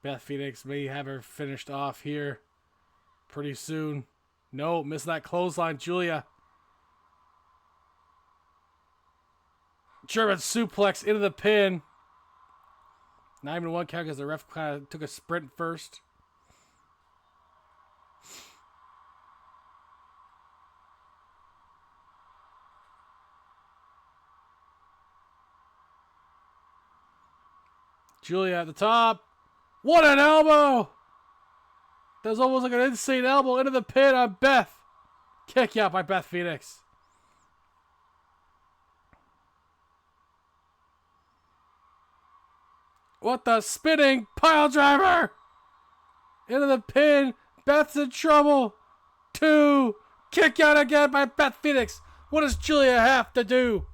Beth Phoenix may have her finished off here pretty soon. No, missed that clothesline, Julia. German suplex into the pin. Not even one count because the ref kind of took a sprint first. Julia at the top. What an elbow! That was almost like an insane elbow into the pin on Beth. Kick out by Beth Phoenix. What the spinning pile driver! Into the pin. Beth's in trouble. 2. Kick out again by Beth Phoenix. What does Julia have to do?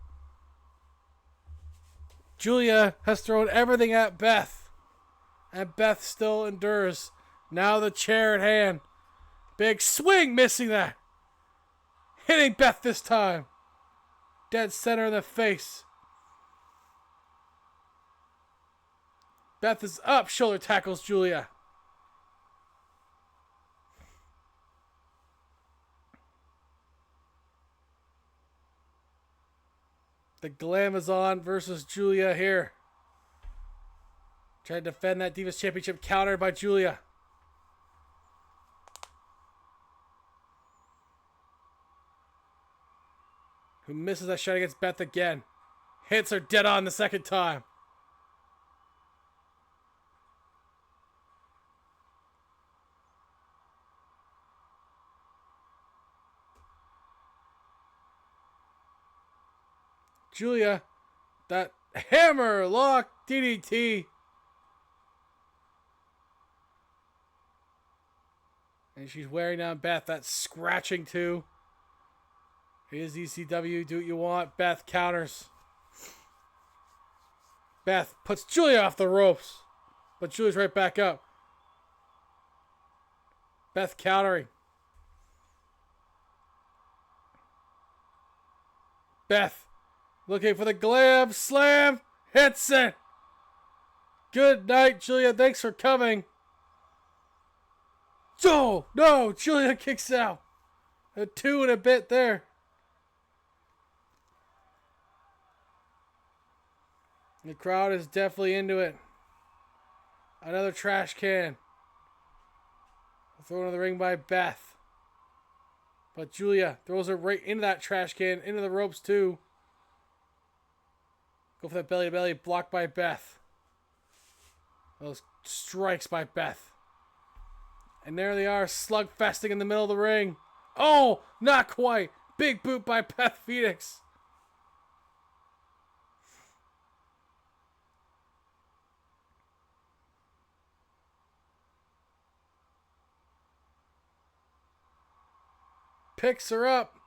Julia has thrown everything at Beth. And Beth still endures. Now the chair at hand. Big swing, missing that. Hitting Beth this time. Dead center in the face. Beth is up. Shoulder tackles Julia. The Glamazon versus Julia here. Trying to defend that Divas Championship, countered by Julia. Who misses that shot against Beth again. Hits her dead on the second time. Julia, that hammer lock DDT. And she's wearing down Beth. That's scratching too. Here's ECW. Do what you want. Beth counters. Beth puts Julia off the ropes. But Julia's right back up. Beth countering. Beth looking for the glam slam. Hits it. Good night, Julia. Thanks for coming. Oh, no. Julia kicks out. A 2 and a bit there. The crowd is definitely into it. Another trash can. Thrown in the ring by Beth. But Julia throws her right into that trash can. Into the ropes too. Go for that belly to belly. Blocked by Beth. Those strikes by Beth. And there they are, slugfesting in the middle of the ring. Oh, not quite. Big boot by Beth Phoenix. Picks her up.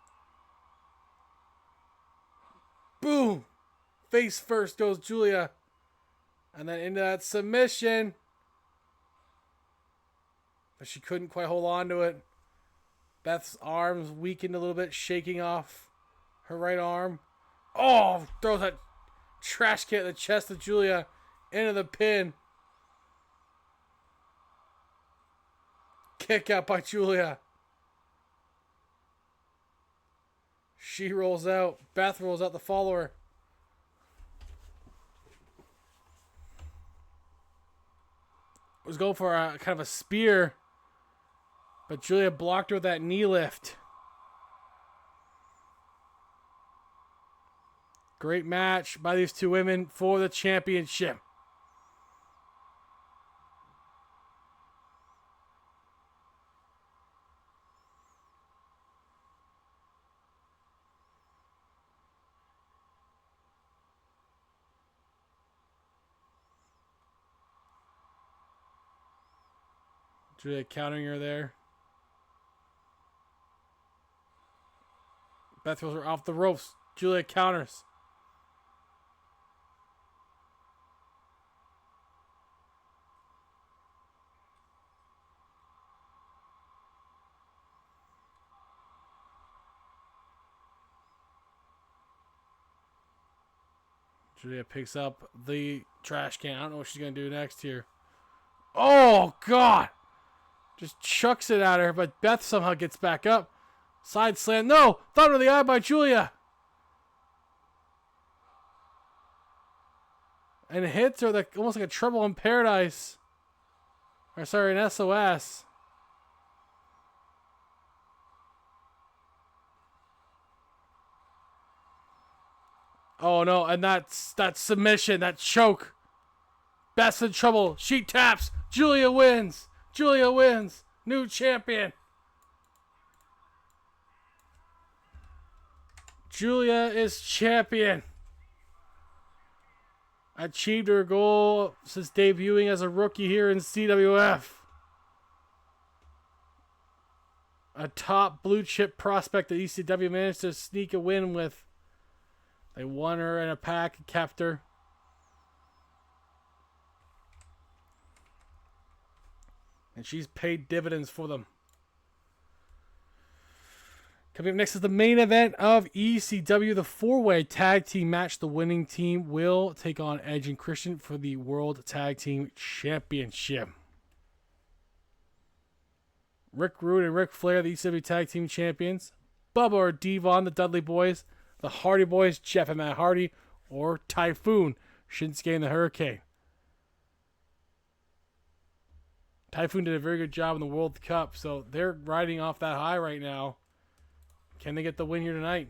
Boom. Face first goes Julia. And then into that submission. But she couldn't quite hold on to it. Beth's arms weakened a little bit, shaking off her right arm. Oh, throws that trash can at the chest of Julia into the pin. Kick out by Julia. She rolls out. Beth rolls out the follower. Was going for a kind of a spear. But Julia blocked her with that knee lift. Great match by these two women for the championship. Julia countering her there. Beth throws her off the ropes. Julia counters. Julia picks up the trash can. I don't know what she's going to do next here. Oh, God. Just chucks it at her, but Beth somehow gets back up. Side slam. No! Thought of the eye by Julia. And it hits her like almost like a Trouble in Paradise. Or sorry, an SOS. Oh no, and that's that submission, that choke. Beth's in trouble. She taps. Julia wins. Julia wins. New champion. Julia is champion. Achieved her goal since debuting as a rookie here in CWF. A top blue chip prospect that ECW managed to sneak a win with. They won her in a pack and kept her. And she's paid dividends for them. Coming up next is the main event of ECW, the four-way tag team match. The winning team will take on Edge and Christian for the World Tag Team Championship. Rick Rude and Ric Flair, the ECW Tag Team Champions. Bubba or Devon, the Dudley Boys. The Hardy Boys, Jeff and Matt Hardy. Or Typhoon, Shinsuke and the Hurricane. Typhoon did a very good job in the World Cup, so they're riding off that high right now. Can they get the win here tonight?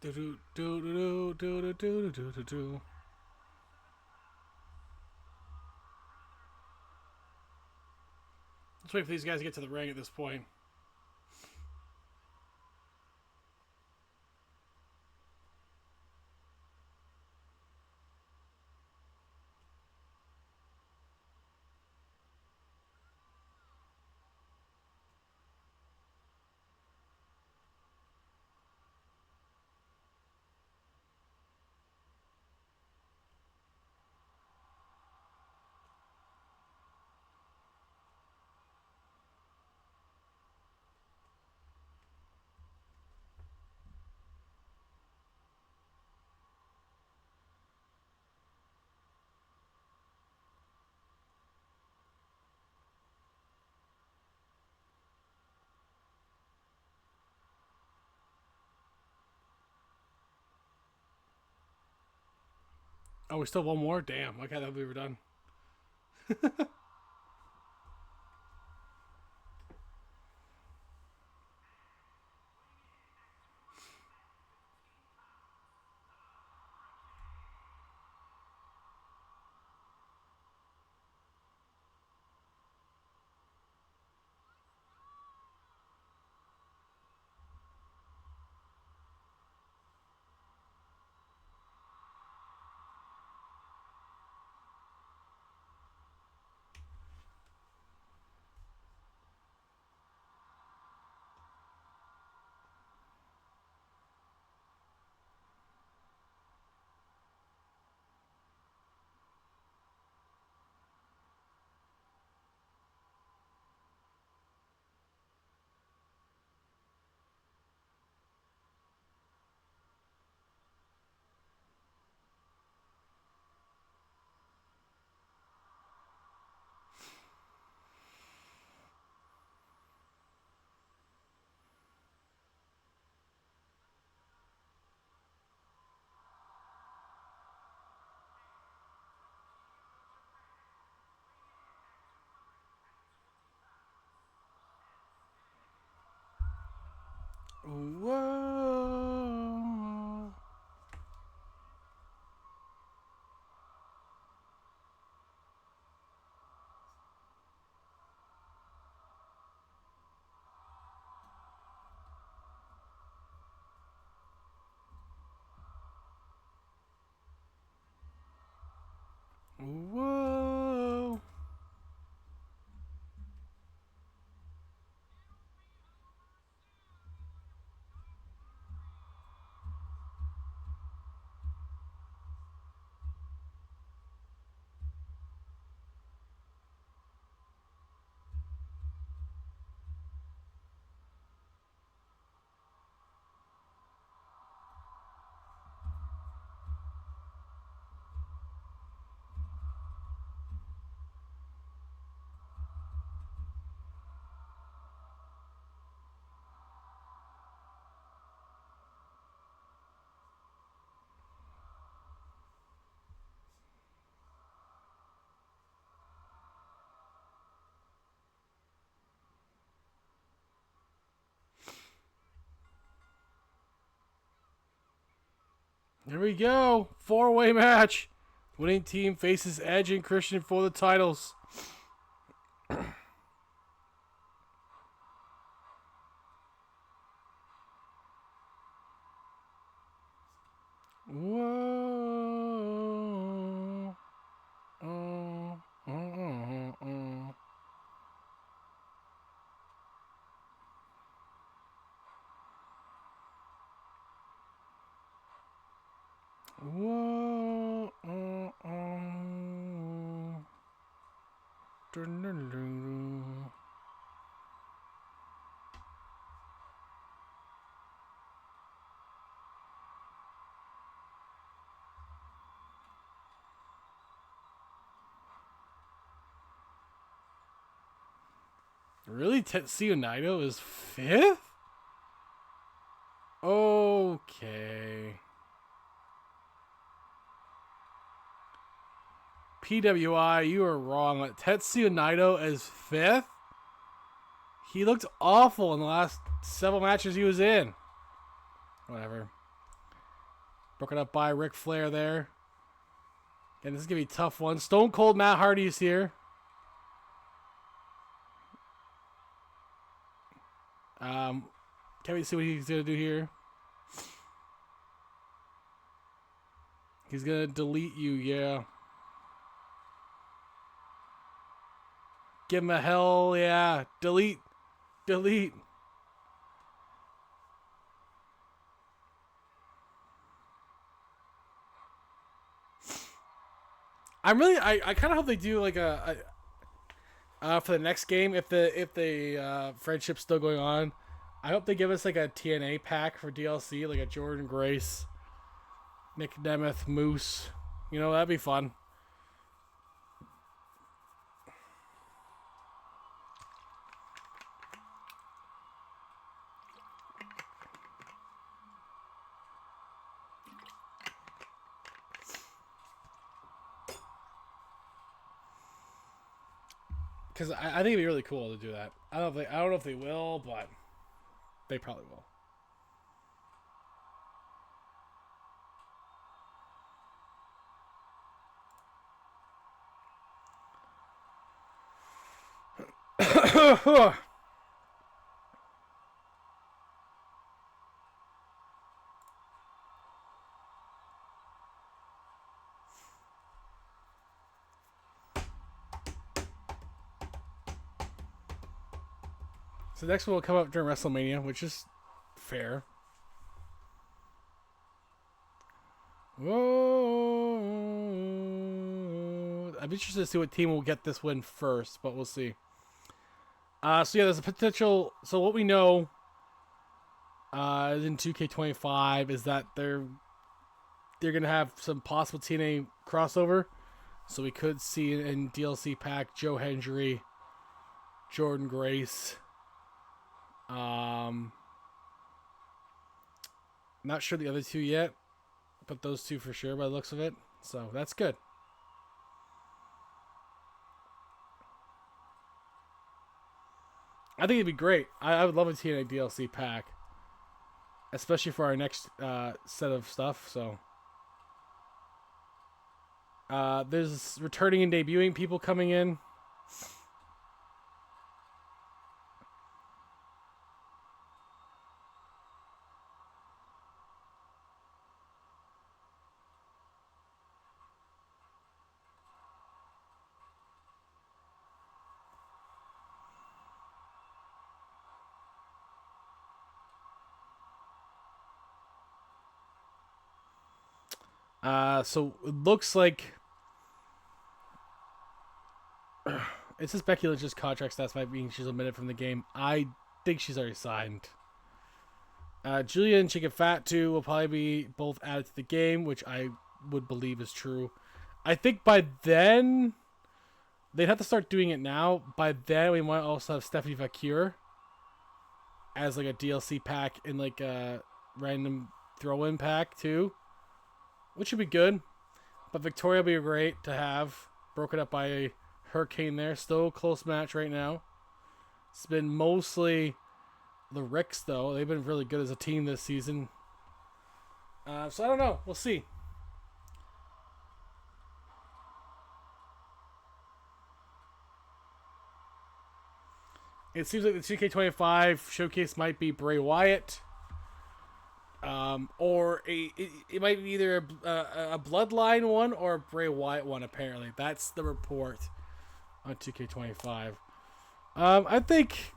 Do do do do do do do do do do. Let's wait for these guys to get to the ring at this point. Oh, we still have one more? Damn. Okay, that we were done. Whoa. Whoa. Here we go. 4-way match. Winning team faces Edge and Christian for the titles. Whoa. Whoa. Really? Tetsuya Naito is 5th? Okay. PWI, you are wrong. Tetsuya Naito is 5th? He looked awful in the last several matches he was in. Whatever. Broken up by Ric Flair there. And this is going to be a tough one. Stone Cold Matt Hardy is here. Can't wait to see what he's going to do here. He's going to delete you, yeah. Give him a hell yeah. Delete. Delete. I kind of hope they do like a for the next game if the friendship's still going on. I hope they give us like a TNA pack for DLC, like a Jordan Grace, Nick Nemeth, Moose. You know, that'd be fun. Because I think it'd be really cool to do that. I don't know if they will, but they probably will. So the next one will come up during WrestleMania, which is fair. Whoa. I'm interested to see what team will get this win first, but we'll see. So yeah, there's a potential. So what we know in 2K25 is that they're gonna have some possible TNA crossover. So we could see in DLC pack Joe Hendry, Jordan Grace. Not sure the other two yet, but those two for sure by the looks of it. So that's good. I think it'd be great. I would love a TNA DLC pack, especially for our next set of stuff. So there's returning and debuting people coming in. So it looks like it says Becky Lynch's contract stats might mean she's omitted from the game. I think she's already signed. Julia and Chicken Fat 2 will probably be both added to the game, which I would believe is true. I think by then they'd have to start doing it now. By then we might also have Stephanie Vakir as like a DLC pack in like a random throw-in pack too. Which would be good. But Victoria would be great to have. Broken up by a Hurricane there. Still a close match right now. It's been mostly the Ricks, though. They've been really good as a team this season. So I don't know. We'll see. It seems like the 2K25 showcase might be Bray Wyatt. Or it might be either a Bloodline one or a Bray Wyatt one, apparently. That's the report on 2K25. I think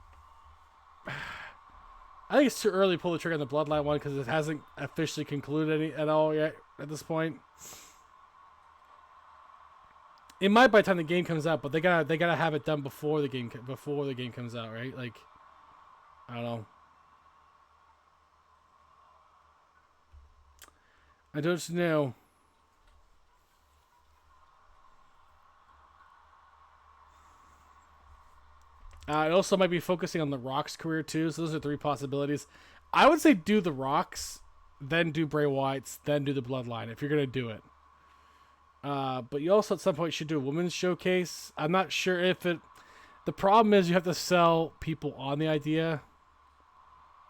it's too early to pull the trigger on the Bloodline one because it hasn't officially concluded at all yet at this point. It might by the time the game comes out, but they gotta have it done before the game comes out, right? Like, I don't know. I don't know. It also might be focusing on The Rock's career too. So those are three possibilities. I would say do The Rock's, then do Bray Wyatt's, then do the Bloodline if you're gonna do it. But you also at some point should do a women's showcase. I'm not sure if it. The problem is you have to sell people on the idea,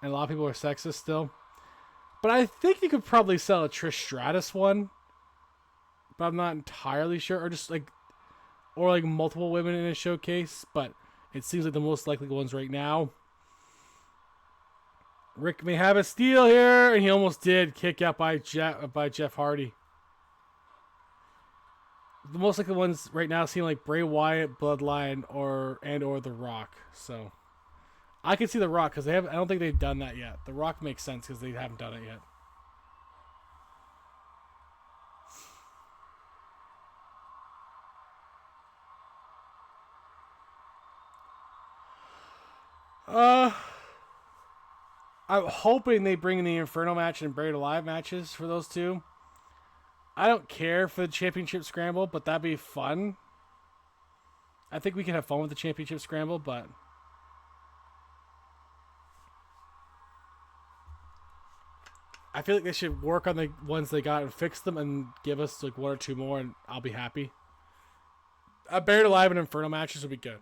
and a lot of people are sexist still. But I think you could probably sell a Trish Stratus one. But I'm not entirely sure. Or like multiple women in a showcase. But it seems like the most likely ones right now. Rick may have a steal here. And he almost did. Kick out by Jeff Hardy. The most likely ones right now seem like Bray Wyatt, Bloodline, or The Rock. So I can see The Rock because I don't think they've done that yet. The Rock makes sense because they haven't done it yet. I'm hoping they bring in the Inferno match and Buried Alive matches for those two. I don't care for the Championship Scramble, but that'd be fun. I think we can have fun with the Championship Scramble, but I feel like they should work on the ones they got and fix them and give us like one or two more, and I'll be happy. Buried Alive and Inferno matches would be good.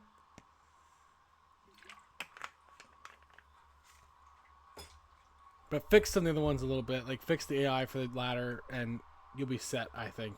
But fix some of the other ones a little bit. Like, fix the AI for the ladder, and you'll be set, I think.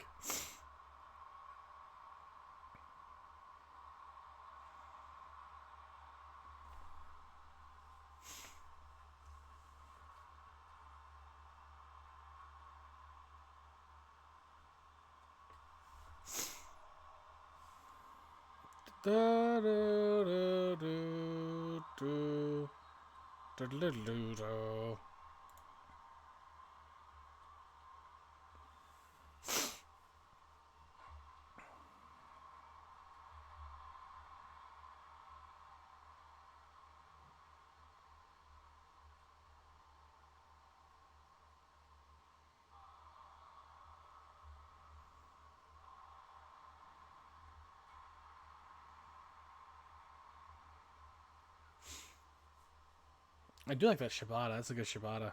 I do like that Shibata. That's a good Shibata.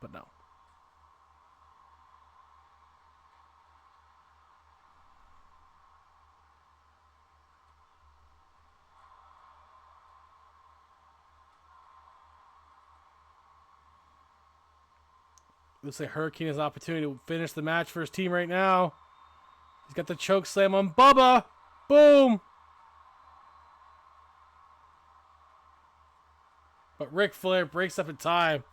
But no. Looks like Hurricane has an opportunity to finish the match for his team right now. He's got the choke slam on Bubba. Boom. But Ric Flair breaks up in time.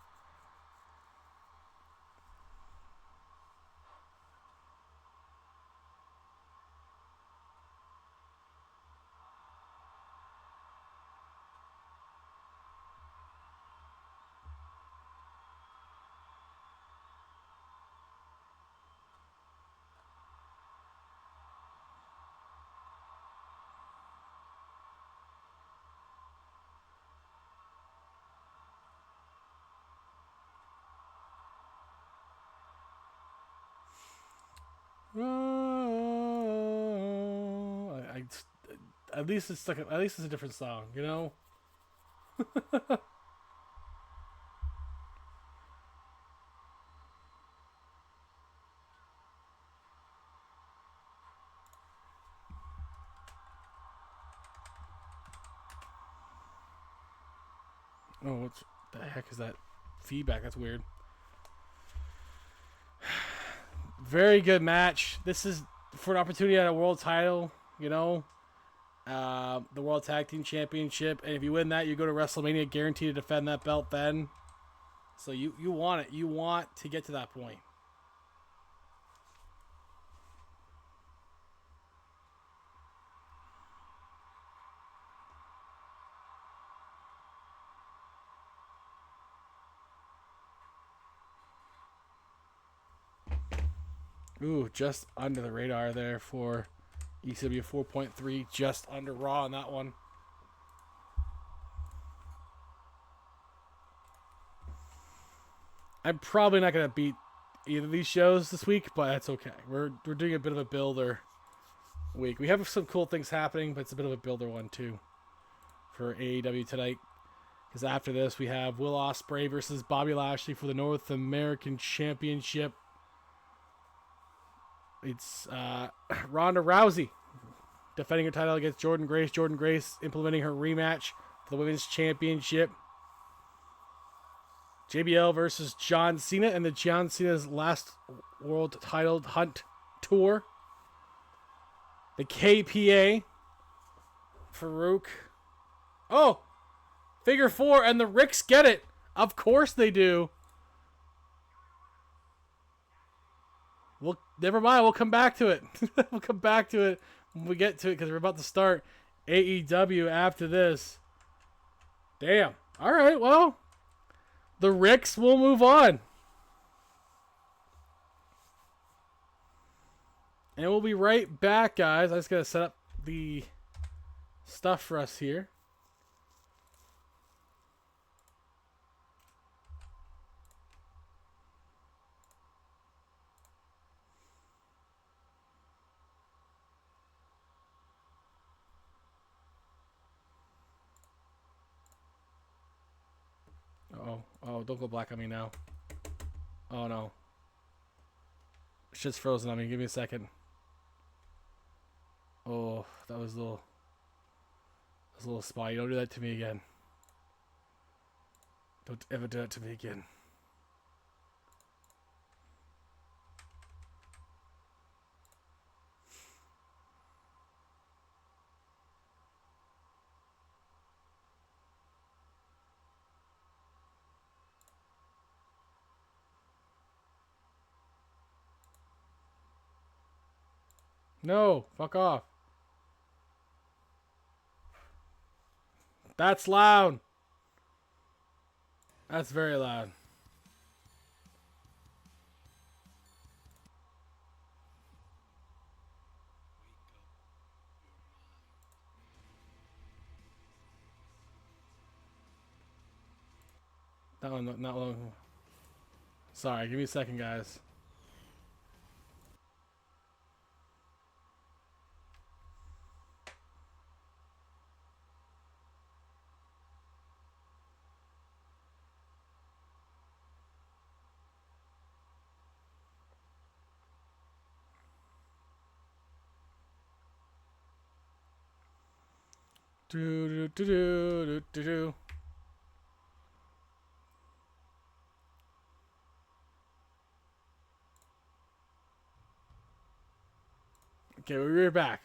At least it's like at least it's a different song, you know. Oh, what the heck is that feedback? That's weird. Very good match. This is for an opportunity at a world title, you know. The World Tag Team Championship, and if you win that, you go to WrestleMania guaranteed to defend that belt then. So you want it. You want to get to that point. Ooh, just under the radar there for ECW 4.3, just under Raw on that one. I'm probably not going to beat either of these shows this week, but that's okay. We're doing a bit of a builder week. We have some cool things happening, but it's a bit of a builder one too for AEW tonight. Because after this, we have Will Ospreay versus Bobby Lashley for the North American Championship. It's Ronda Rousey defending her title against Jordynne Grace. Jordynne Grace implementing her rematch for the Women's Championship. JBL versus John Cena and the John Cena's last world title hunt tour. The KPA. Farouk. Oh! Figure 4 and the Ricks get it. Of course they do. Well, never mind. We'll come back to it. We'll come back to it when we get to it because we're about to start AEW after this. Damn. All right. Well, the Ricks will move on. And we'll be right back, guys. I just got to set up the stuff for us here. Oh, don't go black on me now. Oh, no. Shit's frozen on me. Give me a second. Oh, that was a little spotty. Don't do that to me again. Don't ever do that to me again. No, fuck off. That's loud. That's very loud. That one, not long. Sorry, give me a second, guys. Do do do do do do. Okay, we're back.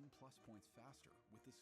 15+ points faster with this.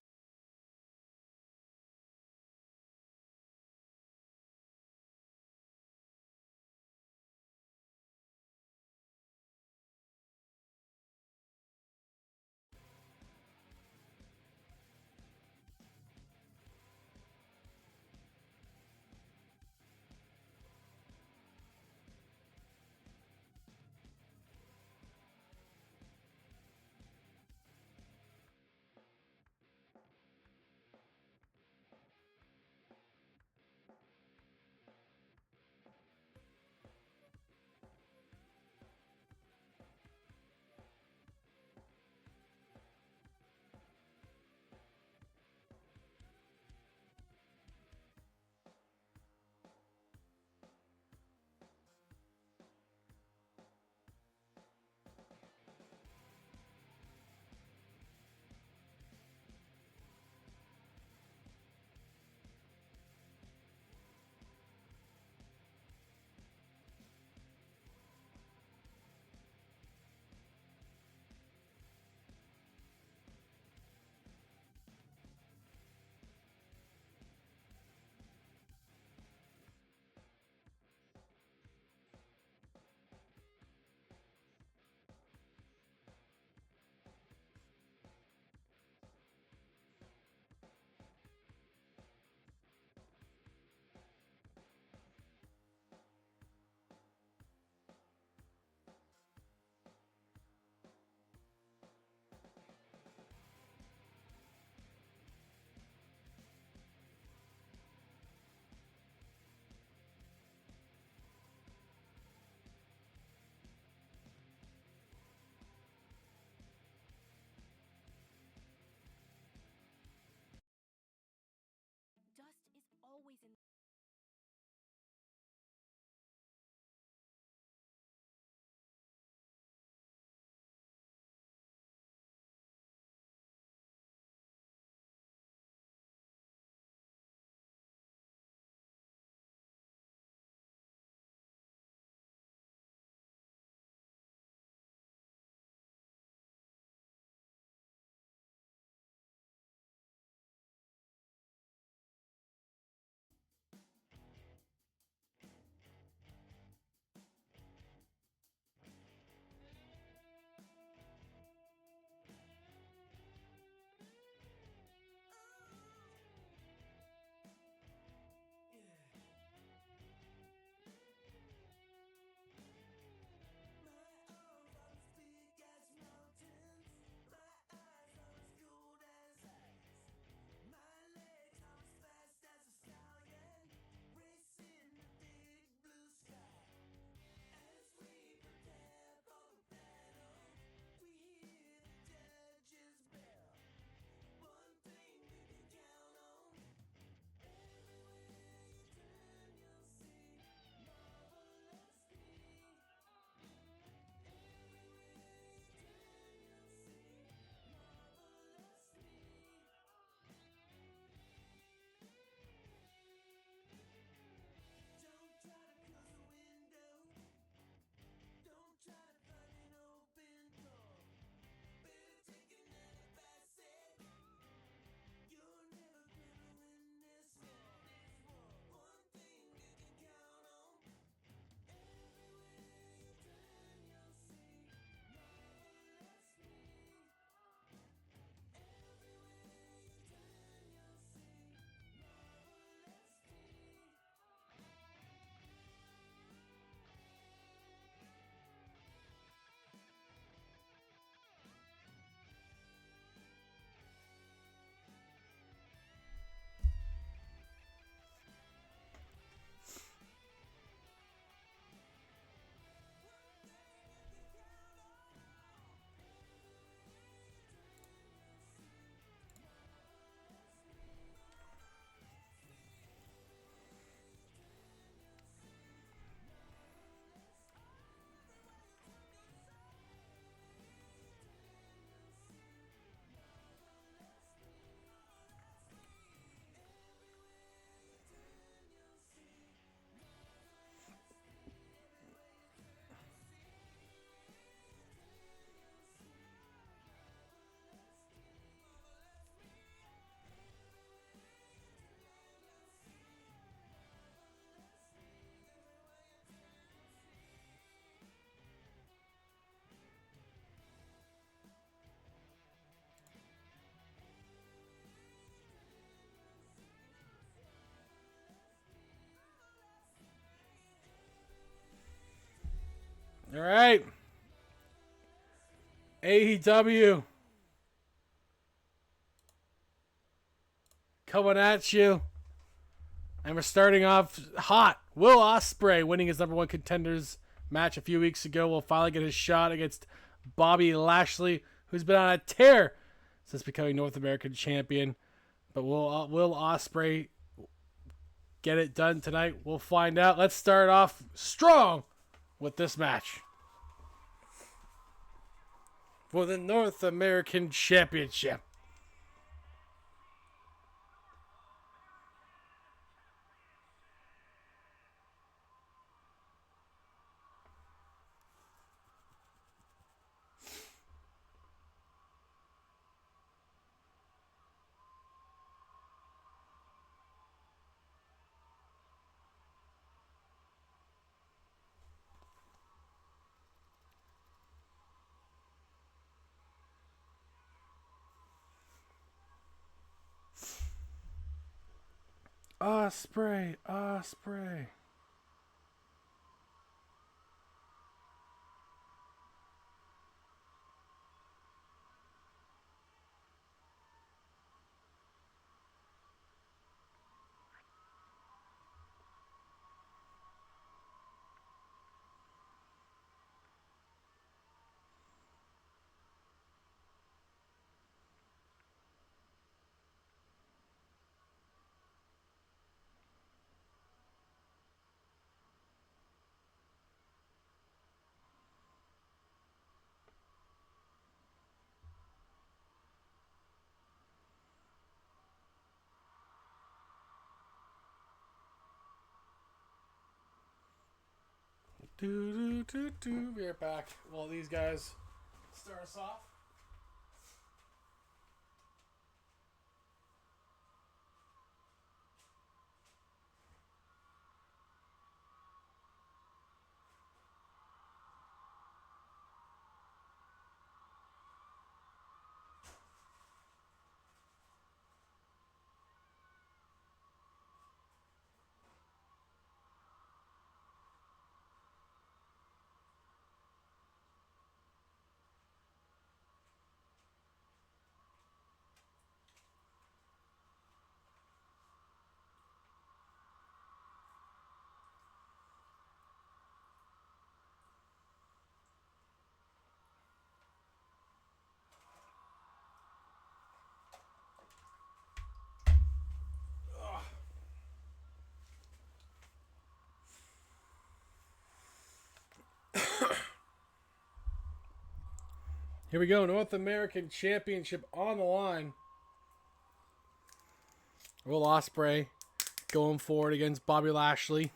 All right. AEW. Coming at you. And we're starting off hot. Will Ospreay winning his number one contenders match a few weeks ago will finally get his shot against Bobby Lashley, who's been on a tear since becoming North American champion. But will Ospreay get it done tonight? We'll find out. Let's start off strong with this match for the North American Championship. Ospreay, Ospreay. We're back. Well, these guys start us off. Here we go. North American Championship on the line. Will Ospreay going forward against Bobby Lashley.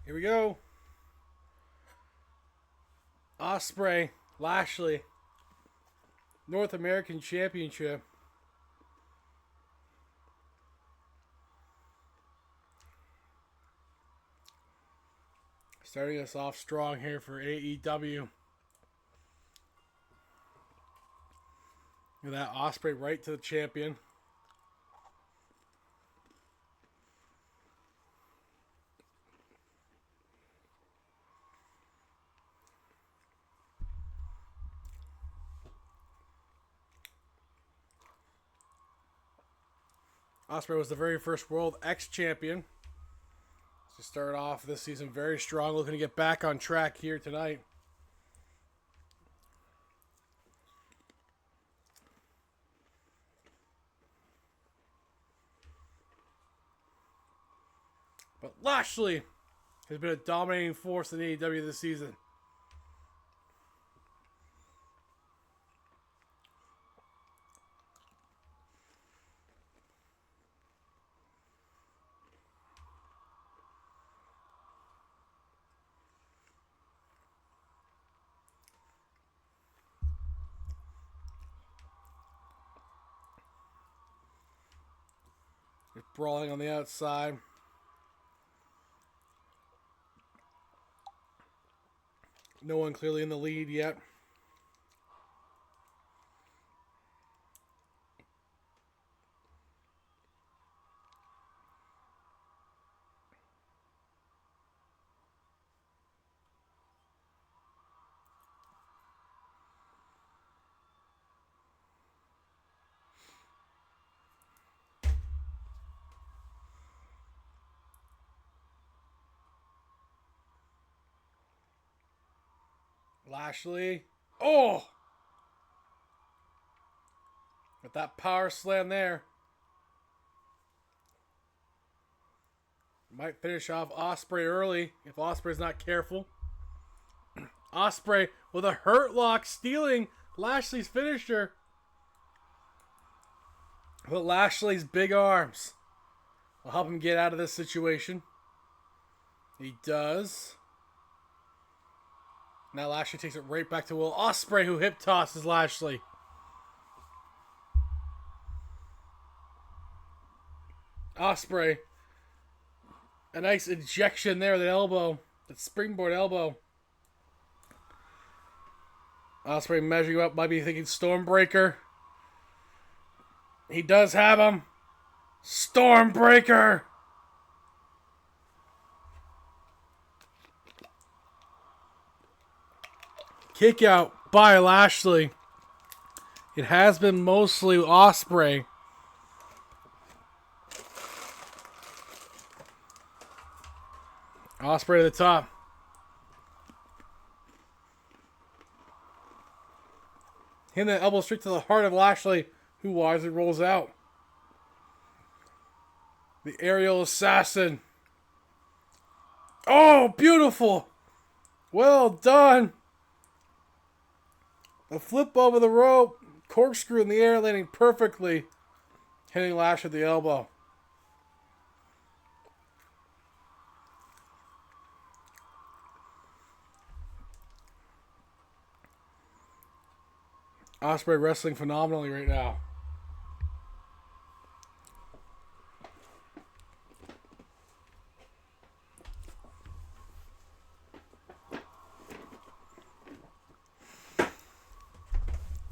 Here we go. Ospreay, Lashley, North American Championship. Starting us off strong here for AEW. Look at that, Ospreay right to the champion. Ospreay was the very first World X Champion. So start off this season very strong, looking to get back on track here tonight. But Lashley has been a dominating force in AEW this season. Brawling on the outside. No one clearly in the lead yet. Lashley. Oh! With that power slam there. Might finish off Ospreay early if Ospreay's not careful. Ospreay with a hurt lock stealing Lashley's finisher. But Lashley's big arms will help him get out of this situation. He does. Now Lashley takes it right back to Will Ospreay, who hip tosses Lashley. Ospreay. A nice injection there with an elbow. That springboard elbow. Ospreay measuring up, might be thinking Stormbreaker. He does have him. Stormbreaker! Kick out by Lashley. It has been mostly Ospreay. Ospreay to the top. Hitting that elbow straight to the heart of Lashley, who wisely rolls out. The aerial assassin. Oh, beautiful. Well done. A flip over the rope. Corkscrew in the air, landing perfectly. Hitting Lash at the elbow. Ospreay wrestling phenomenally right now.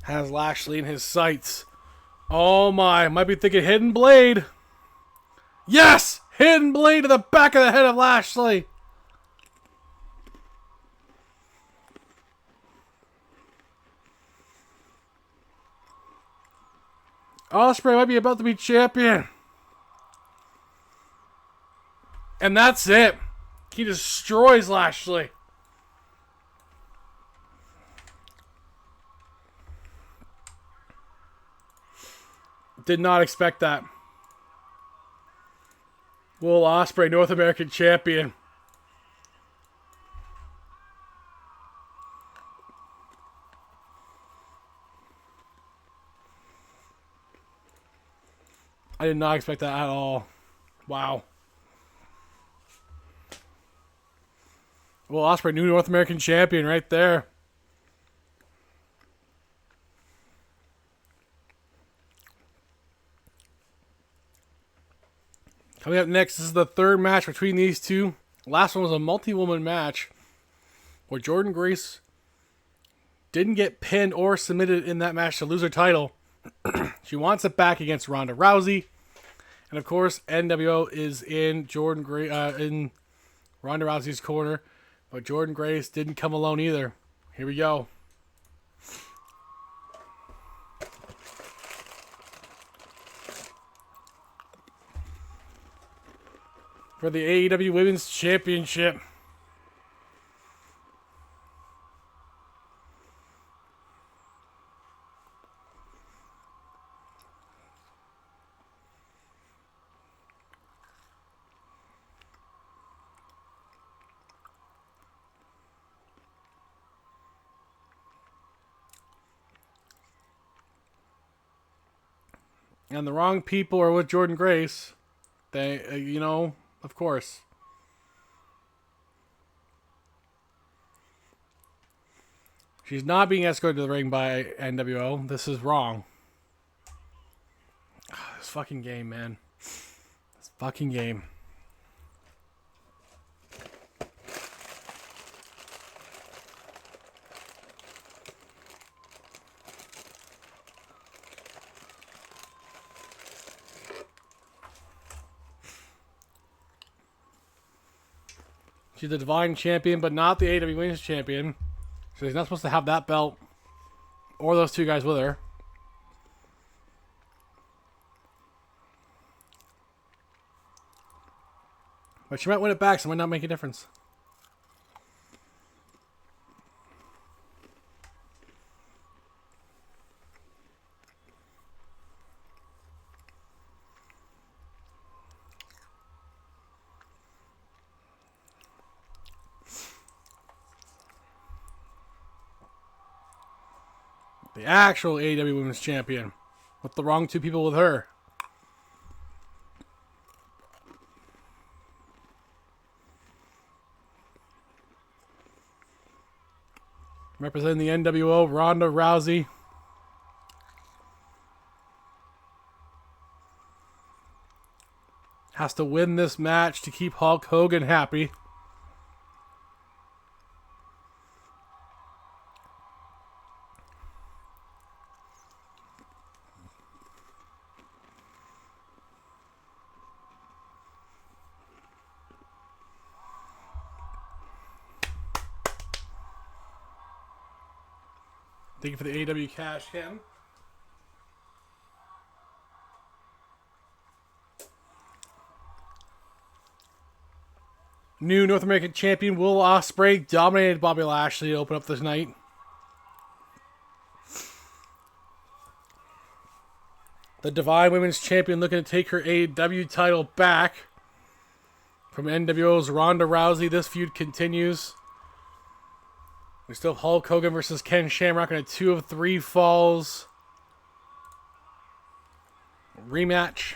Has Lashley in his sights. Oh my, might be thinking Hidden Blade. Yes! Hidden Blade to the back of the head of Lashley. Ospreay might be about to be champion. And that's it. He destroys Lashley. Did not expect that. Will Ospreay, North American champion. I did not expect that at all. Wow. Will Ospreay, new North American champion right there. Coming up next, this is the third match between these two. Last one was a multi-woman match where Jordynne Grace didn't get pinned or submitted in that match to lose her title. She wants it back against Ronda Rousey. And of course, NWO is in in Ronda Rousey's corner. But Jordynne Grace didn't come alone either. Here we go. For the AEW Women's Championship. and the wrong people are with Jordynne Grace, they, of course. She's not being escorted to the ring by NWO. This is wrong. This fucking game, man. This fucking game. She's the Divine Champion, but not the AEW Women's Champion. So she's not supposed to have that belt or those two guys with her. But she might win it back, so it might not make a difference. The actual AEW Women's Champion. With the wrong two people with her. Representing the NWO, Ronda Rousey. Has to win this match to keep Hulk Hogan happy. Thank you for the AEW cash in. New North American champion Will Ospreay dominated Bobby Lashley to open up this night. The Divine Women's Champion looking to take her AEW title back from NWO's Ronda Rousey. This feud continues. We still have Hulk Hogan versus Ken Shamrock in a 2 of 3 falls rematch.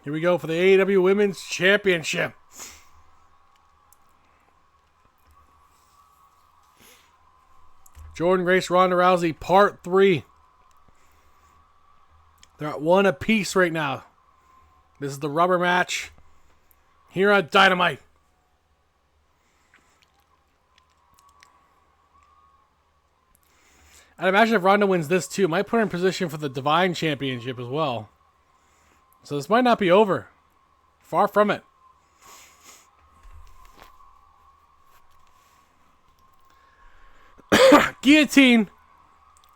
Here we go for the AEW Women's Championship. Jordynne Grace, Ronda Rousey, Part 3. They're at 1 apiece right now. This is the rubber match here on Dynamite. I'd imagine if Ronda wins this too, it might put her in position for the Divine Championship as well. So this might not be over. Far from it. Guillotine.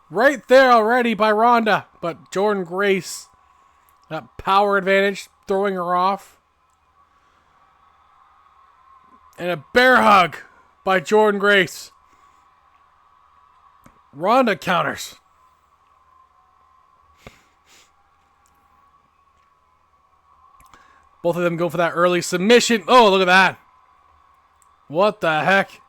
Right there already by Ronda. But Jordynne Grace. That power advantage. Throwing her off. And a bear hug by Jordynne Grace. Ronda counters. Both of them go for that early submission. Oh, look at that. What the heck?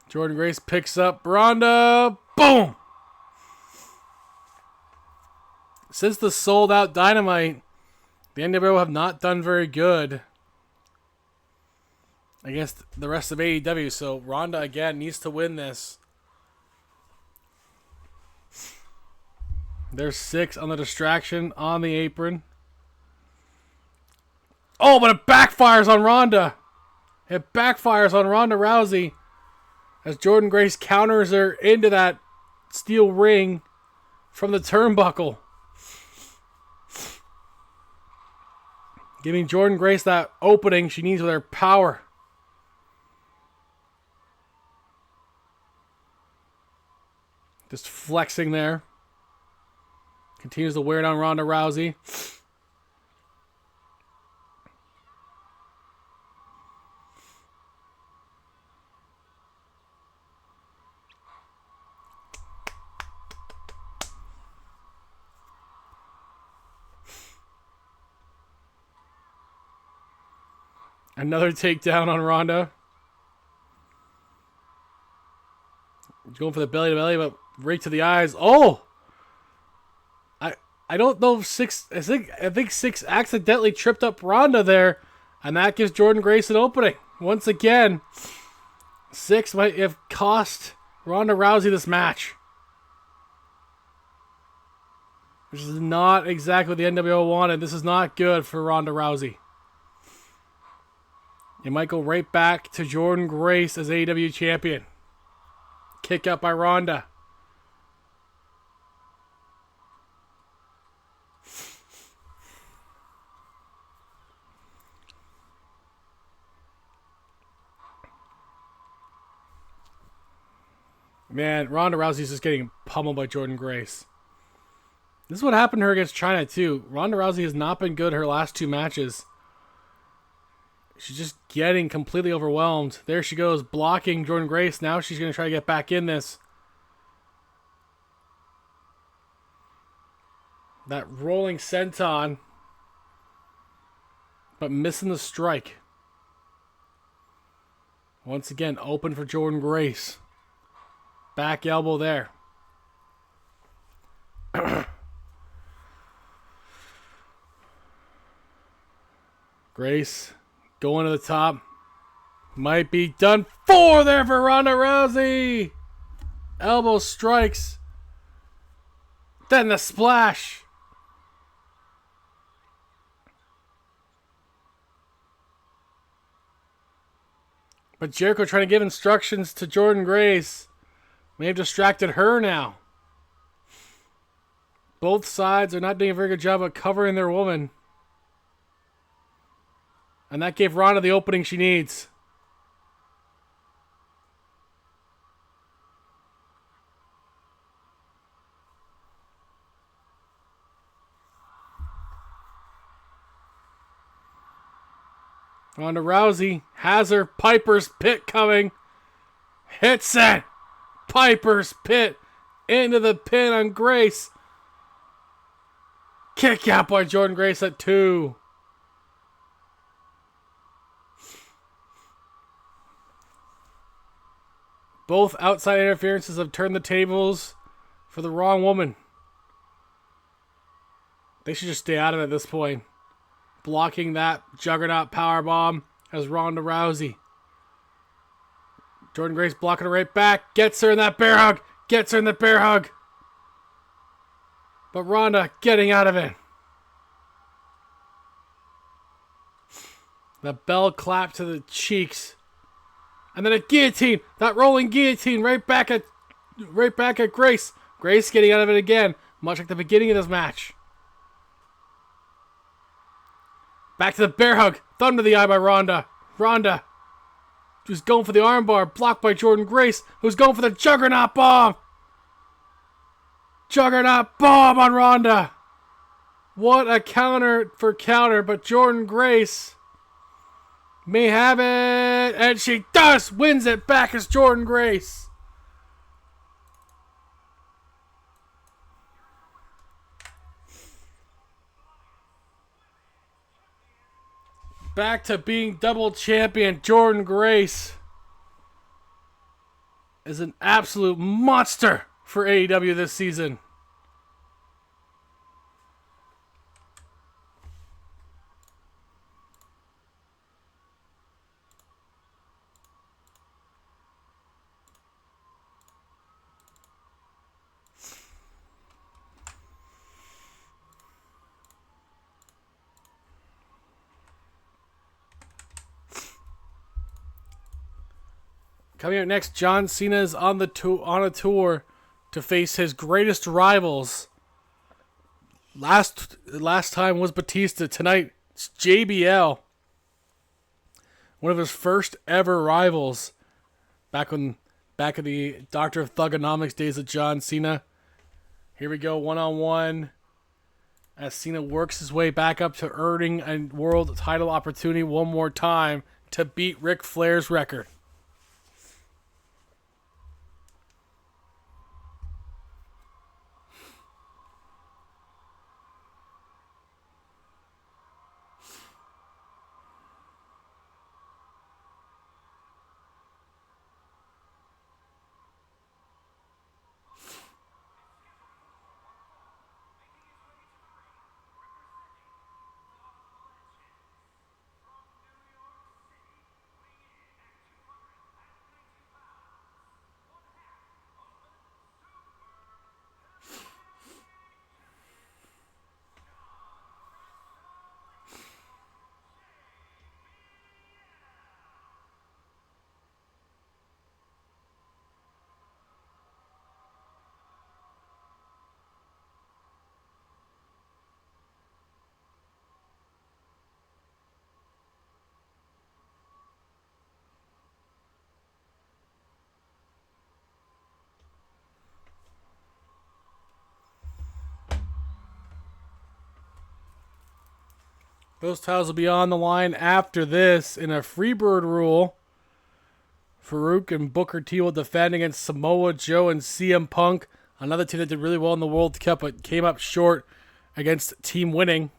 Jordynne Grace picks up Ronda. Boom! Since the sold out Dynamite, the NWO have not done very good against the rest of AEW, so Ronda again needs to win this. There's 6 on the distraction on the apron. Oh, but it backfires on Ronda. It backfires on Ronda Rousey as Jordynne Grace counters her into that steel ring from the turnbuckle. Giving Jordynne Grace that opening she needs with her power. Just flexing there. Continues to wear down Ronda Rousey. Another takedown on Ronda. He's going for the belly to belly, but right to the eyes. Oh! I don't know if Six accidentally tripped up Ronda there, and that gives Jordynne Grace an opening. Once again, Six might have cost Ronda Rousey this match. Which is not exactly what the NWO wanted. This is not good for Ronda Rousey. It might go right back to Jordynne Grace as AEW champion. Kick up by Ronda. Man, Ronda Rousey's just getting pummeled by Jordynne Grace. This is what happened to her against China, too. Ronda Rousey has not been good her last two matches. She's just getting completely overwhelmed. There she goes, blocking Jordynne Grace. Now she's going to try to get back in this. That rolling senton. But missing the strike. Once again, open for Jordynne Grace. Back elbow there. Grace going to the top. Might be done for there for Ronda Rousey. Elbow strikes. Then the splash. But Jericho trying to give instructions to Jordynne Grace. May have distracted her now. Both sides are not doing a very good job of covering their woman. And that gave Ronda the opening she needs. Ronda Rousey has her Piper's Pit coming. Hits it. Piper's Pit into the pin on Grace. Kick out by Jordynne Grace at 2. Both outside interferences have turned the tables for the wrong woman. They should just stay out of it at this point. Blocking that Juggernaut powerbomb as Ronda Rousey. Jordynne Grace blocking her right back. Gets her in that bear hug. Gets her in the bear hug. But Ronda getting out of it. The bell clap to the cheeks. And then a guillotine. That rolling guillotine right back at Grace. Grace getting out of it again. Much like the beginning of this match. Back to the bear hug. Thumb to the eye by Ronda. Ronda. Who's going for the armbar. Blocked by Jordynne Grace. Who's going for the Juggernaut bomb. Juggernaut bomb on Ronda. What a counter for counter. But Jordynne Grace may have it. And she does. Wins it back as Jordynne Grace. Back to being double champion. Jordynne Grace is an absolute monster for AEW this season. Coming up next, John Cena is on a tour to face his greatest rivals. Last time was Batista. Tonight, it's JBL. One of his first ever rivals. Back when back in the Doctor of Thugonomics days of John Cena. Here we go, one-on-one. As Cena works his way back up to earning a world title opportunity one more time to beat Ric Flair's record. Those titles will be on the line after this in a Freebird rule. Farouk and Booker T will defend against Samoa Joe and CM Punk. Another team that did really well in the World Cup but came up short against Team Winning.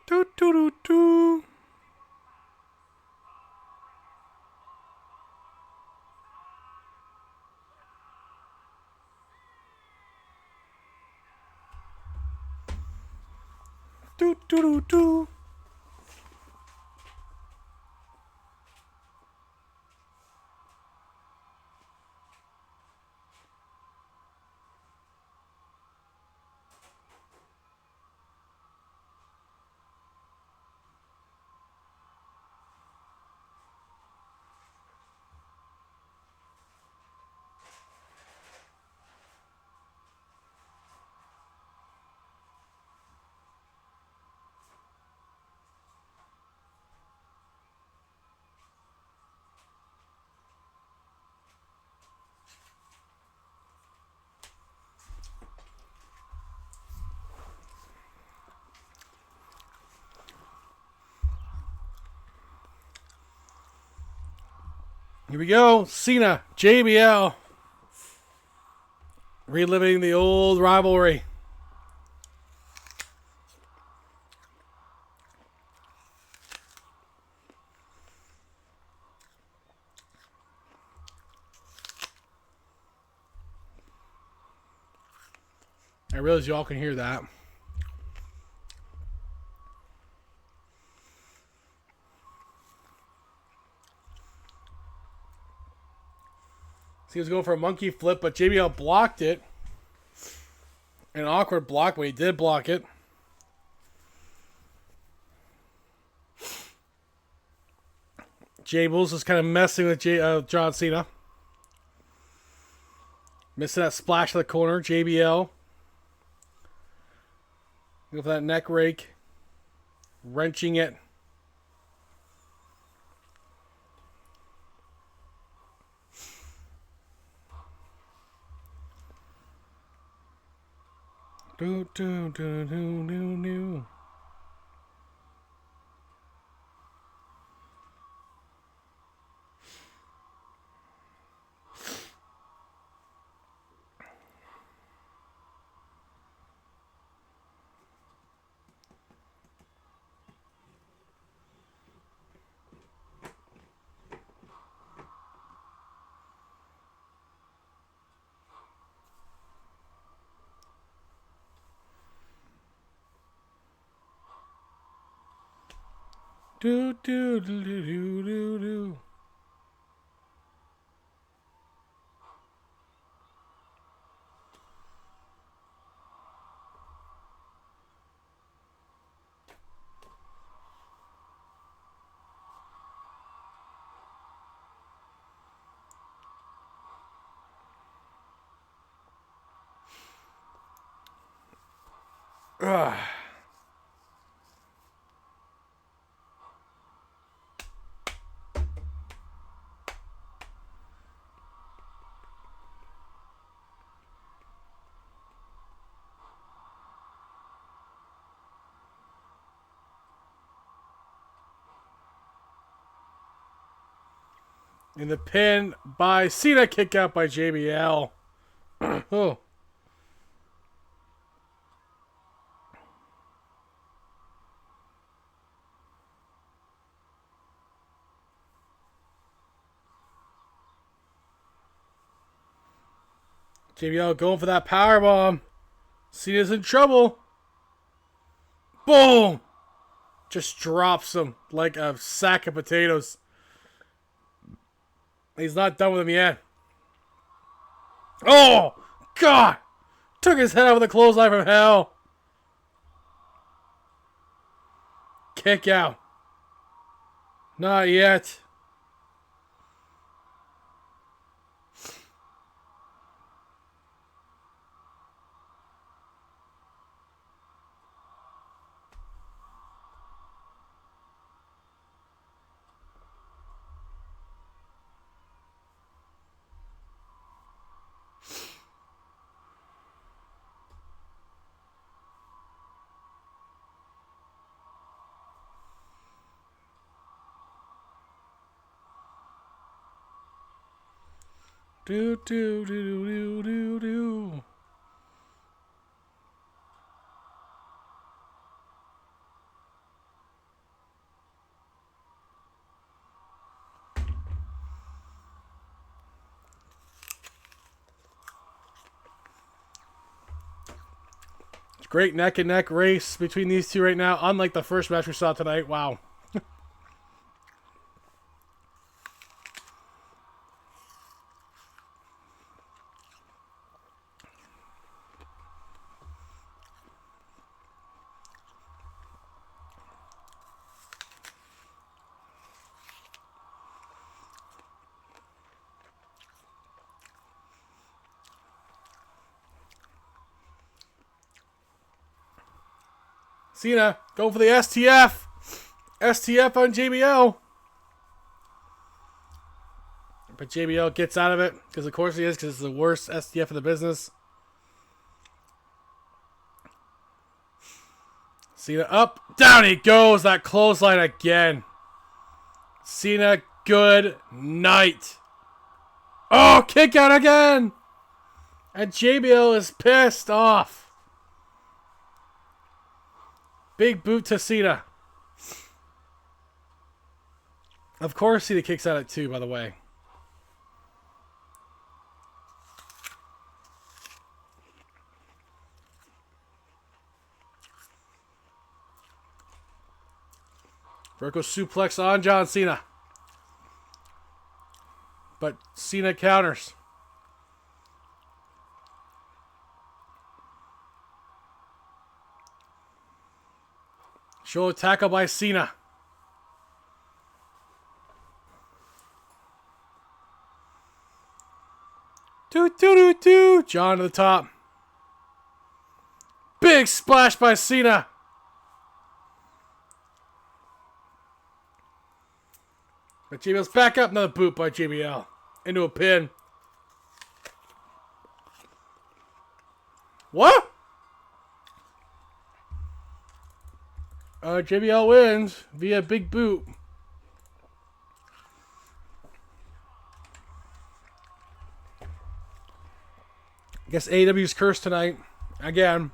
Do do do do. Do do do do. Here we go. Cena, JBL. Reliving the old rivalry. I realize y'all can hear that. He was going for a monkey flip, but JBL blocked it. An awkward block, but he did block it. Jables is kind of messing with John Cena. Missing that splash to the corner. JBL. Go for that neck rake. Wrenching it. Do do do do do do. Do do do do do do do. Ugh. In the pin by Cena, kick out by JBL. Oh. JBL going for that power bomb. Cena's in trouble. Boom! Just drops him like a sack of potatoes. He's not done with him yet. Oh! God! Took his head out with a clothesline from hell. Kick out. Not yet. Do do do do do do. Great neck and neck race between these two right now, unlike the first match we saw tonight. Wow. Cena, go for the STF. STF on JBL. But JBL gets out of it, because of course he is, because it's the worst STF in the business. Cena up. Down he goes. That clothesline again. Cena, good night. Oh, kick out again. And JBL is pissed off. Big boot to Cena. Of course Cena kicks out at 2, by the way. Vertical suplex on John Cena. But Cena counters. Shoulder tackle by Cena. John to the top. Big splash by Cena. But JBL's back up. Another boot by JBL. Into a pin. What? JBL wins via big boot. I guess AEW's cursed tonight. Again.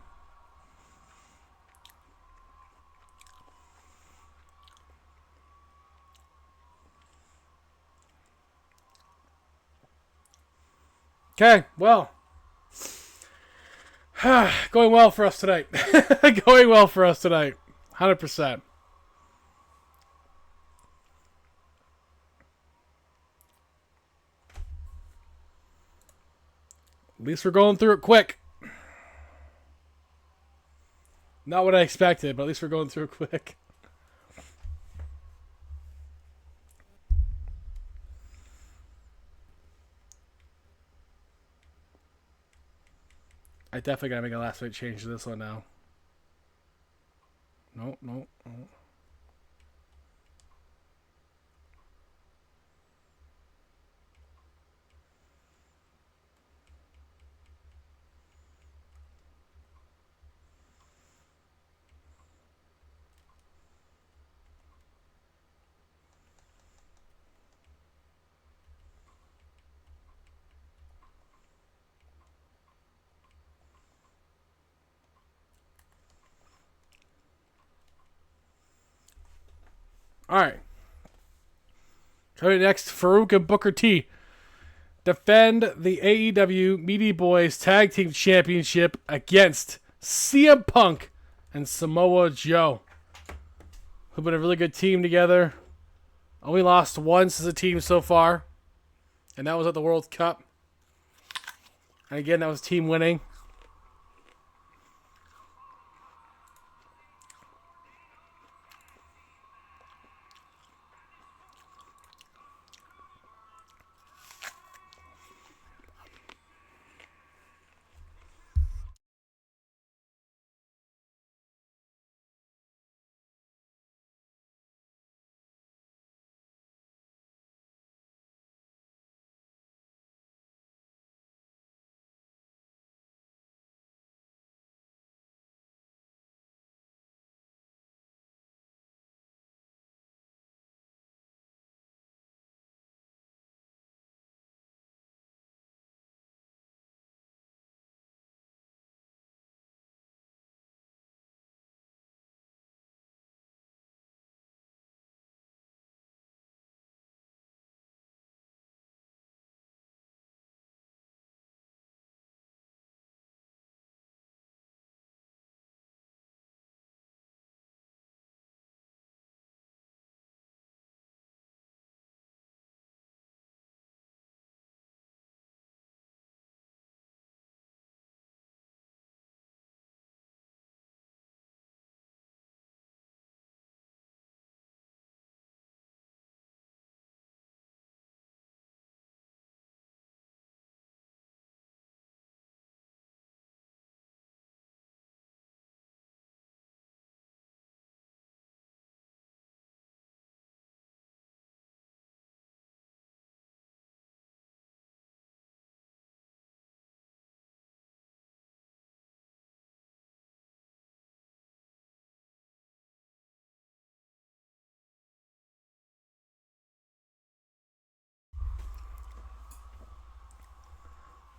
Okay, well. Going well for us tonight. Going well for us tonight. 100%. At least we're going through it quick. Not what I expected, but at least we're going through it quick. I definitely gotta make a last minute change to this one now. No. Alright. Coming next, Farouk and Booker T defend the AEW Meaty Boys Tag Team Championship against CM Punk and Samoa Joe. Who've been a really good team together. Only lost once as a team so far. And that was at the World Cup. And again, that was team winning.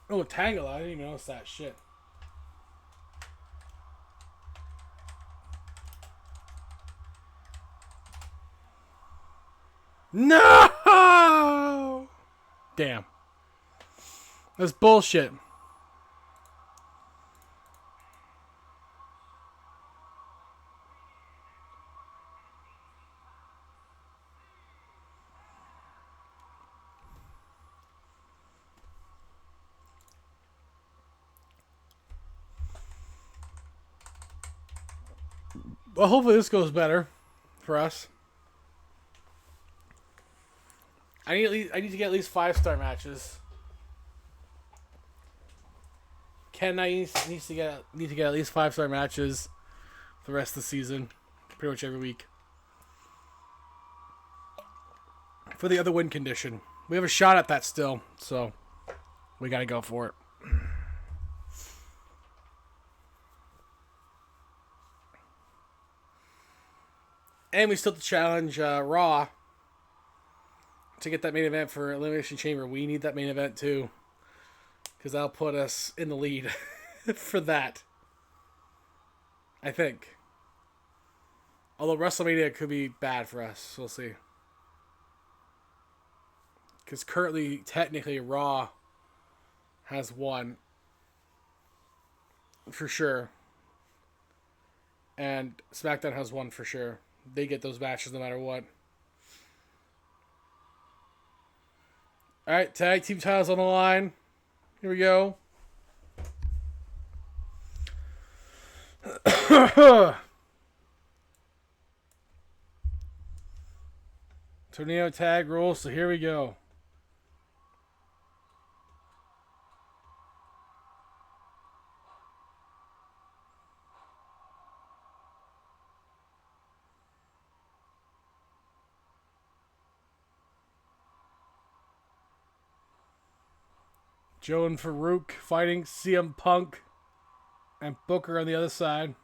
Oh, Tangle. I didn't even notice that shit. No! Damn. That's bullshit. Well, hopefully this goes better for us. I need to get at least 5-star matches. Ken and I need to get at least 5-star matches for the rest of the season, pretty much every week. For the other win condition, we have a shot at that still, so we gotta go for it. And we still have to challenge Raw to get that main event for Elimination Chamber. We need that main event too, because that'll put us in the lead for that, I think. Although WrestleMania could be bad for us. We'll see. Because currently, technically, Raw has won. For sure. And SmackDown has won for sure. They get those matches no matter what. Alright, tag team titles on the line. Here we go. Tornado tag rules, so here we go. Joe and Farouk fighting CM Punk and Booker on the other side.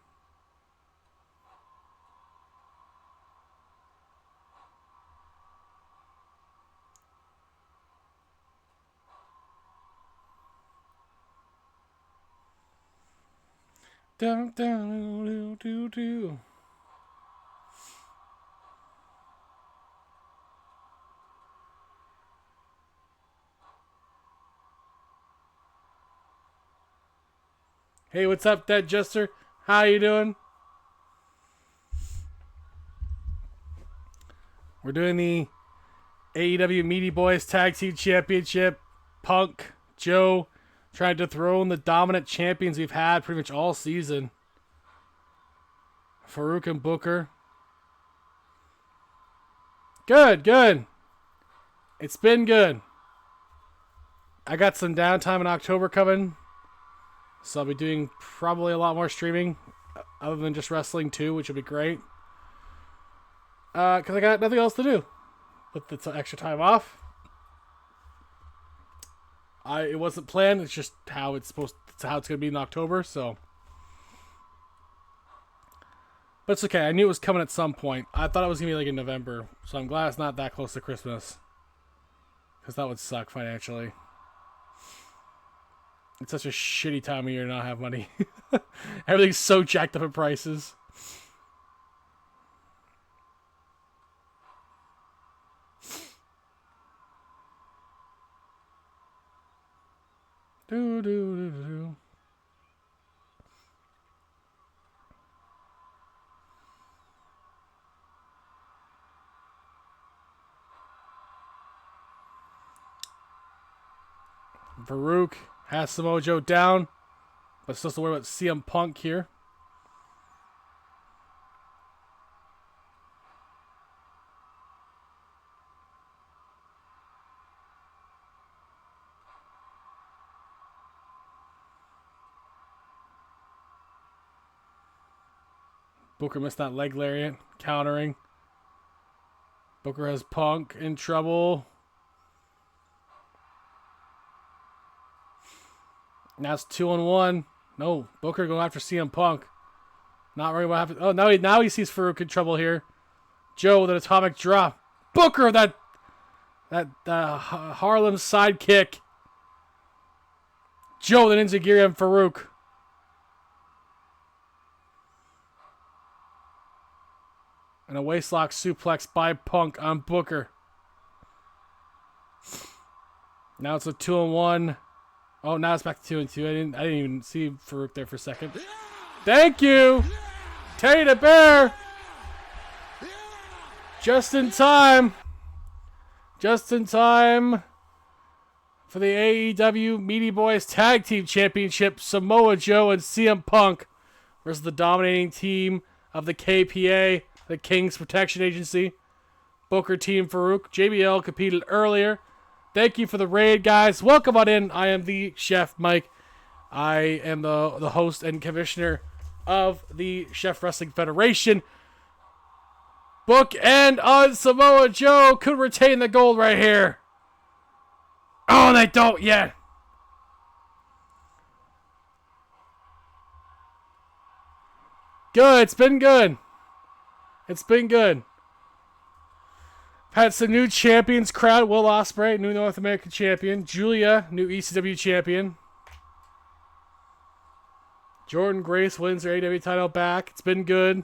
Down, down, do, do, do. Hey, what's up, Dead Jester? How you doing? We're doing the AEW Meaty Boys Tag Team Championship. Punk, Joe, trying to dethrone the dominant champions we've had pretty much all season. Farouk and Booker. Good, good. It's been good. I got some downtime in October coming. So I'll be doing probably a lot more streaming other than just wrestling too, which will be great. Because I got nothing else to do with the extra time off. It wasn't planned. It's just how it's going to be in October. So, but it's okay. I knew it was coming at some point. I thought it was gonna be like in November. So I'm glad it's not that close to Christmas. Because that would suck financially. It's such a shitty time of year to not have money. Everything's so jacked up in prices. Do, do, do, do. Farouk has Samoa Joe down, but still to worry about CM Punk here. Booker missed that leg lariat, countering. Booker has Punk in trouble. Now it's 2-on-1. No, Booker going after CM Punk. Not worried about happened. Oh, now he sees Farouk in trouble here. Joe with an atomic drop. Booker that Harlem sidekick. Joe with an enziguri on Farouk. And a waistlock suplex by Punk on Booker. Now it's a 2-on-1. Oh, now it's back to 2-2. I didn't even see Farouk there for a second. Thank you, Teddy the Bear. Just in time. Just in time for the AEW Meaty Boys Tag Team Championship. Samoa Joe and CM Punk versus the dominating team of the KPA, the King's Protection Agency. Booker Team Farouk. JBL competed earlier. Thank you for the raid, guys. Welcome on in. I am the Chef Mike. I am the host and commissioner of the Chef Wrestling Federation. Book and on Samoa Joe could retain the gold right here. Oh, they don't yet. Good. It's been good. It's been good. Had some new champions crowd. Will Ospreay, new North American champion. Julia, new ECW champion. Jordan Grace wins her AEW title back. It's been good.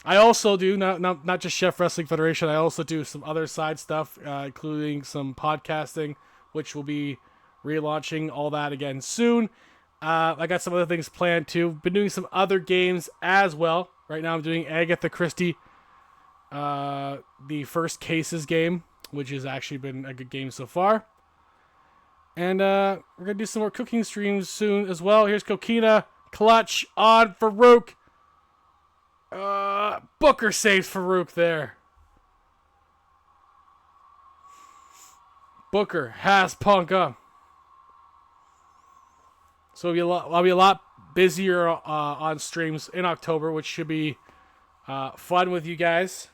I also do, not just Chef Wrestling Federation, I also do some other side stuff, including some podcasting, which will be relaunching all that again soon. I got some other things planned too. Been doing some other games as well. Right now I'm doing Agatha Christie, the First Cases game, which has actually been a good game so far. And we're going to do some more cooking streams soon as well. Here's Kokina. Clutch on Farouk. Booker saves Farouk there. Booker has Punk up. So I'll be a lot busier on streams in October, which should be fun with you guys.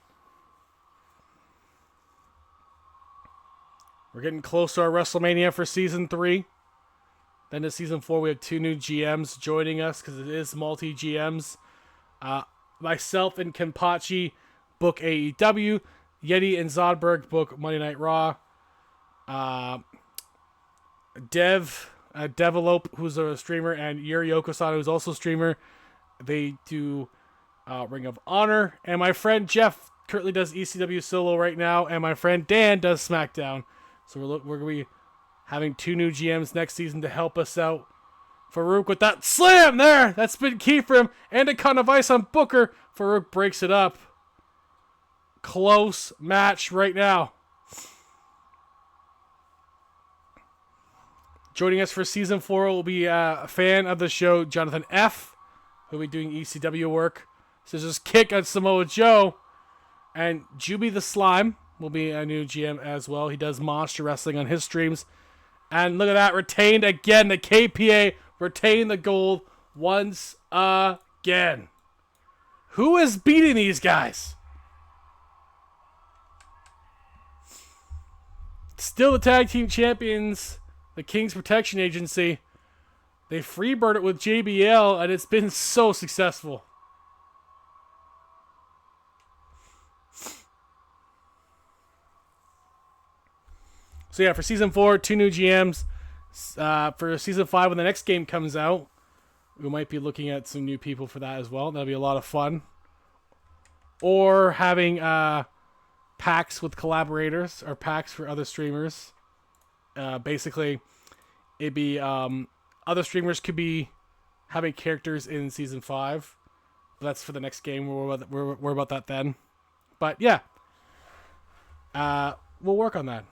We're getting close to our WrestleMania for Season 3. Then to Season 4, we have 2 new GMs joining us because it is multi-GMs. Myself and Kenpachi book AEW. Yeti and Zodberg book Monday Night Raw. Develope, who's a streamer, and Yuri Okusan, who's also a streamer, they do Ring of Honor. And my friend Jeff currently does ECW solo right now, and my friend Dan does SmackDown. So we're going to be having 2 new GMs next season to help us out. Farouk with that slam there. That's been key for him. And a con of ice on Booker. Farouk breaks it up. Close match right now. Joining us for Season 4 will be a fan of the show, Jonathan F., who will be doing ECW work. Scissors kick on Samoa Joe. And Juby the Slime will be a new GM as well. He does Monster Wrestling on his streams. And look at that, retained again. The KPA retained the gold once again. Who is beating these guys? Still the tag team champions, the King's Protection Agency. They freebird it with JBL, and it's been so successful. So yeah, for Season 4, 2 new GMs. For Season 5, when the next game comes out, we might be looking at some new people for that as well. That'll be a lot of fun. Or having packs with collaborators, or packs for other streamers. Basically, it'd be other streamers could be having characters in Season 5. But that's for the next game. We're about that then. But yeah, we'll work on that.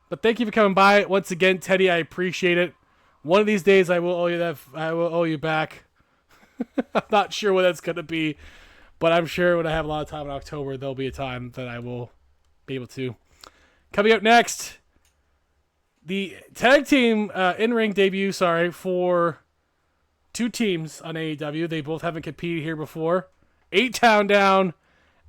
But thank you for coming by once again, Teddy. I appreciate it. One of these days, I will owe you that. I will owe you back. I'm not sure when that's gonna be, but I'm sure when I have a lot of time in October, there'll be a time that I will be able to. Coming up next, the tag team in-ring debut. For 2 teams on AEW. They both haven't competed here before. 8-Town Down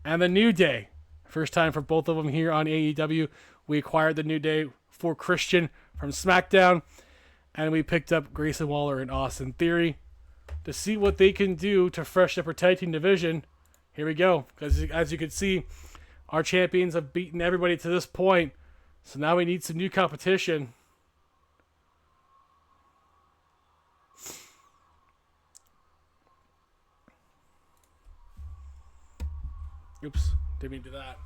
and the New Day. First time for both of them here on AEW. We acquired the New Day for Christian from SmackDown, and we picked up Grayson Waller and Austin Theory to see what they can do to freshen up our tag team division. Here we go. Because as you can see, our champions have beaten everybody to this point, so now we need some new competition. Oops, didn't mean to do that.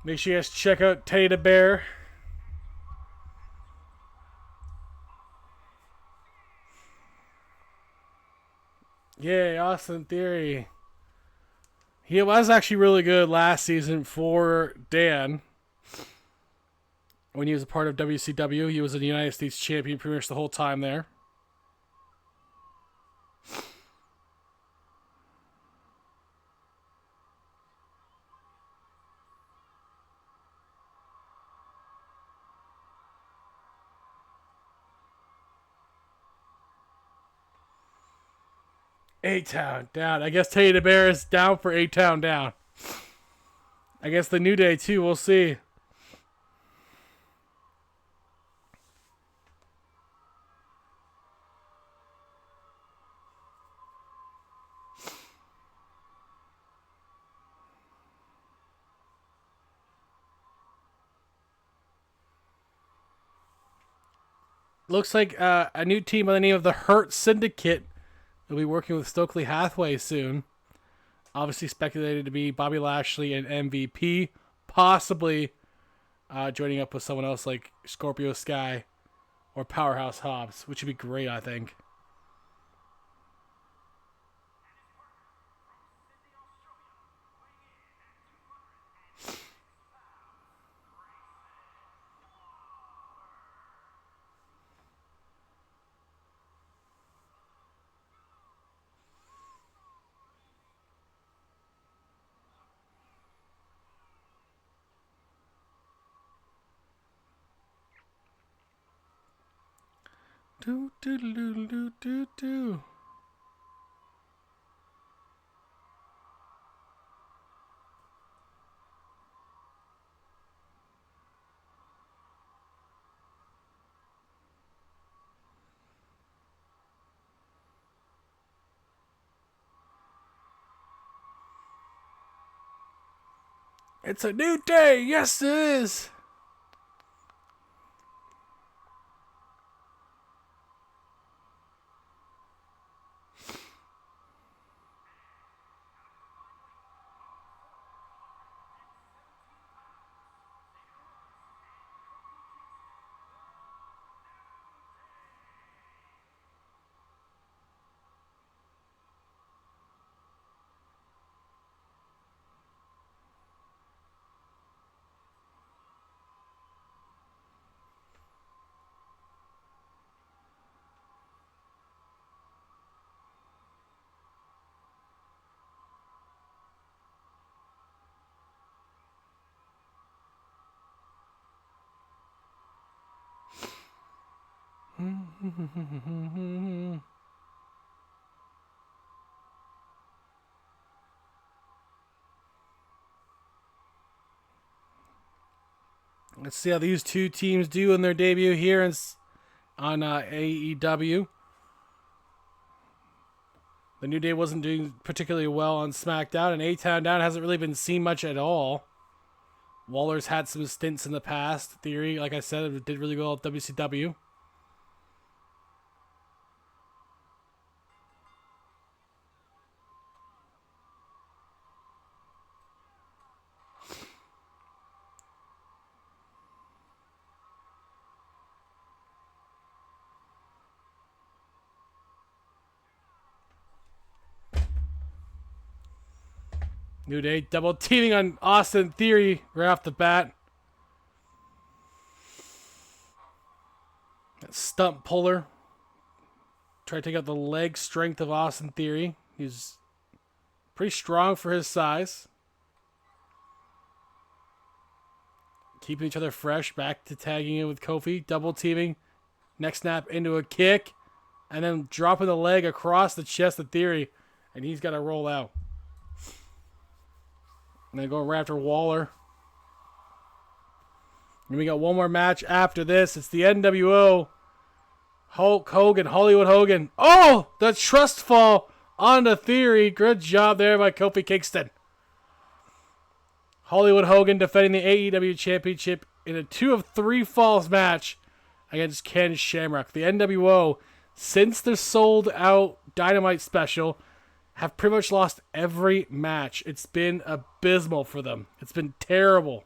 Make sure you guys check out Teddy the Bear. Yay, Austin Theory. He was actually really good last season for Dan. When he was a part of WCW, he was a United States champion pretty much the whole time there. A-Town Down. I guess Teddy the Bear is down for A-Town Down. I guess the New Day too. We'll see. Looks like a new team by the name of the Hurt Syndicate will be working with Stokely Hathaway soon. Obviously speculated to be Bobby Lashley and MVP. Possibly joining up with someone else like Scorpio Sky or Powerhouse Hobbs, which would be great, I think. Do do do do do do. It's a new day. Yes, it is. Let's see how these two teams do in their debut here on AEW. The New Day wasn't doing particularly well on SmackDown, and A-Town Down hasn't really been seen much at all. Waller's had some stints in the past. Theory, like I said, did really well at WCW. New Day double teaming on Austin Theory right off the bat. That stump puller. Try to take out the leg strength of Austin Theory. He's pretty strong for his size. Keeping each other fresh. Back to tagging in with Kofi. Double teaming. Neck snap into a kick. And then dropping the leg across the chest of Theory. And he's got to roll out. And then going right after Waller. And we got one more match after this. It's the NWO. Hulk Hogan, Hollywood Hogan. Oh, the trust fall onto Theory. Good job there by Kofi Kingston. Hollywood Hogan defending the AEW Championship in a 2 of 3 falls match against Ken Shamrock. The NWO, since the sold out Dynamite special, have pretty much lost every match. It's been abysmal for them. It's been terrible.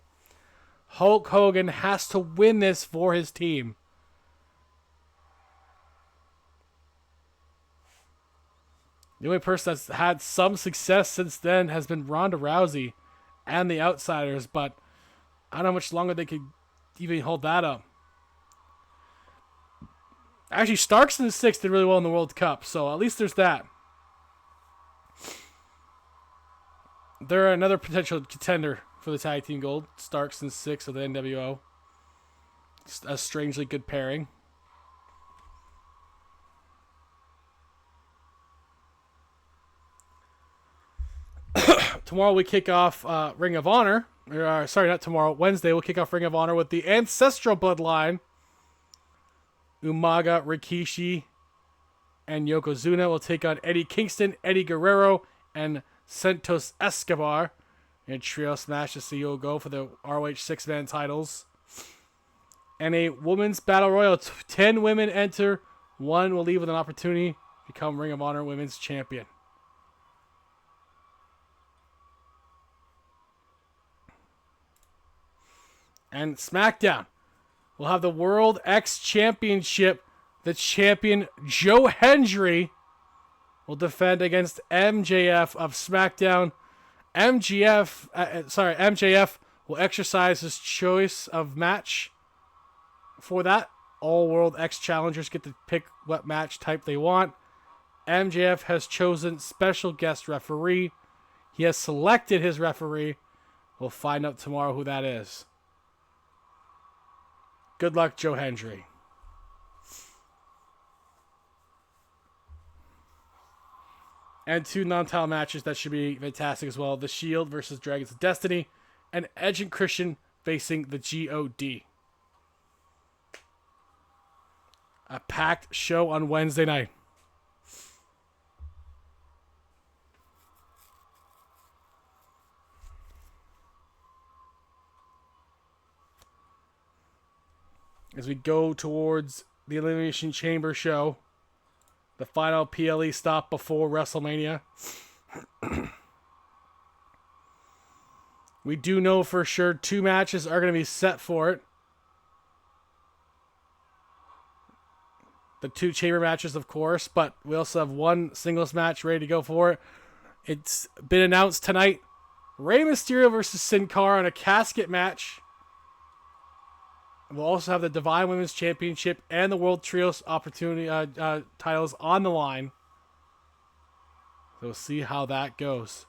Hulk Hogan has to win this for his team. The only person that's had some success since then has been Ronda Rousey and the Outsiders, but I don't know how much longer they could even hold that up. Actually, Starks and the Six did really well in the World Cup, so at least there's that. They're another potential contender for the tag team gold. Starks and Six of the NWO. It's a strangely good pairing. Tomorrow we kick off Ring of Honor. Sorry, not tomorrow. Wednesday we'll kick off Ring of Honor with the Ancestral Bloodline. Umaga, Rikishi, and Yokozuna will take on Eddie Kingston, Eddie Guerrero, and Santos Escobar in a trio smash to see who will go for the ROH 6-man titles. And a women's battle royal. 10 women enter. 1 will leave with an opportunity to become Ring of Honor Women's Champion. And SmackDown. we'll have the World X Championship. The champion Joe Hendry will defend against MJF of SmackDown. MJF will exercise his choice of match. For that, all World X challengers get to pick what match type they want. MJF has chosen special guest referee. He has selected his referee. We'll find out tomorrow who that is. Good luck, Joe Hendry. And 2 non-title matches that should be fantastic as well. The Shield versus Dragons of Destiny. And Edge and Christian facing the GOD. A packed show on Wednesday night. As we go towards the Elimination Chamber show, the final PLE stop before WrestleMania. We do know for sure 2 matches are going to be set for it. The 2 chamber matches, of course, but we also have 1 singles match ready to go for it. It's been announced tonight. Rey Mysterio versus Sin Cara in a casket match. We'll also have the Divine Women's Championship and the World Trios opportunity titles on the line. So we'll see how that goes.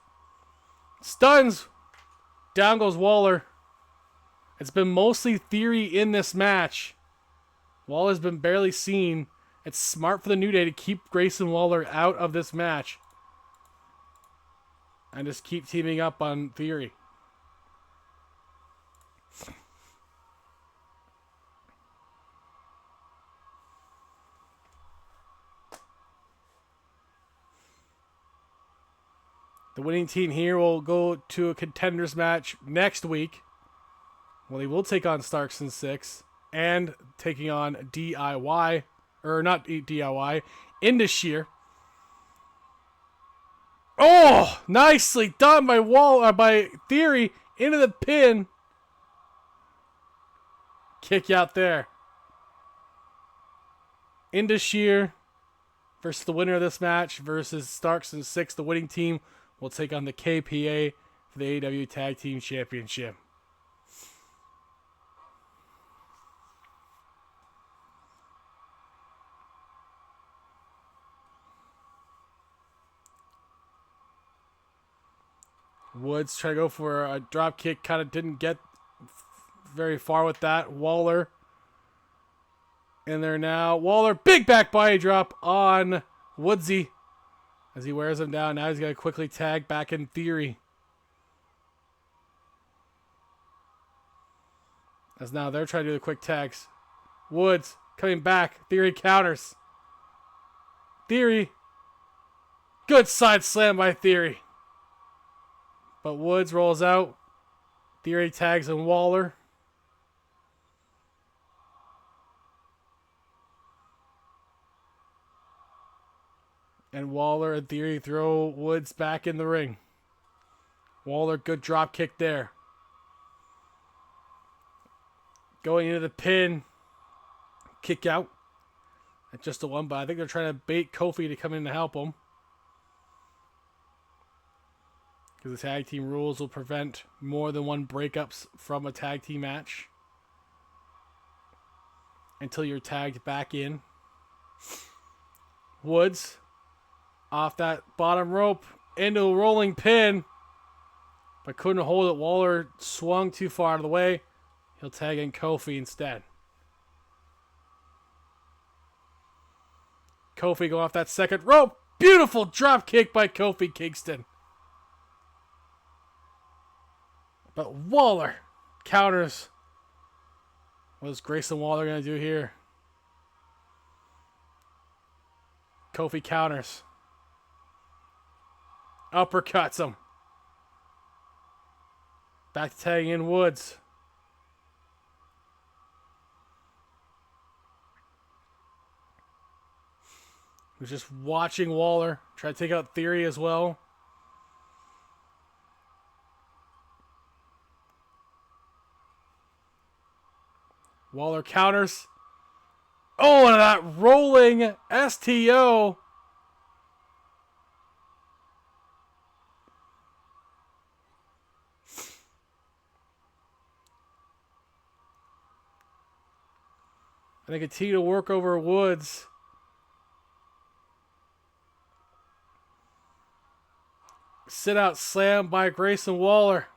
Stuns! Down goes Waller. It's been mostly Theory in this match. Waller's been barely seen. It's smart for the New Day to keep Grayson Waller out of this match. And just keep teaming up on Theory. The winning team here will go to a contenders match next week. Well, they will take on Starks and Six and taking on DIY, or not DIY, Indus-Sher. Oh, nicely done by by Theory into the pin. Kick out there. Indus-Sher versus the winner of this match versus Starks and Six, the winning team. We'll take on the KPA for the AEW Tag Team Championship. Woods try to go for a drop kick, kind of didn't get very far with that. Waller in there now. Waller, big back body drop on Woodsy. As he wears him down, now he's going to quickly tag back in Theory. As now they're trying to do the quick tags. Woods coming back. Theory counters. Theory. Good side slam by Theory. But Woods rolls out. Theory tags in Waller. And Waller and Theory throw Woods back in the ring. Waller, good drop kick there. Going into the pin. Kick out. That's just a one, but I think they're trying to bait Kofi to come in to help him. Because the tag team rules will prevent more than 1 breakups from a tag team match. Until you're tagged back in. Woods. Off that bottom rope into a rolling pin. But couldn't hold it. Waller swung too far out of the way. He'll tag in Kofi instead. Kofi go off that second rope. Beautiful drop kick by Kofi Kingston. But Waller counters. What is Grayson Waller going to do here? Kofi counters. Uppercuts him. Back to tagging in Woods. We're just watching Waller try to take out Theory as well. Waller counters. Oh, and that rolling STO. And they continue to work over Woods. Sit out slam by Grayson Waller.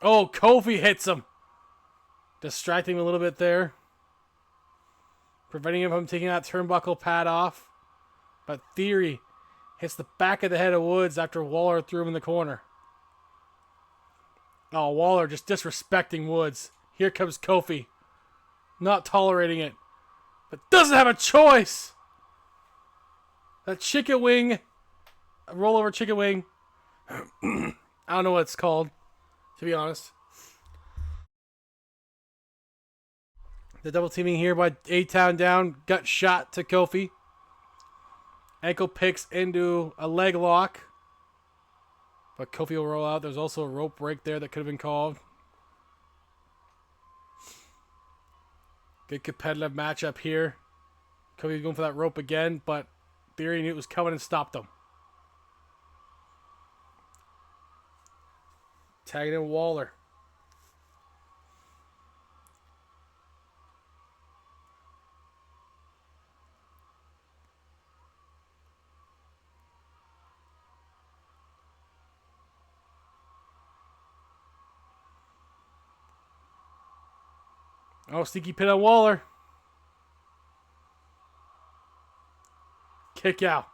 Oh, Kofi hits him. Distracting him a little bit there. Preventing him from taking that turnbuckle pad off. But Theory hits the back of the head of Woods after Waller threw him in the corner. Oh, Waller just disrespecting Woods. Here comes Kofi. Not tolerating it. But doesn't have a choice. That chicken wing. A rollover chicken wing. I don't know what it's called, to be honest. The double teaming here by A-Town down. Gut shot to Kofi. Ankle picks into a leg lock. But Kofi will roll out. There's also a rope break there that could have been called. Good competitive matchup here. Kofi's going for that rope again, but Theory knew it was coming and stopped him. Tagging in Waller. Oh, sneaky pin on Waller. Kick out.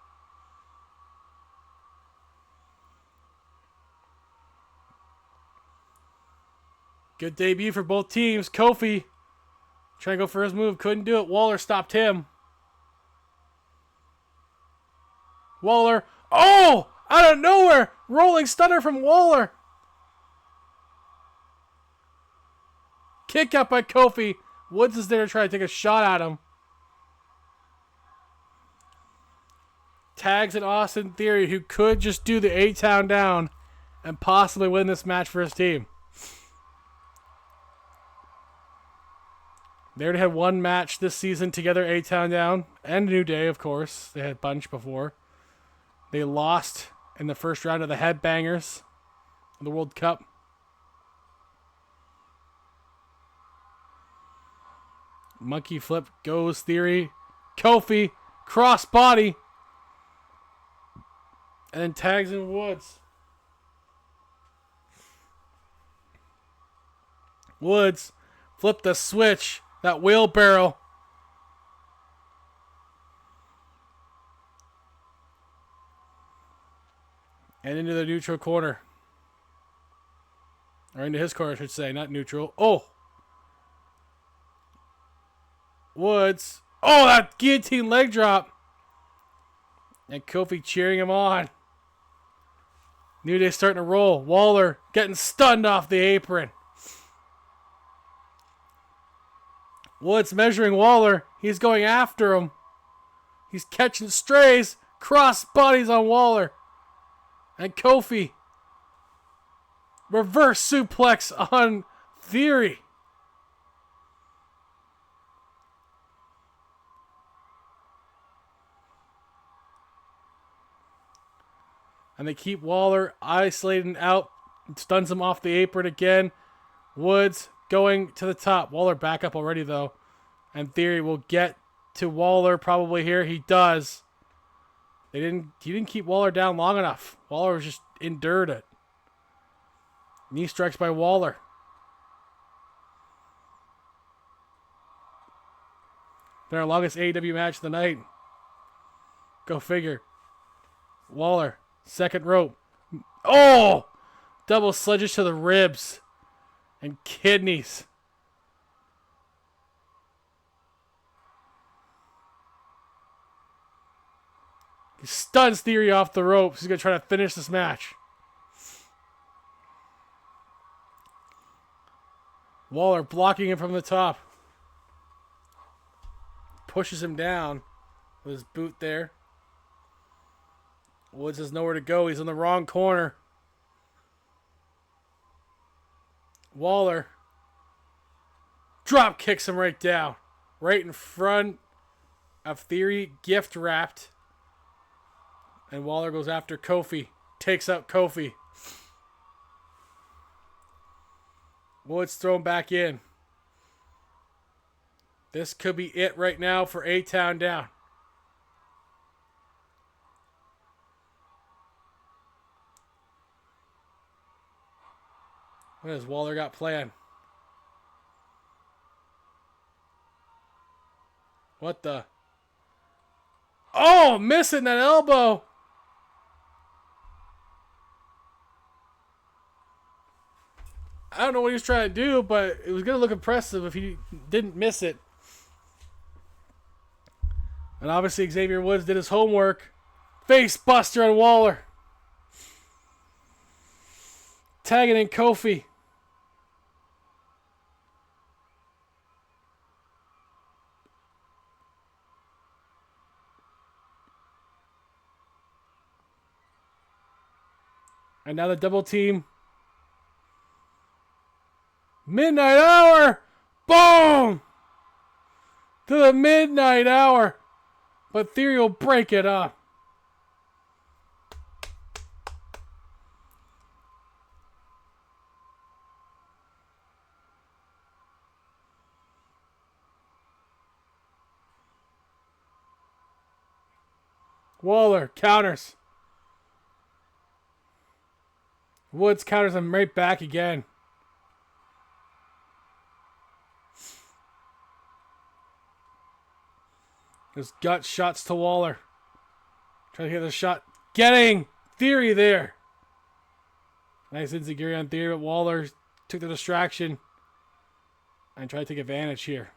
Good debut for both teams. Kofi trying to go for his move. Couldn't do it. Waller stopped him. Waller. Oh! Out of nowhere! Rolling stunner from Waller. Kick out by Kofi. Woods is there to try to take a shot at him. Tags in Austin Theory, who could just do the A-Town down and possibly win this match for his team. They already had one match this season together, A-Town down, and New Day, of course. They had a bunch before. They lost in the first round of the Headbangers of the World Cup. Monkey flip goes Theory. Kofi, cross body. And then tags in Woods. Woods flip the switch. That wheelbarrow. And into the neutral corner. Or into his corner, I should say, not neutral. Oh! Woods. Oh, that guillotine leg drop. And Kofi cheering him on. New Day starting to roll. Waller getting stunned off the apron. Woods measuring Waller. He's going after him. He's catching strays. Cross bodies on Waller. And Kofi. Reverse suplex on Theory. And they keep Waller isolating out. Stuns him off the apron again. Woods going to the top. Waller back up already, though. And Theory will get to Waller probably here. He does. He didn't keep Waller down long enough. Waller was just endured it. Knee strikes by Waller. Their longest AEW match of the night. Go figure. Waller. Second rope. Oh! Double sledges to the ribs. And kidneys. He stuns Theory off the ropes. He's going to try to finish this match. Waller blocking him from the top. Pushes him down with his boot there. Woods has nowhere to go. He's in the wrong corner. Waller drop kicks him right down. Right in front of Theory, gift wrapped. And Waller goes after Kofi. Takes out Kofi. Woods thrown back in. This could be it right now for A-Town down. What has Waller got planned? What the? Oh, missing that elbow. I don't know what he was trying to do, but it was going to look impressive if he didn't miss it. And obviously Xavier Woods did his homework. Face buster on Waller. Tagging in Kofi. And now the double team. Midnight Hour. Boom. To the midnight hour. But Theory will break it up. Waller counters. Woods counters him right back again. There's gut shots to Waller. Trying to get the shot. Getting Theory there. Nice enziguri on Theory, but Waller took the distraction and tried to take advantage here.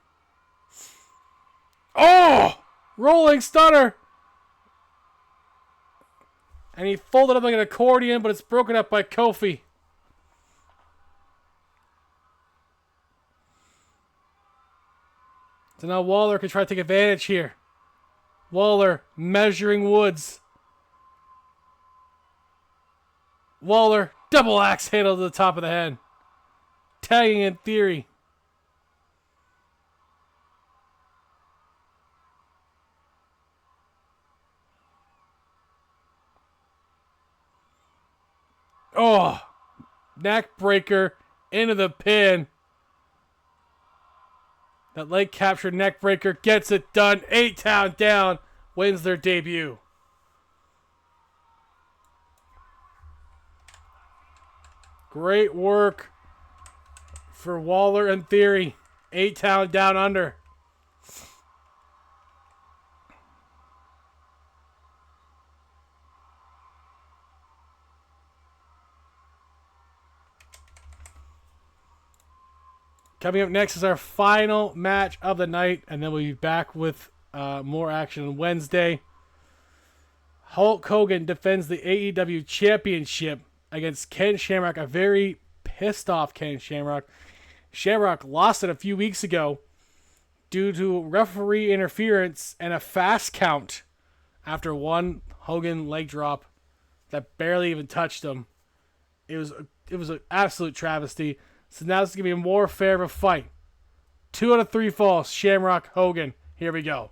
Oh! Rolling stunner! And he folded up like an accordion, but it's broken up by Kofi. So now Waller can try to take advantage here. Waller measuring Woods. Waller, double axe handle to the top of the head. Tagging in Theory. Oh, neck breaker into the pin. That leg capture neck breaker gets it done. A-Town down, wins their debut. Great work for Waller and Theory. A-Town down under. Coming up next is our final match of the night, and then we'll be back with more action on Wednesday. Hulk Hogan defends the AEW Championship against Ken Shamrock, a very pissed off Ken Shamrock. Shamrock lost it a few weeks ago due to referee interference and a fast count after one Hogan leg drop that barely even touched him. It was an absolute travesty. So now it's going to be more fair of a fight. 2 out of 3 falls. Shamrock, Hogan. Here we go.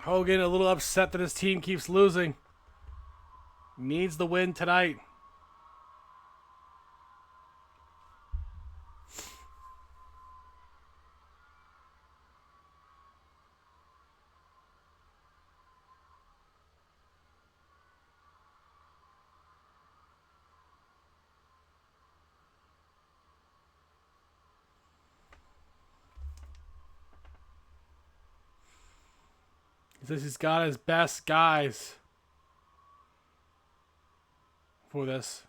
Hogan a little upset that his team keeps losing. Needs the win tonight. He says he's got his best guys for this.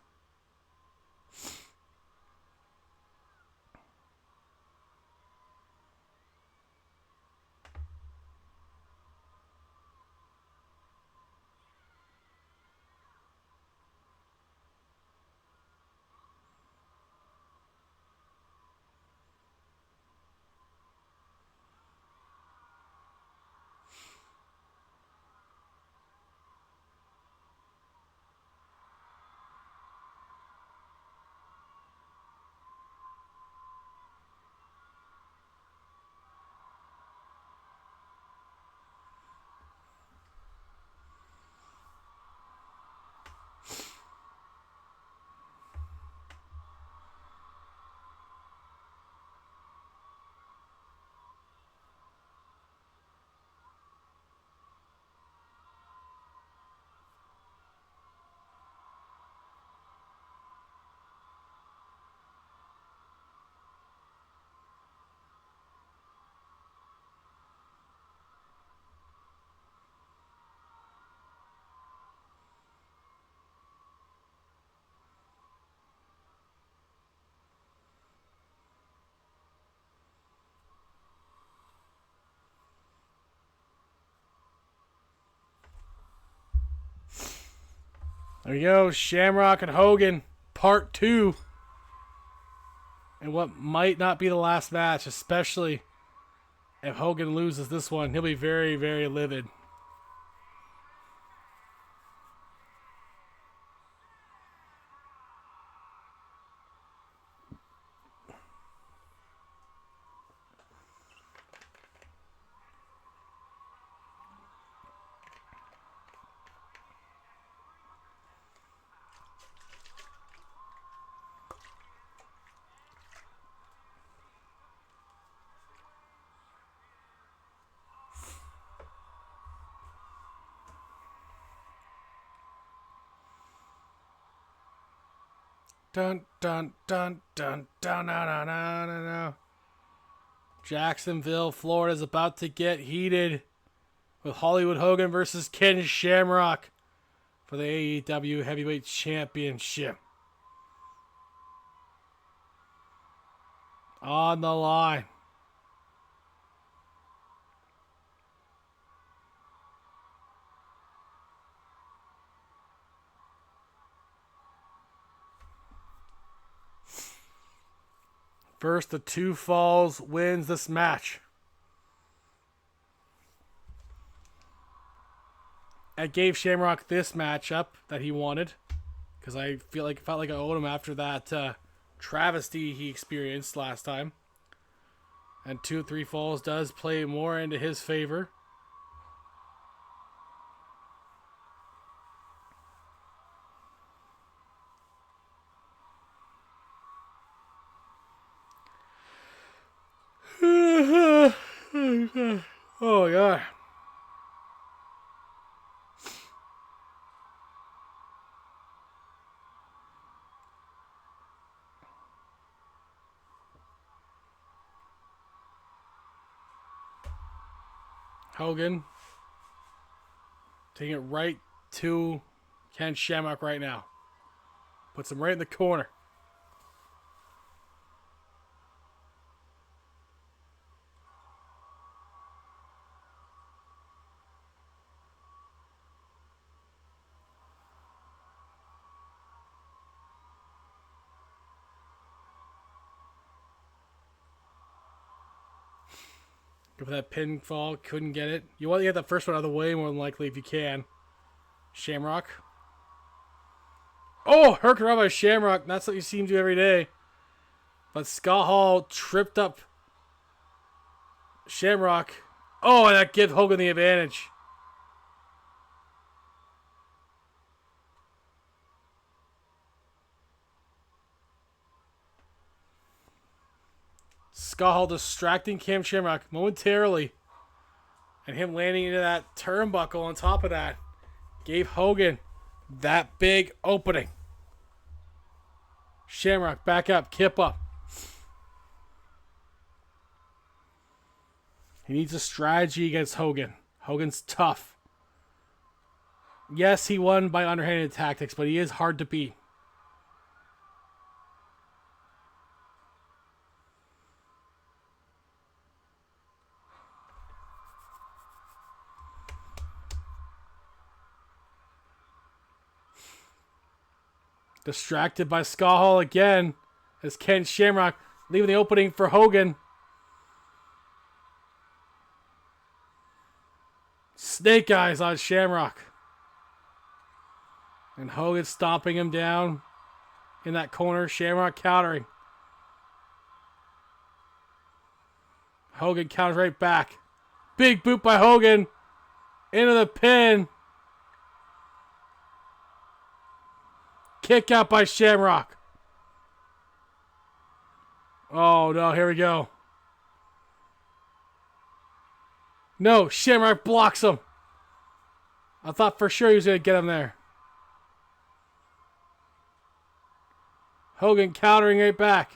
There you go, Shamrock and Hogan, part 2. And what might not be the last match, especially if Hogan loses this one. He'll be very, very livid. Dun dun dun dun dun dun dun dun dun dun. Jacksonville, Florida is about to get heated with Hollywood Hogan versus Ken Shamrock for the AEW Heavyweight Championship. On the line. First of two falls wins this match. I gave Shamrock this matchup that he wanted because I felt like I owed him after that travesty he experienced last time. And 2-3 falls does play more into his favor. Oh, God. Hogan taking it right to Ken Shamrock right now. Puts him right in the corner. Go for that pinfall. Couldn't get it. You want to get that first one out of the way more than likely if you can. Shamrock. Oh, Hurricane by Shamrock. That's what you see him do every day. But Scott Hall tripped up Shamrock. Oh, and that gives Hogan the advantage. Scott Hall distracting Ken Shamrock momentarily. And him landing into that turnbuckle on top of that gave Hogan that big opening. Shamrock back up, kip up. He needs a strategy against Hogan. Hogan's tough. Yes, he won by underhanded tactics, but he is hard to beat. Distracted by Scott Hall again as Ken Shamrock leaving the opening for Hogan. Snake eyes on Shamrock. And Hogan stomping him down in that corner. Shamrock countering. Hogan counters right back. Big boot by Hogan. Into the pin. Kick out by Shamrock. Oh no, here we go. No, Shamrock blocks him. I thought for sure he was going to get him there. Hogan countering right back.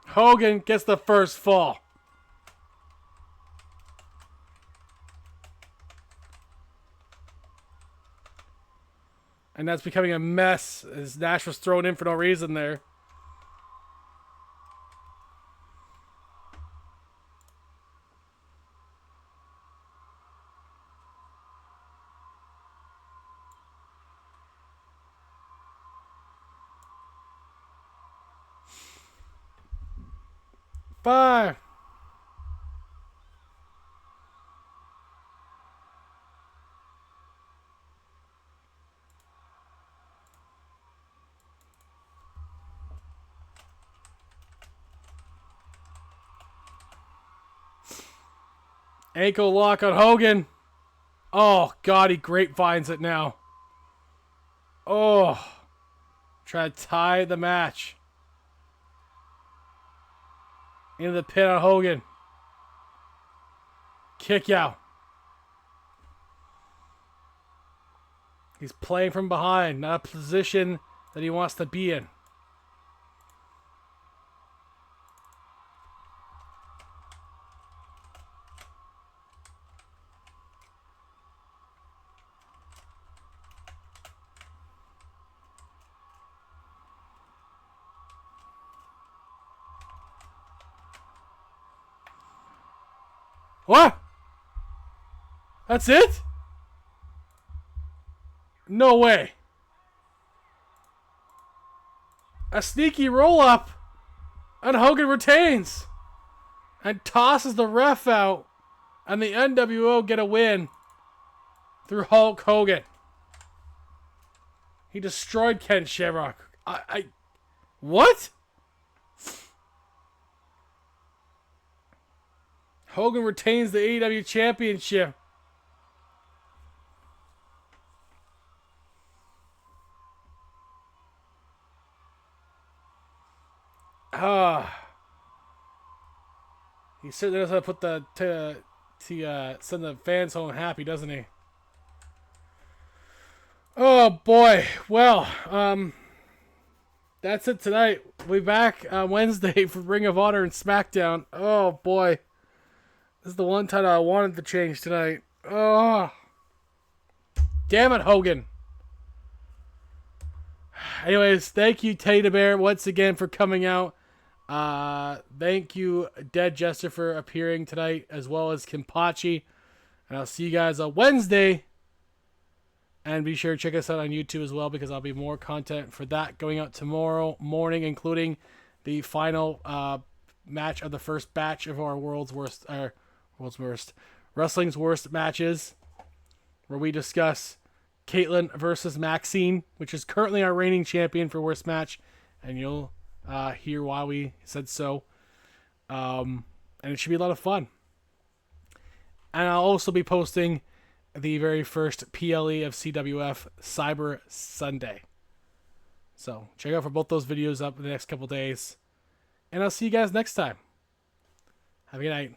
Hogan gets the first fall. And that's becoming a mess as Nash was thrown in for no reason there. Five. Ankle lock on Hogan. Oh, God, he grapevines it now. Oh. Try to tie the match. Into the pin on Hogan. Kick out. He's playing from behind, not a position that he wants to be in. What? That's it? No way. A sneaky roll-up. And Hogan retains. And tosses the ref out. And the NWO get a win. Through Hulk Hogan. He destroyed Ken Shamrock. What? Hogan retains the AEW Championship. He certainly knows how to put send the fans home happy, doesn't he? Oh boy. Well, that's it tonight. We'll be back on Wednesday for Ring of Honor and SmackDown. Oh boy. This is the one title I wanted to change tonight. Oh. Damn it, Hogan. Anyways, thank you, Teddy the Bear, once again for coming out. Thank you, Dead Jester, for appearing tonight, as well as Kimpachi. And I'll see you guys on Wednesday. And be sure to check us out on YouTube as well, because I'll be more content for that going out tomorrow morning, including the final match of the first batch of our World's Worst Wrestling's Worst matches, where we discuss Caitlyn versus Maxine, which is currently our reigning champion for worst match, and you'll hear why we said so. And it should be a lot of fun. And I'll also be posting the very first PLE of CWF Cyber Sunday. So check out for both those videos up in the next couple days. And I'll see you guys next time. Have a good night.